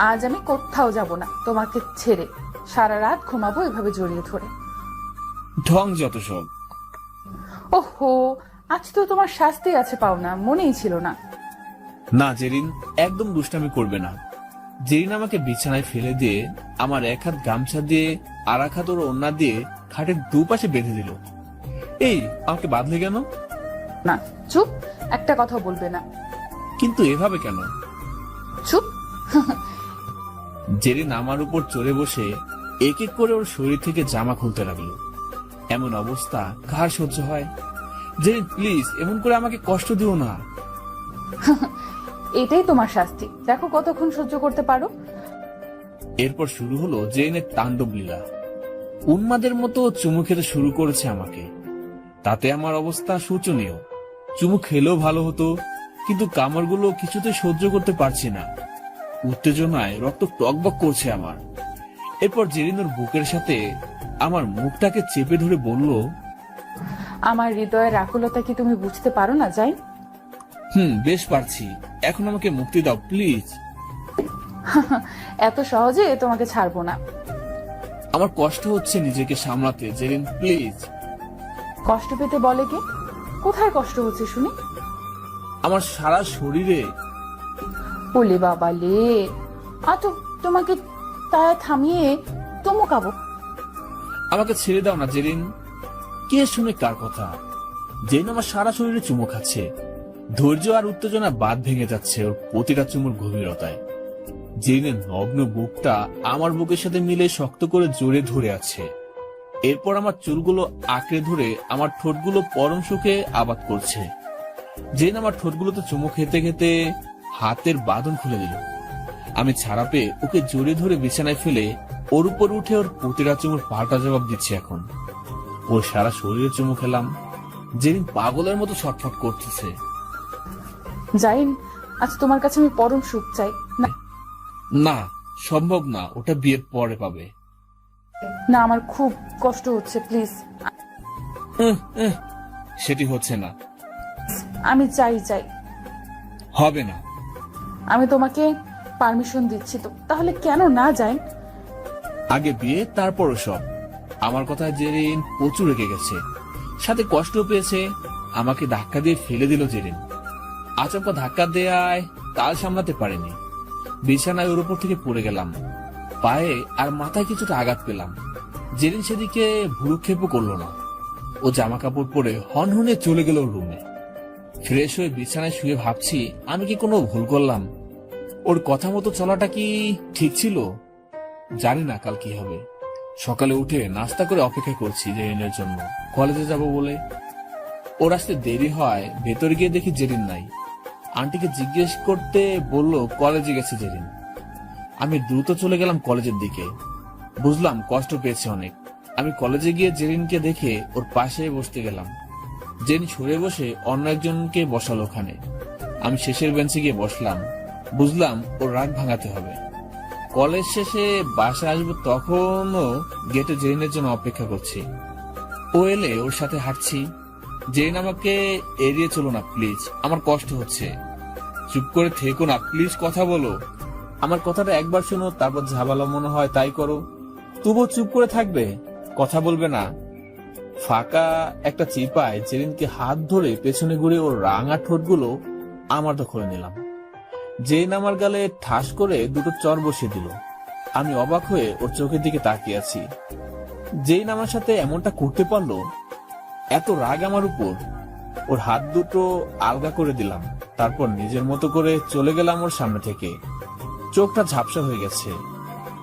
আজ আমি কোথাও যাব না তোমাকে ছেড়ে, সারা রাত ঘুমাবো এভাবে জড়িয়ে ধরে। ঢং যত সব। ওহো, আজ তো তোমার শাস্তি আছে পাওনা, মনেই ছিল না। না জেরিন, একদম দুষ্টামি করবে না। জেরিন আমাকে বিছানায় ফেলে দিয়ে আমার এক হাত গামছা দিয়ে আর এক হাত ওর ওড়না দিয়ে খাটের দুপাশে বেঁধে দিল। এই, আমাকে বাঁধলে কেন? না, চুপ, একটা কথা বলবে না। কিন্তু এভাবে কেন? চুপ। জেরিন আমার উপর চড়ে বসে এক এক করে ওর শরীর থেকে জামা খুলতে লাগলো। এমন অবস্থা কার সহ্য হয়? জেরিন প্লিজ, এমন করে আমাকে কষ্ট দিও না। এটাই তোমার শাস্তি, দেখো কতক্ষণ সহ্য করতে পারো। এরপর শুরু হলো জেরিনের তাণ্ডব লীলা। উন্মাদের মতো চুমু খেতে শুরু করেছে আমাকে। তাতে আমার অবস্থা শোচনীয়। চুমু খেলেও ভালো হতো, কিন্তু কামড়গুলো কিছুতে সহ্য করতে পারছি না। উত্তেজনায় রক্ত টকবক করছে আমার। এরপর জেরিন ওর বুকের সাথে আমার মুখটাকে চেপে ধরে বলল, আমার হৃদয়ের আকুলতা কি তুমি বুঝতে পারো না যাই? বেশ পারছি, এখন আমাকে মুক্তি দাও প্লিজ। এত সহজে তোমাকে ছাড়বো না। আমার কষ্ট হচ্ছে নিজেকে সামলাতে জেরিন প্লিজ। কষ্ট পেতে বলে কে? কোথায় কষ্ট হচ্ছে শুনি? আমার সারা শরীরে। ওলে বাবা লে, তো তোমাকে তাই থামিয়ে চমকাবো। আমাকে ছেড়ে দাও না জেরিন। কে শুনে কার কথা? জেরিন আমার সারা শরীরে চুমু খাচ্ছে। ধৈর্য আর উত্তেজনা বাদ ভেঙে যাচ্ছে ওর প্রতিটা চুমুর গভীরতায়। জেরিনের নগ্ন বুকটা আমার বুকের সাথে মিলে শক্ত করে জোরে ধরে আছে। এরপর আমার চুলগুলো আঁকড়ে ধরে আমার ঠোঁটগুলো পরম সুখে আবাদ করছে। জেরিন আমার ঠোঁটগুলোতে চুমু খেতে খেতে হাতের বাঁধন খুলে দিল। আমি ছাড়া পেয়ে ওকে জোরে ধরে বিছানায় ফেলে ওর উপর উঠে ওর প্রতিটা চুমুর পাল্টা জবাব দিচ্ছি এখন। ওর সারা শরীরে চুমু খেলাম। জেরিন পাগলের মতো ছটফট করতেছে। জাইন, আজ তোমার কাছে আমি পরম সুখ চাই। না, সম্ভব না, ওটা বিয়ের পরে পাবে। না, আমার খুব কষ্ট হচ্ছে, প্লিজ। সেটি হচ্ছে না। আমি চাই। হবে না। আমি তোমাকে পারমিশন দিচ্ছি তো, তাহলে কেন না যাই? আগে বিয়ে, তারপরও সব। আমার কথায় জেরিন প্রচুর রেগে গেছে, সাথে কষ্ট পেয়েছে। আমাকে ধাক্কা দিয়ে ফেলে দিল জেরিন। আচমকা ধাক্কা দেয়ায় তাল সামলাতে পারেনি। বিছানায় ওর উপর থেকে পড়ে গেলাম। পায়ে আর মাথায় কিছুটা আঘাত পেলাম। জেরিন সেদিকে ভ্রুক্ষেপও করলো না। ও জামা কাপড় পরে হনহনে চলে গেল রুমে। ফ্রেশ হয়ে বিছানায় শুয়ে ভাবছি, আমি কি কোনো ভুল করলাম? ওর কথা মতো চলাটা কি ঠিক ছিল? জানি না কাল কি হবে। সকালে উঠে নাস্তা করে অপেক্ষা করছি জেরিনের জন্য, কলেজে যাব বলে। ওর আসতে দেরি হয়। ভেতরে গিয়ে দেখি জেরিন নাই। আন্টিকে জিজ্ঞেস করতে বলল কলেজে গেছে জেরিন। আমি দ্রুত চলে গেলাম কলেজের দিকে। বুঝলাম কষ্ট পেয়েছে অনেক। আমি কলেজে গিয়ে জেরিনকে দেখে ওর পাশে বসতে গেলাম। জেরিন সরে বসে অন্য একজনকে বসালো ওখানে। আমি শেষের বেঞ্চে গিয়ে বসলাম। বুঝলাম ওর রাগ ভাঙাতে হবে। কলেজ শেষে বাসায় আসবো, তখনও গেটে জেরিনের জন্য অপেক্ষা করছি। ও এলে ওর সাথে হাঁটছি। জেরিন, আমাকে এড়িয়ে চলো না প্লিজ, আমার কষ্ট হচ্ছে। চুপ করে থেকো না প্লিজ, কথা বলো। আমার কথাটা একবার শোনো, তারপর যা ভালো মনে হয় তাই করো। তবুও চুপ করে থাকবে, কথা বলবে না। ফাঁকা একটা চিপায় জেরিনকে হাত ধরে পেছনে ঘুরে ওর রাঙা ঠোঁটগুলো আমার দখলে নিলাম। জেরিন আমার গালে ঠাস করে দুটো চর বসিয়ে দিল। আমি অবাক হয়ে ওর চোখের দিকে তাকিয়ে আছি। জেরিন আমার সাথে এমনটা করতে পারলো? এত রাগ আমার উপর। ওর হাত দুটো আলগা করে দিলাম। তারপর নিজের মতো করে চলে গেলাম ওর সামনে থেকে। চোখটা ঝাপসা হয়ে গেছে।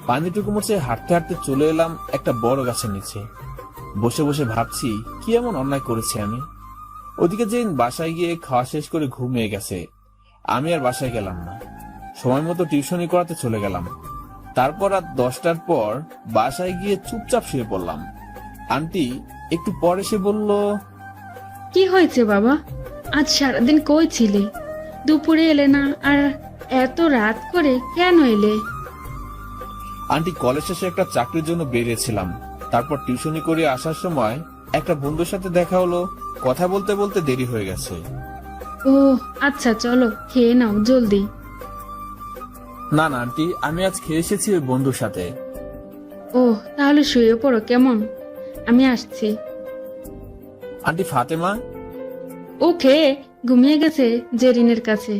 পানিটুকু মুছে হাঁটতে হাঁটতে চলে এলাম একটা বড় গাছের নিচে। বসে বসে ভাবছি, কি এমন অন্যায় করেছি আমি। ওদিকে জেরিন বাসায় গিয়ে খাওয়া শেষ করে ঘুমিয়ে গেছে। আমি আর বাসায় গেলাম না। সময় মতো টিউশনি করাতে চলে গেলাম। তারপর রাত 10টার পর বাসায় গিয়ে চুপচাপ শুয়ে পড়লাম। আন্টি একটু পর এসে বলল, কি হয়েছে বাবা? আজ সারাদিন কই ছিলে? দুপুরে এলে না, আর এত রাত করে কেন এলে? আন্টি, কলেজ শেষে একটা চাকরির জন্য বেরিয়েছিলাম। তারপর টিউশনি করে আসার সময় একটা বন্ধুর সাথে দেখা হলো। কথা বলতে বলতে দেরি হয়ে গেছে। ও আচ্ছা, চলো খেয়ে নাও জলদি। না না আন্টি, আমি আজ খেয়ে এসেছি ওই বন্ধুর সাথে। ও তাহলে শুয়ে পড়ো কেমন? আমি আসছি। আন্টি ফাতেমা? ও খেয়ে ঘুমিয়ে গেছে জেরিনের কাছে।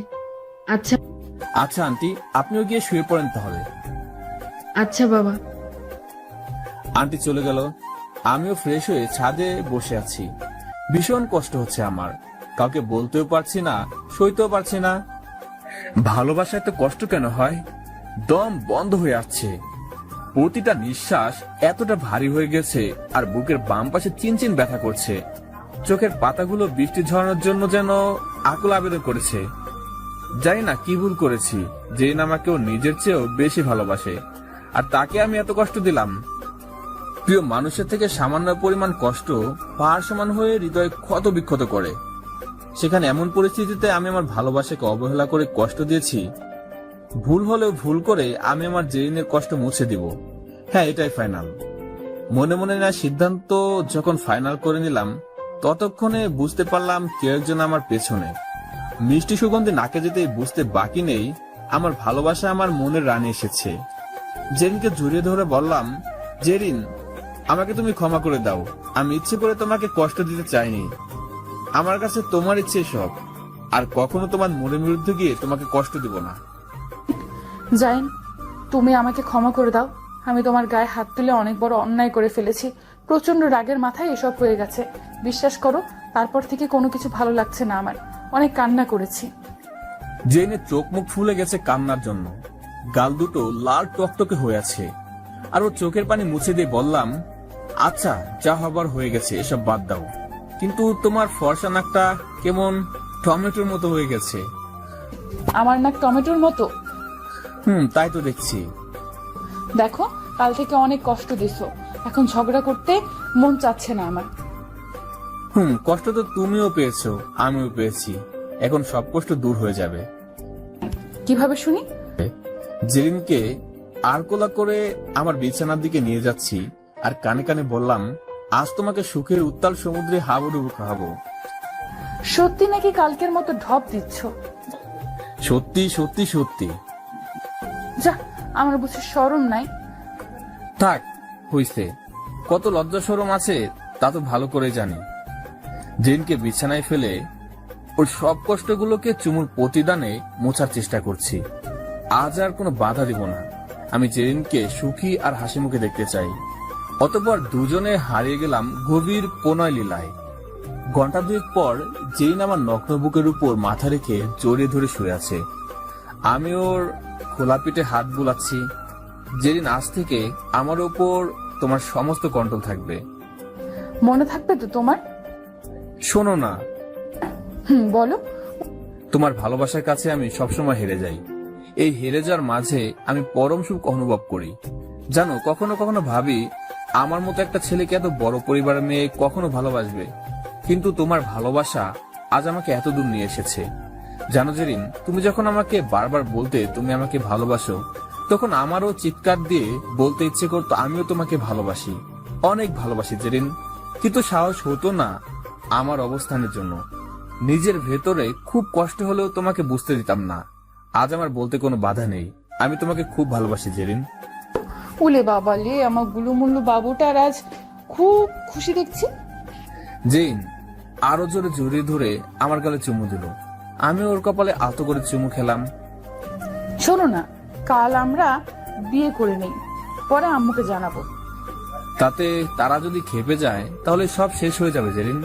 আচ্ছা আচ্ছা আন্টি, আপনিও গিয়ে শুয়ে পড়েন তাহলে। আচ্ছা বাবা। আন্টি চলে গেল। আমিও ফ্রেশ হয়ে ছাদে বসে আছি। ভীষণ কষ্ট হচ্ছে আমার। কাউকে বলতেও পারছি না, সইতেও পারছি না। ভালোবাসায় তো কষ্ট কেন হয়? দম বন্ধ হয়ে আসছে। প্রতিটা নিঃশ্বাস এতটা ভারী হয়ে গেছে, আর বুকের বাম পাশে চিনচিন ব্যথা করছে। চোখের পাতাগুলো বৃষ্টি ঝরানোর জন্য যেন আকুল আবেদন করেছে। জানি না কি ভুল করেছি, যে আমাকে ও নিজের চেয়েও বেশি ভালোবাসে, আর তাকে আমি এত কষ্ট দিলাম। প্রিয় মানুষের থেকে সামান্য পরিমাণ কষ্ট পাহাড় সমান হয়ে হৃদয় ক্ষত বিক্ষত করে। সেখানে এমন পরিস্থিতিতে আমি আমার ভালোবাসাকে অবহেলা করে কষ্ট দিয়েছি। ভুল হলেও ভুল করে আমি আমার জেরিনের কষ্ট মুছে দিব। হ্যাঁ, এটাই ফাইনাল। মনে মনে না সিদ্ধান্ত যখন ফাইনাল করে নিলাম, ততক্ষণে বুঝতে পারলাম কেউ একজন আমার পেছনে। মিষ্টি সুগন্ধি নাকে যেতেই বুঝতে বাকি নেই আমার ভালোবাসা আমার মনের রানী এসেছে। জেরিনকে জড়িয়ে ধরে বললাম, জেরিন আমাকে তুমি ক্ষমা করে দাও। আমি ইচ্ছে করে তোমাকে কষ্ট দিতে চাইনি। আমার কাছে তোমার ইচ্ছে সব, আর কখনো তোমার মনের বিরুদ্ধে গিয়ে তোমাকে কষ্ট দিব না। জাইন, তুমি আমাকে ক্ষমা করে দাও। আমি তোমার গায়ে হাত তুলে অনেক বড় অন্যায় করে ফেলেছি। প্রচন্ড রাগের মাথায় এসব হয়ে গেছে। বিশ্বাস করো, তারপর থেকে কোনো কিছু ভালো লাগছে না আমার। অনেক কান্না করেছি। জেনে চোখ মুখ ফুলে গেছে কান্নার জন্য, গাল দুটো লাল টকটকে হয়ে আছে। আর ও চোখের পানি মুছে দিয়ে বললাম, আচ্ছা যা হবার হয়ে গেছে, এসব বাদ দাও। কিন্তু তোমার ফর্সা নাকটা কেমন টমেটোর মতো হয়ে গেছে। আমার নাক টমেটোর মতো? তাই তো দেখছি। দেখো, কাল থেকে অনেক কষ্ট দিছো, এখন ঝগড়া করতে মন চাচ্ছে না আমার। কষ্ট তো তুমিও পেয়েছো, আমিও পেয়েছি। এখন সব কষ্ট দূর হয়ে যাবে। কিভাবে শুনি? জেরিনকে আরকোলা করে আমার বিছানার দিকে নিয়ে যাচ্ছি, আর কানে কানে বললাম, আজ তোমাকে সুখের উত্তাল সমুদ্রে হাবুডুবু খাবো। সত্যি নাকি কালকের মতো ঢপ দিচ্ছ? সত্যি সত্যি সত্যি। যা, আমার বুঝে শরম নাই? থাক, হইছে। কত লজ্জা শরম আছে তা তো ভালো করে জানি। জেনকে বিছানায় ফেলে ওর সব কষ্টগুলোকে চুমুর প্রতিদানে মোছার চেষ্টা করছি। আজ আর কোনো বাধা দিব না। আমি জেরিনকে সুখী আর হাসি মুখে দেখতে চাই। অতঃপর দুজনে হারিয়ে গেলাম গভীর প্রণয় লীলায়। ঘন্টা দুয়েক পর জেরিন আমার নগ্ন বুকের উপর মাথা রেখে জড়িয়ে ধরে শুয়ে আছে। আমি ওর খোলা পিঠে হাত বুলাচ্ছি। জেরিন, আজ থেকে আমার উপর তোমার সমস্ত কন্ট্রোল থাকবে। মনে থাকবে তো তোমার? শোনো না, বলো। তোমার ভালোবাসার কাছে আমি সবসময় হেরে যাই। এই হেরে যাওয়ার মাঝে আমি পরম সুখ অনুভব করি। জানো, কখনো কখনো ভাবি, আমার মতো একটা ছেলেকে এত বড় পরিবারের মেয়ে কখনো ভালোবাসবে। কিন্তু তোমার ভালোবাসা আজ আমাকে এত দূর নিয়ে এসেছে। জানো জেরিন, তুমি যখন আমাকে বারবার বলতে তুমি আমাকে ভালোবাসো, তখন আমারও চিৎকার দিয়ে বলতে ইচ্ছে করতো আমিও তোমাকে ভালোবাসি, অনেক ভালোবাসি জেরিন। কিন্তু সাহস হতো না আমার অবস্থানের জন্য। নিজের ভেতরে খুব কষ্ট হলেও তোমাকে বুঝতে দিতাম না। আজ আমার বলতে কোনো বাধা নেই, আমি তোমাকে খুব ভালোবাসি জেরিন। উলে বাবা লে, আমার গুলুমুল্লু বাবুটার আজ খুব খুশি দেখছি। জেইন আরো জোরে জড়িয়ে ধরে আমার গালে চুমু দিল। আমি ওর কপালে আলতো করে চুমু খেলাম। শোনো না, কাল আমরা বিয়ে করে নেই, পরে আম্মুকে জানাবো। তাতে তারা যদি খেপে যায় তাহলে সব শেষ হয়ে যাবে জেরিন।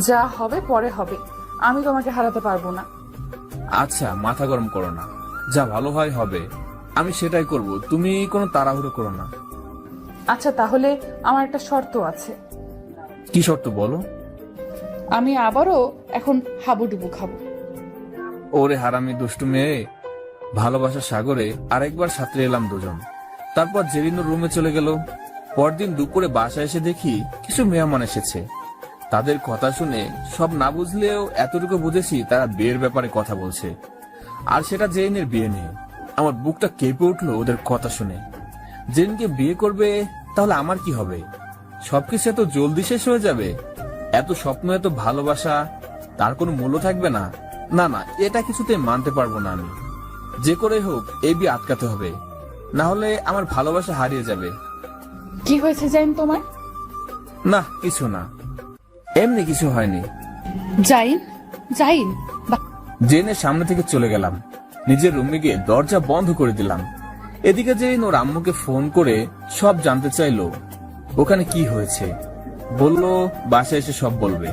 যা হবে পরে হবে, আমি তোমাকে হারাতে পারবো না। আচ্ছা, মাথা গরম করো না, যা ভালো হয় হবে, আমি সেটাই করব। তুমি কোনো তাড়াহুড়ো করো না। আচ্ছা, তাহলে আমার একটা শর্ত আছে। কি শর্ত বলো? আমি আবারও এখন হাবুডুবু খাবো। ওরে হারামি দুষ্টু মেয়ে, ভালোবাসার সাগরে আরেকবার সাঁতরে এলাম দুজন। তারপর জেরিন রুমে চলে গেল। পরদিন দুপুরে বাসায় এসে দেখি কিছু মেহমান এসেছে। তাদের কথা শুনে সব না বুঝলেও এতটুকু বুঝেছি তারা বিয়ের ব্যাপারে কথা বলছে, আর সেটা জেরিনের বিয়ে নিয়ে। আমার বুকটা কেঁপে উঠলো ওদের কথা শুনে। জেরিনকে বিয়ে করবে, তাহলে আমার কি হবে? সবকিছু এত জলদি শেষ হয়ে যাবে? এত স্বপ্ন, এত ভালোবাসা, তার কোনো মূল্য থাকবে না? না না, এটা কিছুতে মানতে পারবো না আমি। যে করে হোক এই বিয়ে আটকাতে হবে, না হলে আমার ভালোবাসা হারিয়ে যাবে। কি হয়েছে জাইন তোমার? না, কিছু না, এমনি কিছু হয়নি। জাইন, জাইন। জেনের সামনে থেকে চলে গেলাম। নিজের রুমে গিয়ে দরজা বন্ধ করে দিলাম। এদিকে জেরিন ওর আম্মুকে ফোন করে সব জানতে চাইলো ওখানে কি হয়েছে। বললো বাসায় এসে সব বলবে।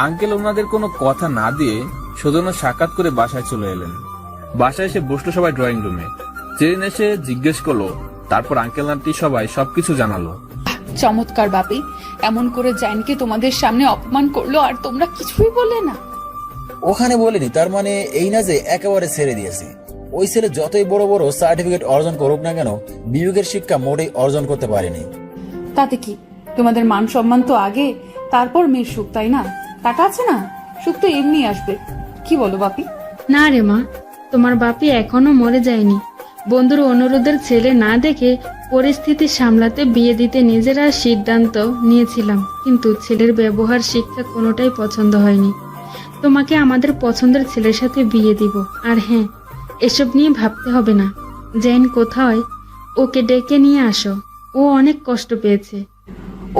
আঙ্কেল ওনাদের কোনো কথা না দিয়ে সৌজন্য সাক্ষাৎ করে বাসায় চলে এলেন। বাসায় এসে বসলো সবাই ড্রয়িং রুমে। জেরিন এসে জিজ্ঞেস করলো, তারপর আঙ্কেল আন্টি সবাই সবকিছু জানালো। চমৎকার বাপি, এমন করে জাইনকে তোমাদের সামনে অপমান করলো আর তোমরা কিছুই বললে না। ওখানে বলিনি, তার মানে এই না যে একেবারে ছেড়ে দিয়েছে। ওই ছেলে যতই বড় বড় সার্টিফিকেট অর্জন করুক না কেন, বিবেকের শিক্ষা মোটেই অর্জন করতে পারেনি। তাতে কি, তোমাদের মান সম্মান তো আগে, তারপর মেয়ের সুখ, তাই না? টাকা আছে না, সুখ তো এমনি আসবে। কি বলো বাপি? না রে মা, তোমার বাপি এখনো মরে যায়নি। বন্ধুর অনুরোধের ছেলে না দেখে পরিস্থিতি সামলাতে বিয়ে দিতে নিজেরা সিদ্ধান্ত নিয়েছিলাম, কিন্তু ছেলের ব্যবহার, শিক্ষা কোনোটাই পছন্দ হয়নি। তোমাকে আমাদের পছন্দের ছেলের সাথে বিয়ে দিব। আর হ্যাঁ, এসব নিয়ে ভাবতে হবে না। জেন কোথায়, ওকে ডেকে নিয়ে আসো। ও ও অনেক কষ্ট পেয়েছে।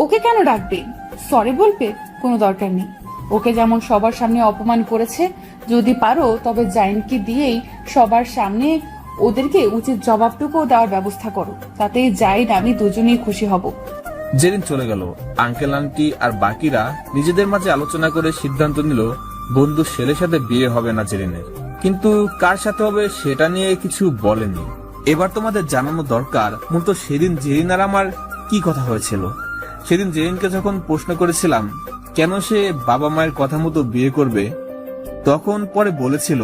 ওকে কেন ডাকবে? সরি বলবে? কোনো দরকার নেই। ওকে যেমন সবার সামনে অপমান করেছে, যদি পারো তবে জাইনকে দিয়েই সবার সামনে ওদেরকে উচিত জবাবটুকু দেওয়ার ব্যবস্থা করো, তাতেই জাইন আমি দুজনেই খুশি হব। জেরিন চলে গেল। আঙ্কেল আন্টি আর বাকিরা নিজেদের মাঝে আলোচনা করে সিদ্ধান্ত নিল বন্ধু ছেলের সাথে বিয়ে হবে না জেরিনের, কিন্তু কার সাথে হবে সেটা নিয়ে কিছু বলেনি। এবার তোমাদের জানানো দরকার মূলত সেদিন জেরিন আর আমার কি কথা হয়েছিল। সেদিন জেরিনকে যখন প্রশ্ন করেছিলাম কেন সে বাবা মায়ের কথা মতো বিয়ে করবে, তখন পরে বলেছিল,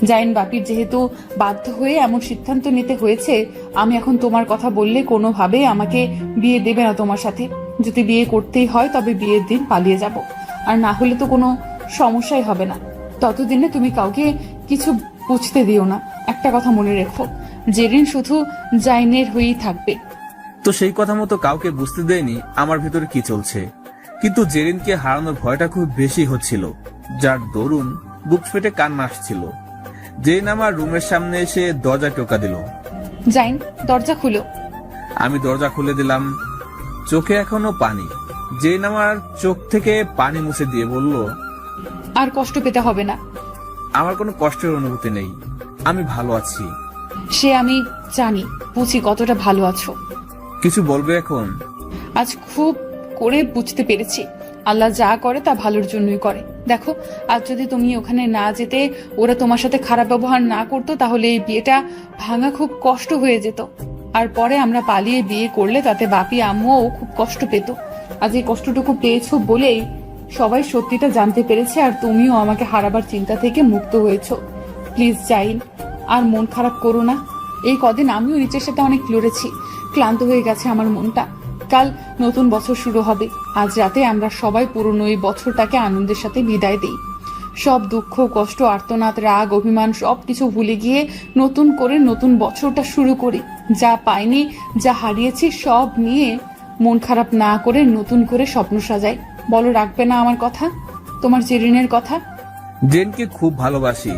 জাইন বাপির যেহেতু বাধ্য হয়ে এমন সিদ্ধান্ত নিতে হয়েছে, আমি এখন তোমার কথা বললে কোনোভাবে আমাকে বিয়ে দেবে না তোমার সাথে। যদি বিয়ে করতেই হয় তবে বিয়ের দিন পালিয়ে যাব, আর না হলে তো কোনো সমস্যাই হবে না। ততদিনে তুমি কাউকে কিছু বুঝতে দিও না। একটা কথা মনে রেখো, জেরিন শুধু জাইনের হয়েই থাকবে। তো সেই কথা মতো কাউকে বুঝতে দেয়নি আমার ভেতরে কি চলছে, কিন্তু জেরিনকে হারানোর ভয়টা খুব বেশি হচ্ছিল, যার দরুন বুক ফেটে কান্না আসছিল। জেরিন আমার রুমের সামনে এসে দরজা টোকা দিল। জাইন, দরজা খুলো। আমি দরজা খুলে দিলাম। চোখে এখনো পানি। জেরিন আমার চোখ থেকে পানি মুছে দিয়ে বলল, আর কষ্ট পেতে হবে না। আমার কোনো কষ্টের অনুভূতি নেই, আমি ভালো আছি। সে আমি জানি, বুঝি কতটা ভালো আছো। কিছু বলবে এখন? আজ খুব করে বুঝতে পেরেছি, আল্লাহ যা করে তা ভালোর জন্যই করে। দেখো, আজ যদি তুমি ওখানে না যেতে, ওরা তোমার সাথে খারাপ ব্যবহার না করতো, তাহলে এই বিয়েটা ভাঙা খুব কষ্ট হয়ে যেত। আর পরে আমরা পালিয়ে বিয়ে করলে তাতে বাপি আম্মুও খুব কষ্ট পেত। আজ এই কষ্টটুকু পেয়েছো বলেই সবাই সত্যিটা জানতে পেরেছে, আর তুমিও আমাকে হারাবার চিন্তা থেকে মুক্ত হয়েছো। প্লিজ জাইন, আর মন খারাপ করো না। এই কদিন আমিও নিচের সাথে অনেক লড়েছি, ক্লান্ত হয়ে গেছে আমার মনটা। কাল নতুন বছর শুরু হবে, আজ রাতে আমরা সবাই পুরনো এই বছরটাকে আনন্দের সাথে বিদায় দিই। সব দুঃখ, কষ্ট, আর্তনাদ, রাগ, অভিমান সবকিছু ভুলে গিয়ে নতুন করে নতুন বছরটা শুরু করি। যা পাইনি, যা হারিয়েছি সব নিয়ে মন খারাপ না করে নতুন করে স্বপ্ন সাজাই। বলো, রাখবে না আমার কথা, তোমার জেরিনের কথা? জেনকে খুব ভালোবাসি,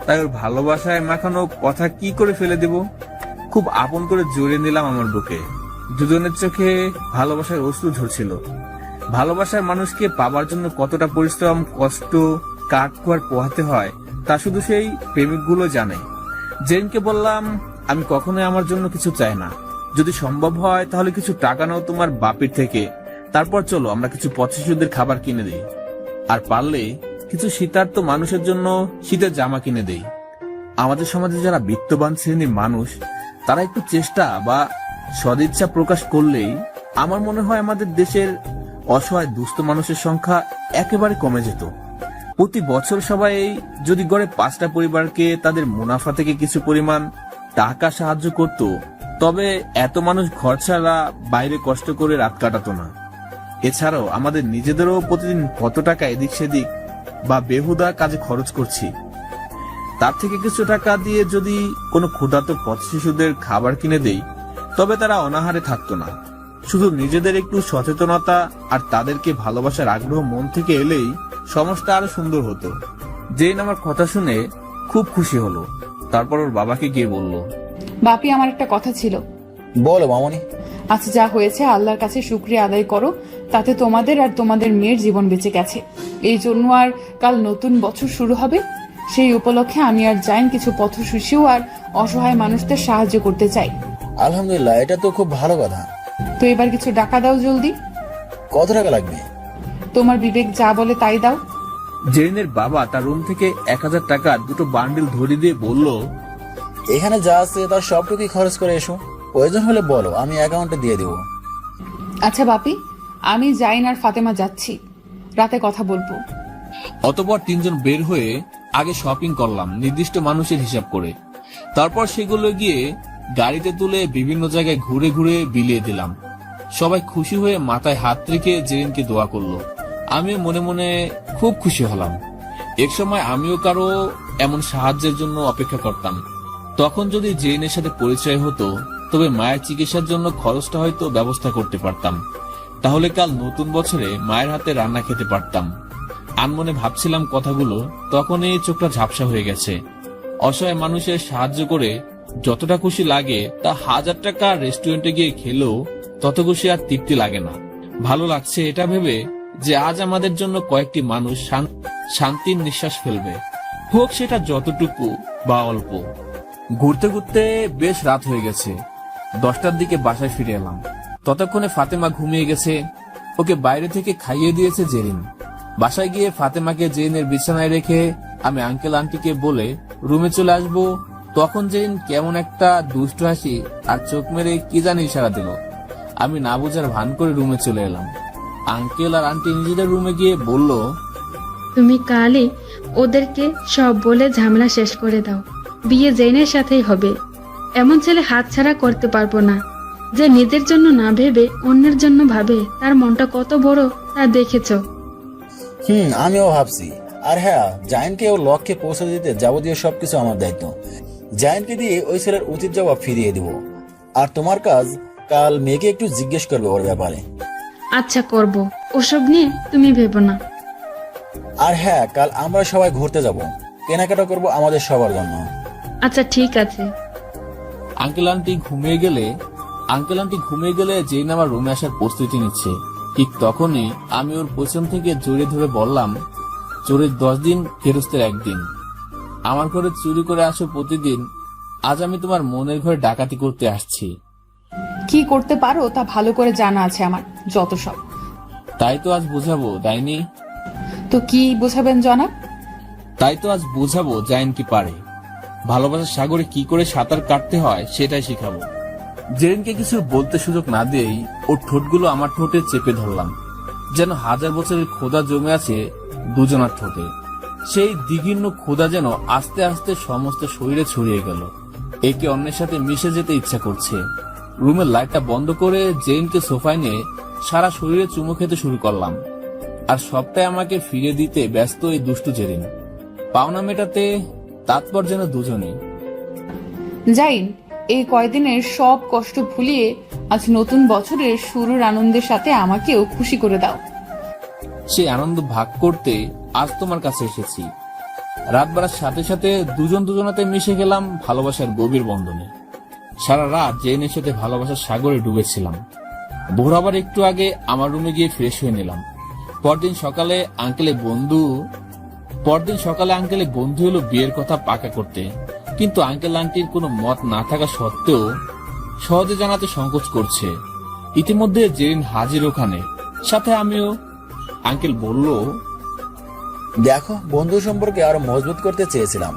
তাই ওর ভালোবাসায় মাখানো কথা কি করে ফেলে দেব। খুব আপন করে জড়িয়ে নিলাম আমার বুকে। দুজনের চোখে ভালোবাসার অশ্রু ঝরছিল। ভালোবাসার মানুষকে পাবার জন্য কতটা পরিশ্রম, কষ্ট, কাঠখড় পোহাতে হয় তা শুধু সেই প্রেমিকগুলো জানে। জেনকে বললাম, আমি কখনোই আমার জন্য কিছু চাই না। যদি সম্ভব হয় তাহলে কিছু টাকা নাও তোমার বাপের থেকে, তারপর চলো আমরা কিছু পথশিশুদের খাবার কিনে দিই, আর পারলে কিছু শীতার্ত মানুষের জন্য শীতের জামা কিনে দেই। আমাদের সমাজে যারা বিত্তবান শ্রেণীর মানুষ, তারা একটু চেষ্টা বা সদিচ্ছা প্রকাশ করলেই আমার মনে হয় আমাদের দেশের অসহায় দুস্থ মানুষের সংখ্যা একেবারে কমে যেত। প্রতি বছর সবাই যদি গড়ে 5টা পরিবারকে তাদের মুনাফা থেকে কিছু পরিমাণ টাকা সাহায্য করত, তবে এত মানুষ ঘর ছাড়া বাইরে কষ্ট করে রাত কাটাতো না। এছাড়াও আমাদের নিজেদেরও প্রতিদিন কত টাকা এদিক সেদিক বা বেহুদা কাজে খরচ করছি। তার থেকে কিছু টাকা দিয়ে যদি কোনো ক্ষুধার্ত পথ শিশুদের খাবার কিনে দেই, তবে তারা অনাহারে থাকতো না। শুধু নিজেদের একটু সচেতনতা আর তাদেরকে ভালোবাসার আগ্রহ মন থেকে এলেই সমাজটা আরো সুন্দর হতো। জেন আমার কথা শুনে খুব খুশি হলো। তারপর ওর বাবাকে গিয়ে বলল, বাপি, আমার একটা কথা ছিল। বলো মামনি। আচ্ছা, যা হয়েছে আল্লাহর কাছে শুকরিয়া আদায় করো, তাতে তোমাদের আর তোমাদের মেয়ের জীবন বেঁচে গেছে। এই জন্য আর কাল নতুন বছর শুরু হবে, সেই উপলক্ষে আমি আর জাইন কিছু পথ শিশু আর অসহায় মানুষদের সাহায্য করতে চাই। আলহামদুলিল্লাহ, এটা তো খুব ভালো কথা। তো এবার কিছু টাকা দাও জলদি। কত টাকা লাগবে? তোমার বিবেক যা বলে তাই দাও। জেরিনের বাবা তার রুম থেকে 1000 টাকার দুটো বান্ডিল ধরিয়ে দিয়ে বলল, এখানে যা আছে তার সবটুকুই খরচ করে এসো, প্রয়োজন হলে বলো, আমি অ্যাকাউন্টে দিয়ে দেবো। আচ্ছা বাপি, আমি জাইন আর ফাতেমা যাচ্ছি, রাতে কথা বলবো। অতঃপর 3 জন বের হয়ে আগে শপিং করলাম নির্দিষ্ট মানুষের হিসাব করে। তারপর সেগুলো গিয়ে গাড়িতে তুলে বিভিন্ন জায়গায় ঘুরে ঘুরে বিলিয়ে দিলাম। সবাই খুশি হয়ে মাথায় হাত রেখে জেরিনকে দোয়া করলো। আমিও মনে মনে খুব খুশি হলাম। এক সময় আমিও কারো এমন সাহায্যের জন্য অপেক্ষা করতাম। তখন যদি জেরিনের সাথে পরিচয় হতো, তবে মায়ের চিকিৎসার জন্য খরচটা হয়তো ব্যবস্থা করতে পারতাম। তাহলে কাল নতুন বছরে মায়ের হাতে রান্না খেতে পারতাম। আনমনে ভাবছিলাম কথাগুলো, তখনই চোখটা ঝাপসা হয়ে গেছে। অসহায় মানুষের সাহায্য করে যতটা খুশি লাগে তা 1000 টাকা রেস্টুরেন্টে গিয়ে খেলেও তত খুশি আর তৃপ্তি লাগে না। ভালো লাগছে এটা ভেবে যে আজ আমাদের জন্য কয়েকটি মানুষ শান্তির নিঃশ্বাস ফেলবে, হোক সেটা যতটুকু বা অল্প। ঘুরতে ঘুরতে বেশ রাত হয়ে গেছে। 10টার দিকে বাসায় ফিরে এলাম। ততক্ষণে ফাতেমা ঘুমিয়ে গেছে। ওকে বাইরে থেকে খাইয়ে দিয়েছে জেরিন। বাসায় গিয়ে ফাতেমাকে জেরিনের বিছানায় রেখে আমি আঙ্কেল আন্টিকে বলে রুমে চলে আসবো। তখন জেরিন কেমন একটা দুষ্ট হাসি আর চোখ মেরে কি জানি ইশারা দিল। আমি না বুঝার ভান করে রুমে চলে এলাম। আঙ্কেল আর আন্টি নিজেদের রুমে গিয়ে বলল, তুমি কালই ওদেরকে সব বলে ঝামেলা শেষ করে দাও। বিয়ে জেনের সাথেই হবে। এমন ছেলে হাতছাড়া করতে পারবো না, যে নিজের জন্য না ভেবে অন্যের জন্য ভাবে। তার মনটা কত বড় তা দেখেছো। আমিও ভাবছি। আর হ্যাঁ, জায়েনকে ওর লক্ষ্যে পৌঁছে দিতে যাবতীয় সবকিছু আমার দায়িত্ব। জায়েনকে দিয়ে ওই ছেলের উচিত জবাব ফিরিয়ে দিব। আর তোমার কাজ কাল মেয়েকে একটু জিজ্ঞেস করবে ওর ব্যাপারে। আচ্ছা, করব। ওসব নিয়ে তুমি ভেবো না। আর হ্যাঁ, কাল আমরা সবাই ঘুরতে যাব, কেনাকাটা করব আমাদের সবার জন্য। আচ্ছা, ঠিক আছে। আঙ্কেল আন্টি ঘুমিয়ে গেলে জেইন আমার রুমে আসার প্রস্তুতি নিচ্ছে। ঠিক তখনই আমি ওর পেছন থেকে জড়িয়ে ধরে বললাম, চোরের 10 দিন, ফেরস্তের 1 দিন। আমার ঘরে চুরি করে আসো প্রতিদিন, আজ আমি তোমার মনের ঘরে ডাকাতি করতে আসছি। কি করতে পারো তা ভালো করে জানা আছে আমার, যত সব। তাই তো আজ বোঝাবো, ডাইনি। তো কি বোঝাবেন জনাব? তাই তো আজ বোঝাবো জায়েন কি পারে। ভালোবাসার সাগরে কি করে সাঁতার কাটতে হয় সেটাই শিখাবো। জেরিনকে কিছু বলতে সুযোগ না দিয়েই ওর ঠোঁটগুলো আমার ঠোঁটে চেপে ধরলাম, যেন 1000 বছরের ক্ষুধা জমে আছে দুজনার ঠোঁটে। সেই দ্বিঘিন্ন ক্ষুধা যেন আস্তে আস্তে সমস্ত শরীরে ছড়িয়ে গেল। একে অন্যের সাথে মিশে যেতে ইচ্ছা করছে। রুমের লাইটটা বন্ধ করে জেরিনকে সোফায় নিয়ে সারা শরীরে চুমু খেতে শুরু করলাম। আর সবটাই আমাকে ফিরে দিতে ব্যস্ত এই দুষ্টু জেরিন। পাওনা মেটাতে তাৎপর যেন দুজনে। জাইন, এই কয়দিনের সব কষ্ট ভুলিয়ে আজ নতুন বছরের শুরুর আনন্দের সাথে আমাকেও খুশি করে দাও। সেই আনন্দ ভাগ করতে আজ তোমার কাছে এসেছি। রাত বাড়ার সাথে সাথে দুজনাতে মিশে গেলাম ভালোবাসার গভীর বন্ধনে। সারা রাত জেনের সাথে ভালোবাসার সাগরে ডুবেছিলাম। ভোর আবার একটু আগে আমার রুমে গিয়ে ফ্রেশ হয়ে নিলাম। পরদিন সকালে আঙ্কেলে বন্ধু হলো বিয়ের কথা পাকা করতে, কিন্তু আঙ্কেল আন্টির কোনো মত না থাকা সত্ত্বেও সহজে জানাতে সংকোচ করছে। ইতিমধ্যে জেরিন হাজির ওখানে, সাথে আমিও। আঙ্কেল বলল, দেখো, বন্ধু সম্পর্কে আরো মজবুত করতে চেয়েছিলাম।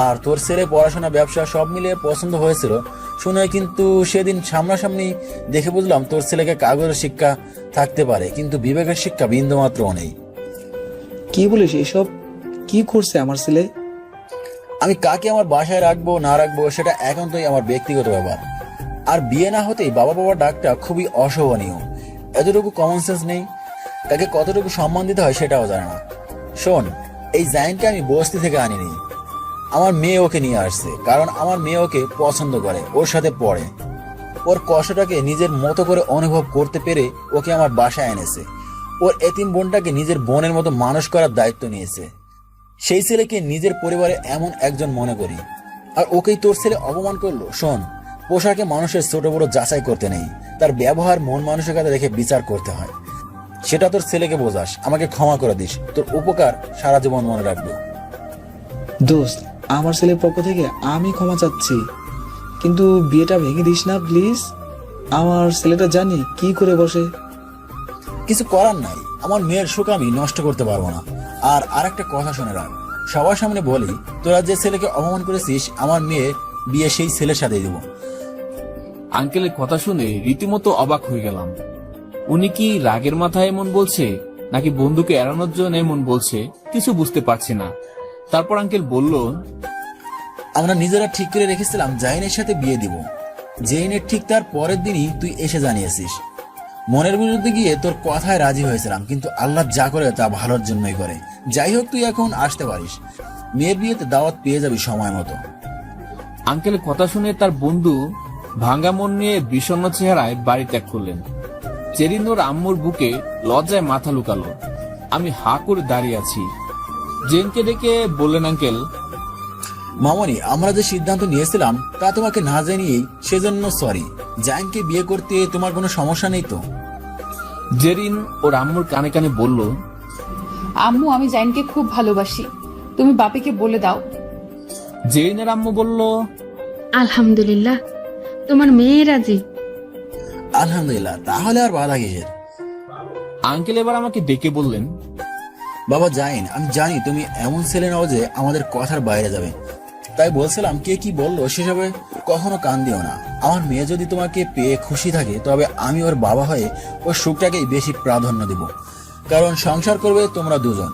আর তোর ছেলে পড়াশোনা, ব্যবসা সব মিলিয়ে পছন্দ হয়েছিল শুনে, কিন্তু সেদিন সামনাসামনি দেখে বুঝলাম তোর ছেলেকে কাগজের শিক্ষা থাকতে পারে, কিন্তু বিবেকের শিক্ষা বিন্দুমাত্রও নেই। কি বলিস এসব? কি করছে আমার ছেলে? আমি কাকে আমার বাসায় রাখবো না রাখবো সেটা একান্তই আমার ব্যক্তিগত ব্যাপার। আর বিয়ে না হতেই বাবা বাবার ডাকটা খুবই অশোভনীয়। এতটুকু কমন সেন্স নেই। কাকে কতটুকু সম্মান দিতে হয় সেটাও জানে না। শোন, এই জায়েনকে আমি বস্তি থেকে আনিনি। আমার মেয়ে ওকে নিয়ে আসছে, কারণ আমার মেয়ে ওকে পছন্দ করে, ওর সাথে পড়ে। ওর কষ্টটাকে নিজের মতো করে অনুভব করতে পেরে ওকে আমার বাসায় এনেছে। ওর এতিম বোনটাকে নিজের বোনের মতো মানুষ করার দায়িত্ব নিয়েছে। সেই ছেলেকে নিজের পরিবারে এমন একজন মনে করি, আর ওকেই তোর ছেলে অপমান করলো। শোন, পোশাকে মানুষের ছোট বড় যাচাই করতে নেই, তার ব্যবহার মন মানসিকতা দেখে বিচার করতে হয়। সেটা তোর ছেলেকে বোঝাস। আমাকে ক্ষমা করে দিস, তোর উপকার সারা জীবন মনে রাখবো। দোস্ত, আমার ছেলের পক্ষ থেকে আমি ক্ষমা চাচ্ছি, কিন্তু বিয়েটা ভেঙে দিস না প্লিজ। আমার ছেলেটা জানি কি করে বসে। কিছু করার নাই, আমার মেয়ের সুখ আমি নষ্ট করতে পারবো না। আর আরেকটা কথা শুনে রাখ, সবার সামনে বলি, তোরা যে ছেলেকে অপমান করেছিস, আমার মেয়ে বিয়ে সেই ছেলের সাথে দেব। আঙ্কেলের কথা শুনে রীতিমতো অবাক হয়ে গেলাম। উনি কি রাগের মাথায় এমন বলছে, নাকি বন্ধুকে এড়ানোর জন্য এমন বলছে, কিছু বুঝতে পারছি না। তারপর আঙ্কেল বলল, আমরা নিজেরা ঠিক করে রেখেছিলাম জাইনের সাথে বিয়ে দিব। জেইনের ঠিক তার পরের দিনই তুই এসে জানিয়েছিস। মনের বিরুদ্ধে গিয়ে তোর কথায় রাজি হয়েছিলাম, কিন্তু আল্লাহ যা করে তা ভালোর জন্যই করে। যাই হোক, তুই এখন আসতে পারিস। মেয়ের বিয়েতে দাওয়াত পেয়ে যাবি সময় মতো। আঙ্কেলের কথা শুনে তার বন্ধু ভাঙ্গা মন নিয়ে বিষণ্ণ চেহারায় বাড়ি ত্যাগ করলেন। জেরিন ওর আম্মুর বুকে লজ্জায় মাথা লুকালো। আমি হা করে দাঁড়িয়ে আছি। জেনকে ডেকে বললেন, আঙ্কেল, মামনি, আমরা যে সিদ্ধান্ত নিয়েছিলাম তা তোমাকে না জানিয়েই, সেজন্য সরি। জাইনকে বিয়ে করতে তোমার কোনো সমস্যা নেই তো? জেরিন ওর আম্মুর কানে কানে বলল, আম্মু, আমি জাইনকে খুব ভালোবাসি, তুমি বাপিকে বলে দাও। জেরিনের আম্মু বলল, আলহামদুলিল্লাহ, তোমার মেয়ে রাজি। আলহামদুলিল্লাহ, তাহলে আর বাধা কিসের? আঙ্কেল এবার আমাকে ডেকে বললেন, বাবা জাইন, আমি জানি তুমি এমন ছেলে নাও যে আমাদের কথার বাইরে যাবে, তাই বলছিলাম কে কি বললো সেসবে কখনো কান দিও না। আমার মেয়ে যদি তোমাকে পেয়ে খুশি থাকে, তবে আমি ওর বাবা হয়ে ওর সুখটাকেই বেশি প্রাধান্য দেব। কারণ সংসার করবে তোমরা দুজন,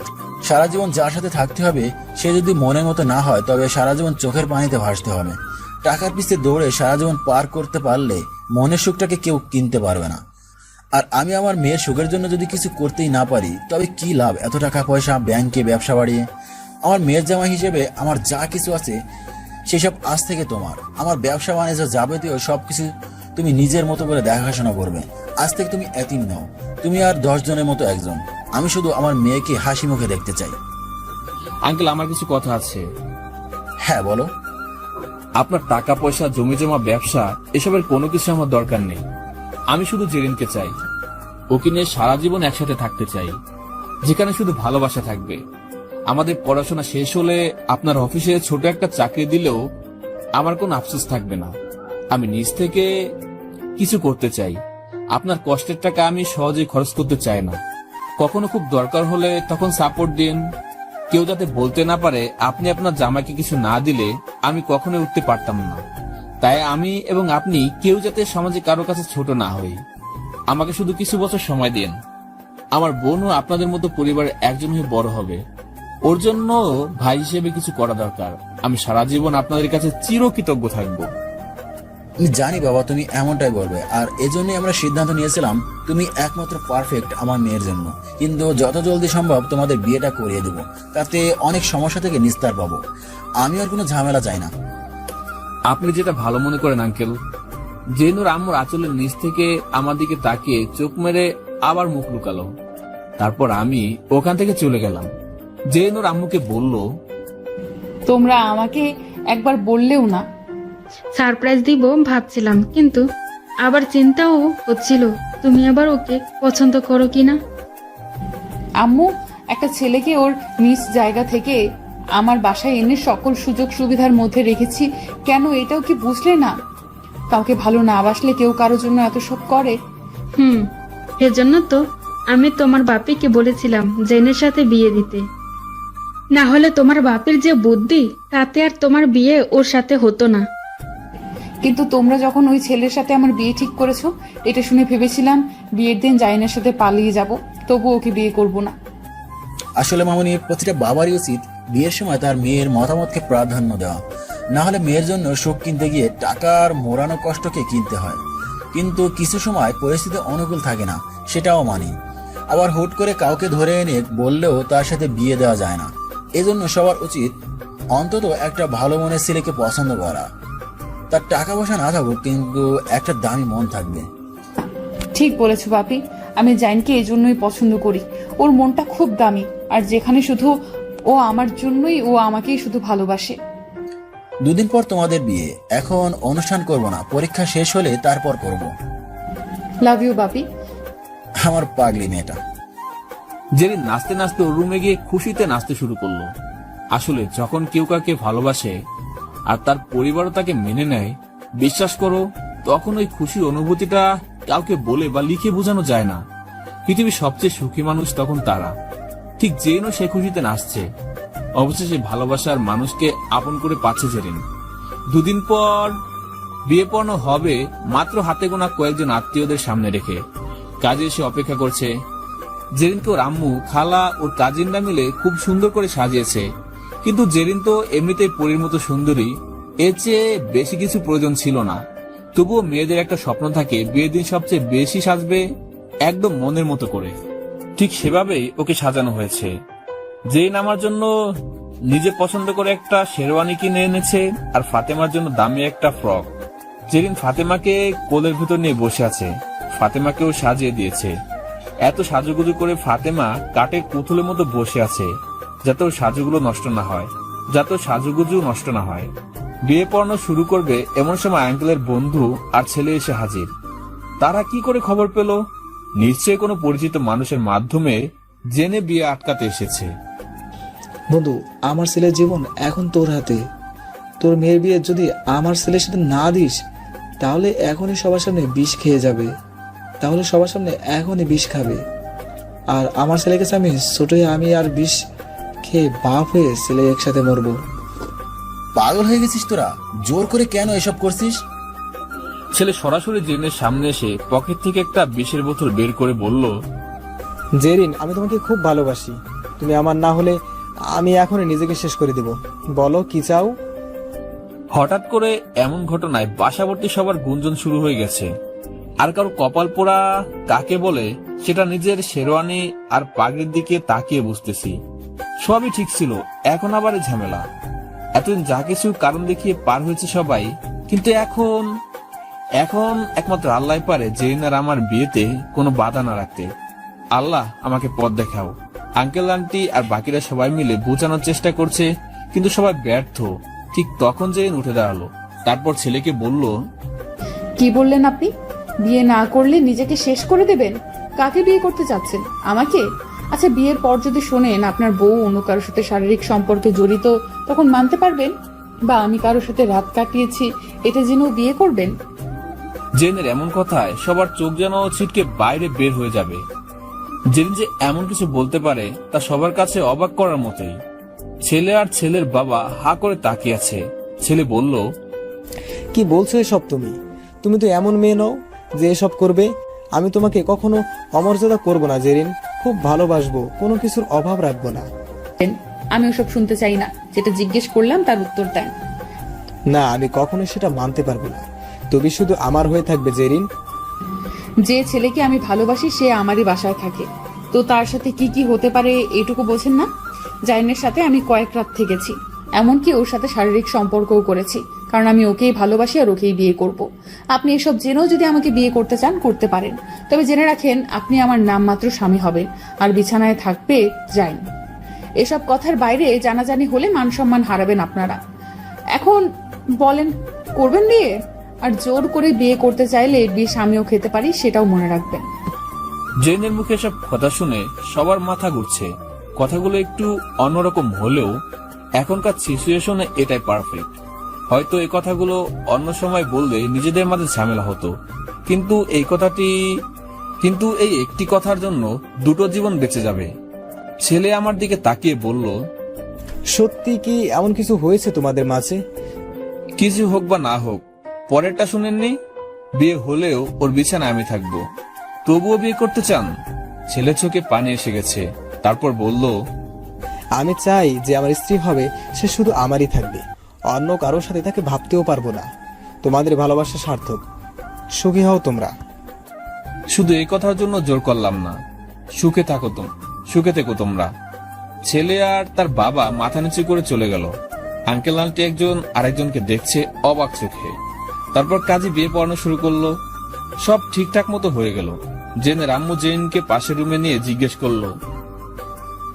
সারা জীবন যার সাথে থাকতে হবে, সে যদি মনের মতো না হয় তবে সারা জীবন চোখের পানিতে ভাসতে হবে। টাকার পিছে দৌড়ে সারা জীবন পার করতে পারলে মনের সুখটাকে কেউ কিনতে পারবে না। আর আমি আমার মেয়ের সুখের জন্য যদি কিছু করতেই না পারি, তবে কি লাভ এত টাকা পয়সা ব্যাংকে ব্যবসা বাড়িয়ে? আমার মেয়ের জামাই হিসেবে আমার যা কিছু আছে সেসব আজ থেকে তোমার। আমার ব্যবসা বাণিজ্য যাবতীয় সবকিছু তুমি নিজের মতো করে দেখাশোনা করবে। আজ থেকে তুমি এতিম নও, তুমি আর 10 জনের মতো একজন। আমি শুধু আমার মেয়েকে হাসি মুখে দেখতে চাই। আঙ্কেল আমার কিছু কথা আছে। হ্যাঁ বলো। আপনার টাকা পয়সা, জমি জমা, ব্যবসা এসবের কোনো কিছু আমার দরকার নেই। আমি শুধু জেরিনকে চাই, ওকে নিয়ে সারা জীবন একসাথে থাকতে চাই, যেখানে শুধু ভালোবাসা থাকবে। আমাদের পড়াশোনা শেষ হলে আপনার অফিসে ছোট একটা চাকরি দিলেও আমার কোনো আফসোস থাকবে না। আমি নিজ থেকে কিছু করতে চাই। আপনার কষ্টের টাকা আমি সহজেই খরচ করতে চাই না। কখনো খুব দরকার হলে তখন সাপোর্ট দিন। কেউ যাতে বলতে না পারে আপনি আপনার জামাইকে কিছু না দিলে আমি কখনোই উঠতে পারতাম না। তাই আমি এবং আপনি কেউ যাতে সমাজে কারো কাছে ছোট না হই। আমাকে শুধু কিছু বছর সময় দিন। আমার বোনও আপনাদের মতো পরিবারের একজন হয়ে বড় হবে। ওর জন্য ভাই হিসেবে কিছু করা দরকার। আমি সারা জীবন আপনাদের কাছে চিরকৃতজ্ঞ থাকবো। আমি জানি বাবা তুমি এমনটাই বলবে, আর এজন্যই আমরা সিদ্ধান্ত নিয়েছিলাম তুমি একমাত্র পারফেক্ট আমার মেয়ের জন্য। কিন্তু যত জলদি সম্ভব তোমাদের বিয়েটা করিয়ে দেব, তাতে অনেক সমস্যা থেকে নিস্তার পাবো। আমি আর কোনো ঝামেলা চাই না। আপনি যেটা ভালো মনে করেন আঙ্কেল। জেনুর আম্মুর আঁচলের নিচ থেকে আমার দিকে তাকিয়ে চোখ মেরে আবার মুখ লুকালো। তারপর আমি ওখান থেকে চলে গেলাম। জেনুর আম্মুকে বলল, তোমরা আমাকে একবার বললেও না। সারপ্রাইজ দিব ভাবছিলাম, কিন্তু আবার চিন্তাও হচ্ছিল তুমি আবার ওকে পছন্দ করো কিনা। আম্মু, একটা ছেলেকে ওর নিজ জায়গা থেকে আমার বাসায় এনে সকল সুযোগ সুবিধার মধ্যে রেখেছি, কেন এটাও কি বুঝলে না? কাউকে ভালো না বাসলে কেউ কারোর জন্য এত সব করে। এজন্য তো আমি তোমার বাপিকে বলেছিলাম জেনের সাথে বিয়ে দিতে। না হলে তোমার বাপের যে বুদ্ধি, তাতে আর তোমার বিয়ে ওর সাথে হতো না। কিন্তু তোমরা যখন ওই ছেলের সাথে আমার বিয়ে ঠিক করেছো, এটা শুনে ভেবেছিলাম বিয়ের দিন জাইনের সাথে পালিয়ে যাব, তবু ওকে বিয়ে করব না। আসলে মামনি, প্রতিটা বাবারই উচিত বিয়ের সময় তার মেয়ের মতামতকে প্রাধান্য দেওয়া। না হলে মেয়ের জন্য সুখ কিনতে গিয়ে টাকার মোড়ানো কষ্টকে কিনতে হয়। কিন্তু কিছু সময় পরিস্থিতি অনুকূল থাকে না, সেটাও মানি। আবার হুট করে কাউকে ধরে এনে বললেও তার সাথে বিয়ে দেওয়া যায় না। এজন্য সবার উচিত অন্তত একটা ভালো মনের ছেলেকে পছন্দ করা। তার টাকা পয়সা না থাকুক, কিন্তু একটা দামি মন থাকবে। ঠিক বলেছো বাপি, আমি জাইনকে এই জন্যই পছন্দ করি। ওর মনটা খুব দামি, আর যেখানে শুধু ও আমার জন্যই, ও আমাকেই শুধু ভালোবাসে। 2 দিন পর তোমাদের বিয়ে। এখন অনুষ্ঠান করব না, পরীক্ষা শেষ হলে তারপর করব। লাভ ইউ বাপি। আমার পাগলি মেয়েটা। জেরিন নাচতে নাচতে ওর রুমে গিয়ে খুশিতে নাচতে শুরু করলো। আসলে যখন কেউ কাউকে ভালোবাসে আর তার পরিবারও তাকে মেনে নেয়, বিশ্বাস করো তখন ওই খুশির অনুভূতিটা কাউকে বলে বা লিখে বোঝানো যায় না। পৃথিবীর সবচেয়ে সুখী মানুষ তখন তারা। ঠিক জেনও সে খুশিতে নাচছে। অবশেষে ভালোবাসার মানুষকে আপন করে পাচ্ছে জেরিন। 2 দিন পর বিয়ে পড়ানো হবে, মাত্র হাতে গোনা কয়েকজন আত্মীয়দের সামনে রেখে। কাজে এসে অপেক্ষা করছে। জেরিনকে ওর আম্মু, খালা, ওর কাজিনরা মিলে খুব সুন্দর করে সাজিয়েছে। কিন্তু জেরিন তো এমনিতেই পরীর মতো সুন্দরী, এর চেয়ে বেশি কিছু প্রয়োজন ছিল না। তবুও মেয়েদের একটা স্বপ্ন থাকে বিয়ের দিন সবচেয়ে বেশি সাজবে, একদম মনের মতো করে। ঠিক সেভাবেই ওকে সাজানো হয়েছে। জেরিন আমার জন্য নিজে পছন্দ করে একটা শেরওয়ানি কিনে এনেছে, আর ফাতেমার জন্য দামি একটা ফ্রক। জেরিন ফাতেমাকে কোলের ভিতর নিয়ে বসে আছে। ফাতেমাকেও সাজিয়ে দিয়েছে। এত সাজুগুজু করে ফাতেমা কাঠের পুতুলের মতো বসে আছে, যাতে ওর সাজুগুলো নষ্ট না হয়। যাতে সাজুগুজু নষ্ট না হয়। বিয়ে পড়ানো শুরু করবে এমন সময় আঙ্কেলের বন্ধু আর ছেলে এসে হাজির। তারা কি করে খবর পেল? নিশ্চয়ই কোনো পরিচিত মানুষের মাধ্যমে জেনে বিয়ে আটকাতে এসেছে। বন্ধু, আমার ছেলের জীবন এখন তোর হাতে। তোর মেয়ের বিয়ে যদি আমার ছেলের সাথে না দিস, তাহলে এখনই সবার সামনে বিষ খেয়ে যাবে। তাহলে সবার সামনে এখনই বিষ খাবে। আর আমার ছেলেকে আমি ছোট হয়ে আমি আর বিষ খেয়ে বাপ হয়ে ছেলে একসাথে মরবো। পাগল হয়ে গেছিস তোরা? জোর করে কেন এসব করছিস? ছেলে সরাসরি জেরিনের সামনে এসে পকেট থেকে একটা বিষের বোতল বের করে বলল, জেরিন, আমি তোমাকে খুব ভালোবাসি। তুমি আমার না হলে আমি এখনই নিজেকে শেষ করে দেব। বলো কি চাও? হঠাৎ করে এমন ঘটনায় বাসাবর্তী সবার গুঞ্জন শুরু হয়ে গেছে। আর কারো কপাল পোড়া কাকে বলে সেটা নিজের শেরওয়ানি আর পাগড়ির দিকে তাকিয়ে বুঝতেছি। সবই ঠিক ছিল, এখন আবার এই ঝামেলা। এতদিন যা কিছু কারণ দেখিয়ে পার হয়েছে সবাই, কিন্তু এখন একমাত্র আল্লাহ পারে জেরিন আর আমার বিয়েতে কোনো বাধা না রাখতে। আল্লাহ আমাকে পথ দেখাও। আঙ্কেল আন্টি আর বাকিরা সবাই মিলে বোঝানোর চেষ্টা করছে, কিন্তু সবাই ব্যর্থ। ঠিক তখন জেরিন উঠে দাঁড়ালো, তারপর ছেলেকে বলল, কি বললেন আপনি? বিয়ে না করলে নিজেকে শেষ করে দেবেন? কাকে বিয়ে করতে চাচ্ছেন? আমাকে? আচ্ছা, বিয়ের পর যদি শোনেন আপনার বউ অন্য কারোর সাথে শারীরিক সম্পর্কে জড়িত, তখন মানতে পারবেন? বা আমি কারোর সাথে রাত কাটিয়েছি এটা জেনেও বিয়ে করবেন? জেরিনের এমন কথায় সবার চোখ যেন ছিটকে বাইরে বের হয়ে যাবে। জেরিন যে এমন কিছু বলতে পারে তা সবার কাছে অবাক করার মতোই। ছেলে আর ছেলের বাবা হা করে তাকিয়ে আছে। ছেলে বলল, কি বলছো এসব? তুমি তো এমন মেয়ে নও যে এসব করবে। আমি তোমাকে কখনো অমর্যাদা করব না জেরিন। খুব ভালোবাসবো, কোনো কিছুর অভাব রাখবো না। আমি ওসব শুনতে চাই না। যেটা জিজ্ঞেস করলাম তার উত্তর দেন। না, আমি কখনো সেটা মানতে পারবো না। তুমি শুধু আমার হয়ে থাকবে জেরিন। যে ছেলেকে আমি ভালোবাসি সে আমারই বাসায় থাকে, তো তার সাথে কি কি হতে পারে এইটুকু বোঝেন না? জাইনের সাথে আমি কয়েক রাত থেকেছি, এমনকি ওর সাথে শারীরিক সম্পর্কও করেছি, কারণ আমি ওকেই ভালোবাসি আর ওকেই বিয়ে করব। আপনি এসব জেনেও যদি আমাকে বিয়ে করতে চান করতে পারেন, তবে জেনে রাখেন আপনি আমার নামমাত্র স্বামী হবেন আর বিছানায় থাকবে জাইন। এসব কথার বাইরে জানাজানি হলে মান সম্মান হারাবেন আপনারা। এখন বলেন, করবেন বিয়ে? আর জোর করে বিয়ে করতে চাইলে বিষ আমিও খেতে পারি, সেটাও মনে রাখবেন। জেরিনের মুখে সব কথা শুনে সবার মাথা ঘুরছে। কথাগুলো একটু অন্যরকম হলেও এখনকার সিচুয়েশনে এটাই পারফেক্ট। হয়তো এই কথাগুলো অন্য সময় বললে নিজেদের মাঝে ঝামেলা হতো, কিন্তু এই একটি কথার জন্য দুটো জীবন বেঁচে যাবে। ছেলে আমার দিকে তাকিয়ে বলল, সত্যি কি এমন কিছু হয়েছে তোমাদের মাঝে? কিছু হোক বা না হোক, পরেরটা শুনেননি? বিয়ে হলেও ওর বিছানায় আমি থাকবো। তবুও বিয়ে করতে চান? ছেলে চোখে পানি এসে গেছে। তারপর বলল, আমি চাই যে আমার স্ত্রী হবে সে শুধু আমারই থাকবে, অন্য কারোর সাথে তাকে ভাবতেও পারবো না। তোমাদের ভালোবাসা সার্থক, সুখী হও তোমরা। শুধু এই কথার জন্য জোর করলাম না। সুখে থেকো তোমরা। ছেলে আর তার বাবা মাথা নিচু করে চলে গেল। আঙ্কেল আন্টি একজন আরেকজনকে দেখছে অবাক চোখে। তারপর কাজী বিয়ে পড়ানো শুরু করলো। সব ঠিকঠাক মতো হয়ে গেল। জেনের আম্মু জেনকে পাশের রুমে নিয়ে জিজ্ঞেস করলো,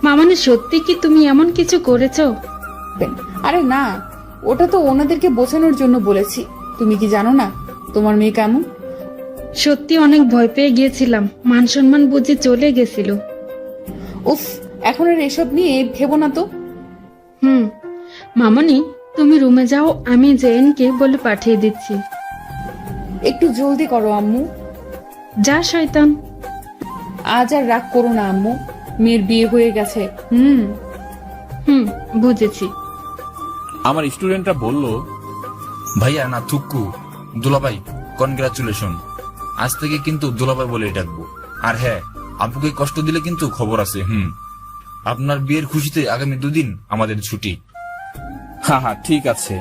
মামানে সত্যি কি তুমি এমন কিছু করেছো? আরে না, ওটা তো ওনাদেরকে বোঝানোর জন্য বলেছি। তুমি কি জানো না তোমার মেয়ে কেমন? সত্যি অনেক ভয় পেয়ে গিয়েছিলাম, মান সম্মান বুঝে চলে গেছিল। উফ, এখন আর এসব নিয়ে ভেবো না তো। মামনি, তুমি রুমে যাও, আমি জেনকে বলে পাঠিয়ে দিচ্ছি। একটু জলদি করো আম্মু। যা শয়তান। আজ আর রাগ করো না আম্মু, মেয়ের বিয়ে হয়ে গেছে। বুঝেছি। আমার স্টুডেন্টরা বলল, ভাইয়া না থুক্কু, দুলাভাই কনগ্রাচুলেশন। আজ থেকে কিন্তু দুলাভাই বলে ডাকবো। আর হ্যাঁ, আপুকে কষ্ট দিলে কিন্তু খবর আছে। আপনার বিয়ের খুশিতে আগামী 2 দিন আমাদের ছুটি। হ্যাঁ ঠিক আছে।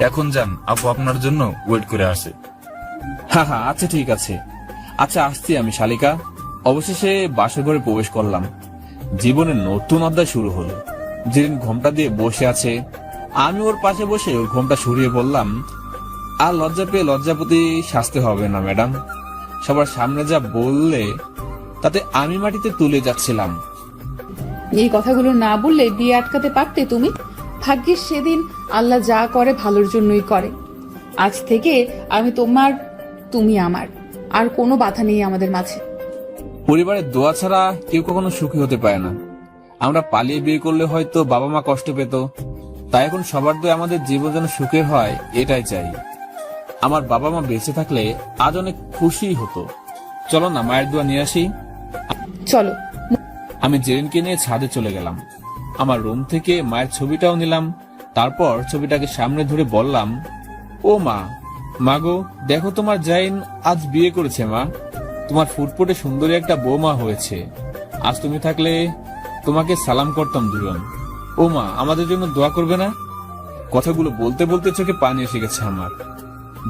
এখন যান, আপু আপনার জন্য ওয়েট করে আসে। হ্যাঁ আচ্ছা ঠিক আছে। আচ্ছা আসছি আমি শালিকা। অবশেষে বাসর ঘরে প্রবেশ করলাম। জীবনের নতুন অধ্যায় শুরু হলো। যেদিন ঘোমটা দিয়ে বসে আছে, আমি ওর পাশে বসে ওর ঘোমটা সরিয়ে বললাম, আর লজ্জা পেয়ে লজ্জাপতি সাজতে হবে না ম্যাডাম। সবার সামনে যা বললে তাতে আমি মাটিতে তুলে যাচ্ছিলাম। এই কথাগুলো না বললে বিয়ে আটকাতে পারতে তুমি। ভাগ্যিস সেদিন আল্লাহ যা করে ভালোর জন্যই করে। আজ থেকে আমি তোমার, তুমি আমার, আর কোনো বাধা নেই আমাদের মাঝে। পরিবারের দোয়া ছাড়া কেউ কখনো সুখী হতে পারে না। আমরা পালিয়ে বিয়ে করলে হয়তো বাবা মা কষ্ট পেত, তাই এখন সবার দোয়া আমাদের জীবন যেন সুখের হয়, এটাই চাই। আমার বাবা মা বেঁচে থাকলে আজ অনেক খুশি হতো। চলো না মায়ের দোয়া নিয়ে আসি। চলো। আমি জেরিনকে নিয়ে ছাদে চলে গেলাম। আমার রুম থেকে মায়ের ছবিটাও নিলাম। তারপর ছবিটাকে সামনে ধরে বললাম, ও মা, মাগো দেখো তোমার জাইন আজ বিয়ে করেছে মা। তোমার ফুটফুটে সুন্দরী একটা বৌমা হয়েছে। আজ তুমি থাকলে তোমাকে সালাম করতাম দুজন। ও মা, আমাদের জন্য দোয়া করবে না? কথাগুলো বলতে বলতে চোখে পানি এসে গেছে আমার।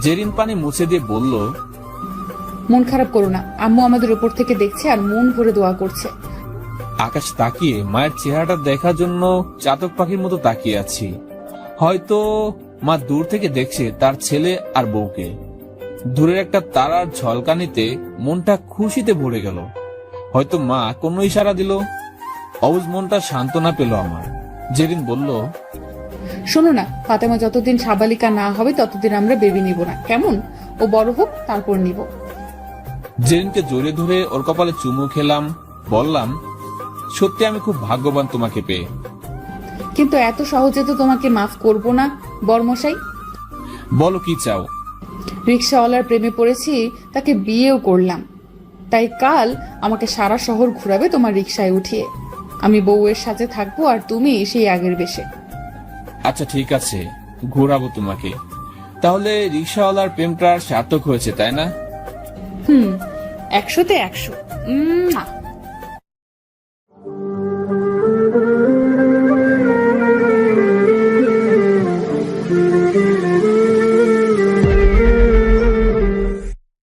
জেরিন পানি মুছে দিয়ে বলল, মন খারাপ করো না, আম্মু আমাদের উপর থেকে দেখছে আর মন ভরে দোয়া করছে। আকাশ তাকিয়ে মায়ের চেহারাটা দেখার জন্য চাতক পাখির মতো তাকিয়ে আছি। হয়তো মা দূর থেকে দেখছে তার ছেলে আর বউকে। দূরের একটা তারার ঝলকানিতে মনটা খুশিতে ভরে গেল। হয়তো মা কোনো ইশারা দিল। অবুজ মনটা সান্ত্বনা পেল আমার। জেরিন বলল, শোনো না, ফাতেমা যতদিন সাবালিকা না হবে ততদিন আমরা বেবি নিব না, কেমন? ও বড় হোক তারপর নিব। জেরিনকে জড়িয়ে ধরে ওর কপালে চুমু খেলাম। বললাম, সত্যি আমি খুব ভাগ্যবান তোমাকে পেয়ে। কিন্তু এত সহজে তো তোমাকে মাফ করব না বরমশাই। বলো কি চাও? রিক্সাওয়ালার প্রেমে পড়েছি, তাকে বিয়েও করলাম। তাই কাল আমাকে সারা শহর ঘুরাবে তোমার রিক্সায় উঠিয়ে। আমি বউয়ের সাথে থাকবো আর তুমি সেই আগের বেশে। আচ্ছা ঠিক আছে, ঘোরাবো তোমাকে। তাহলে রিক্সাওয়ালার প্রেমটা সার্থক হয়েছে, তাই না? 100-তে 100।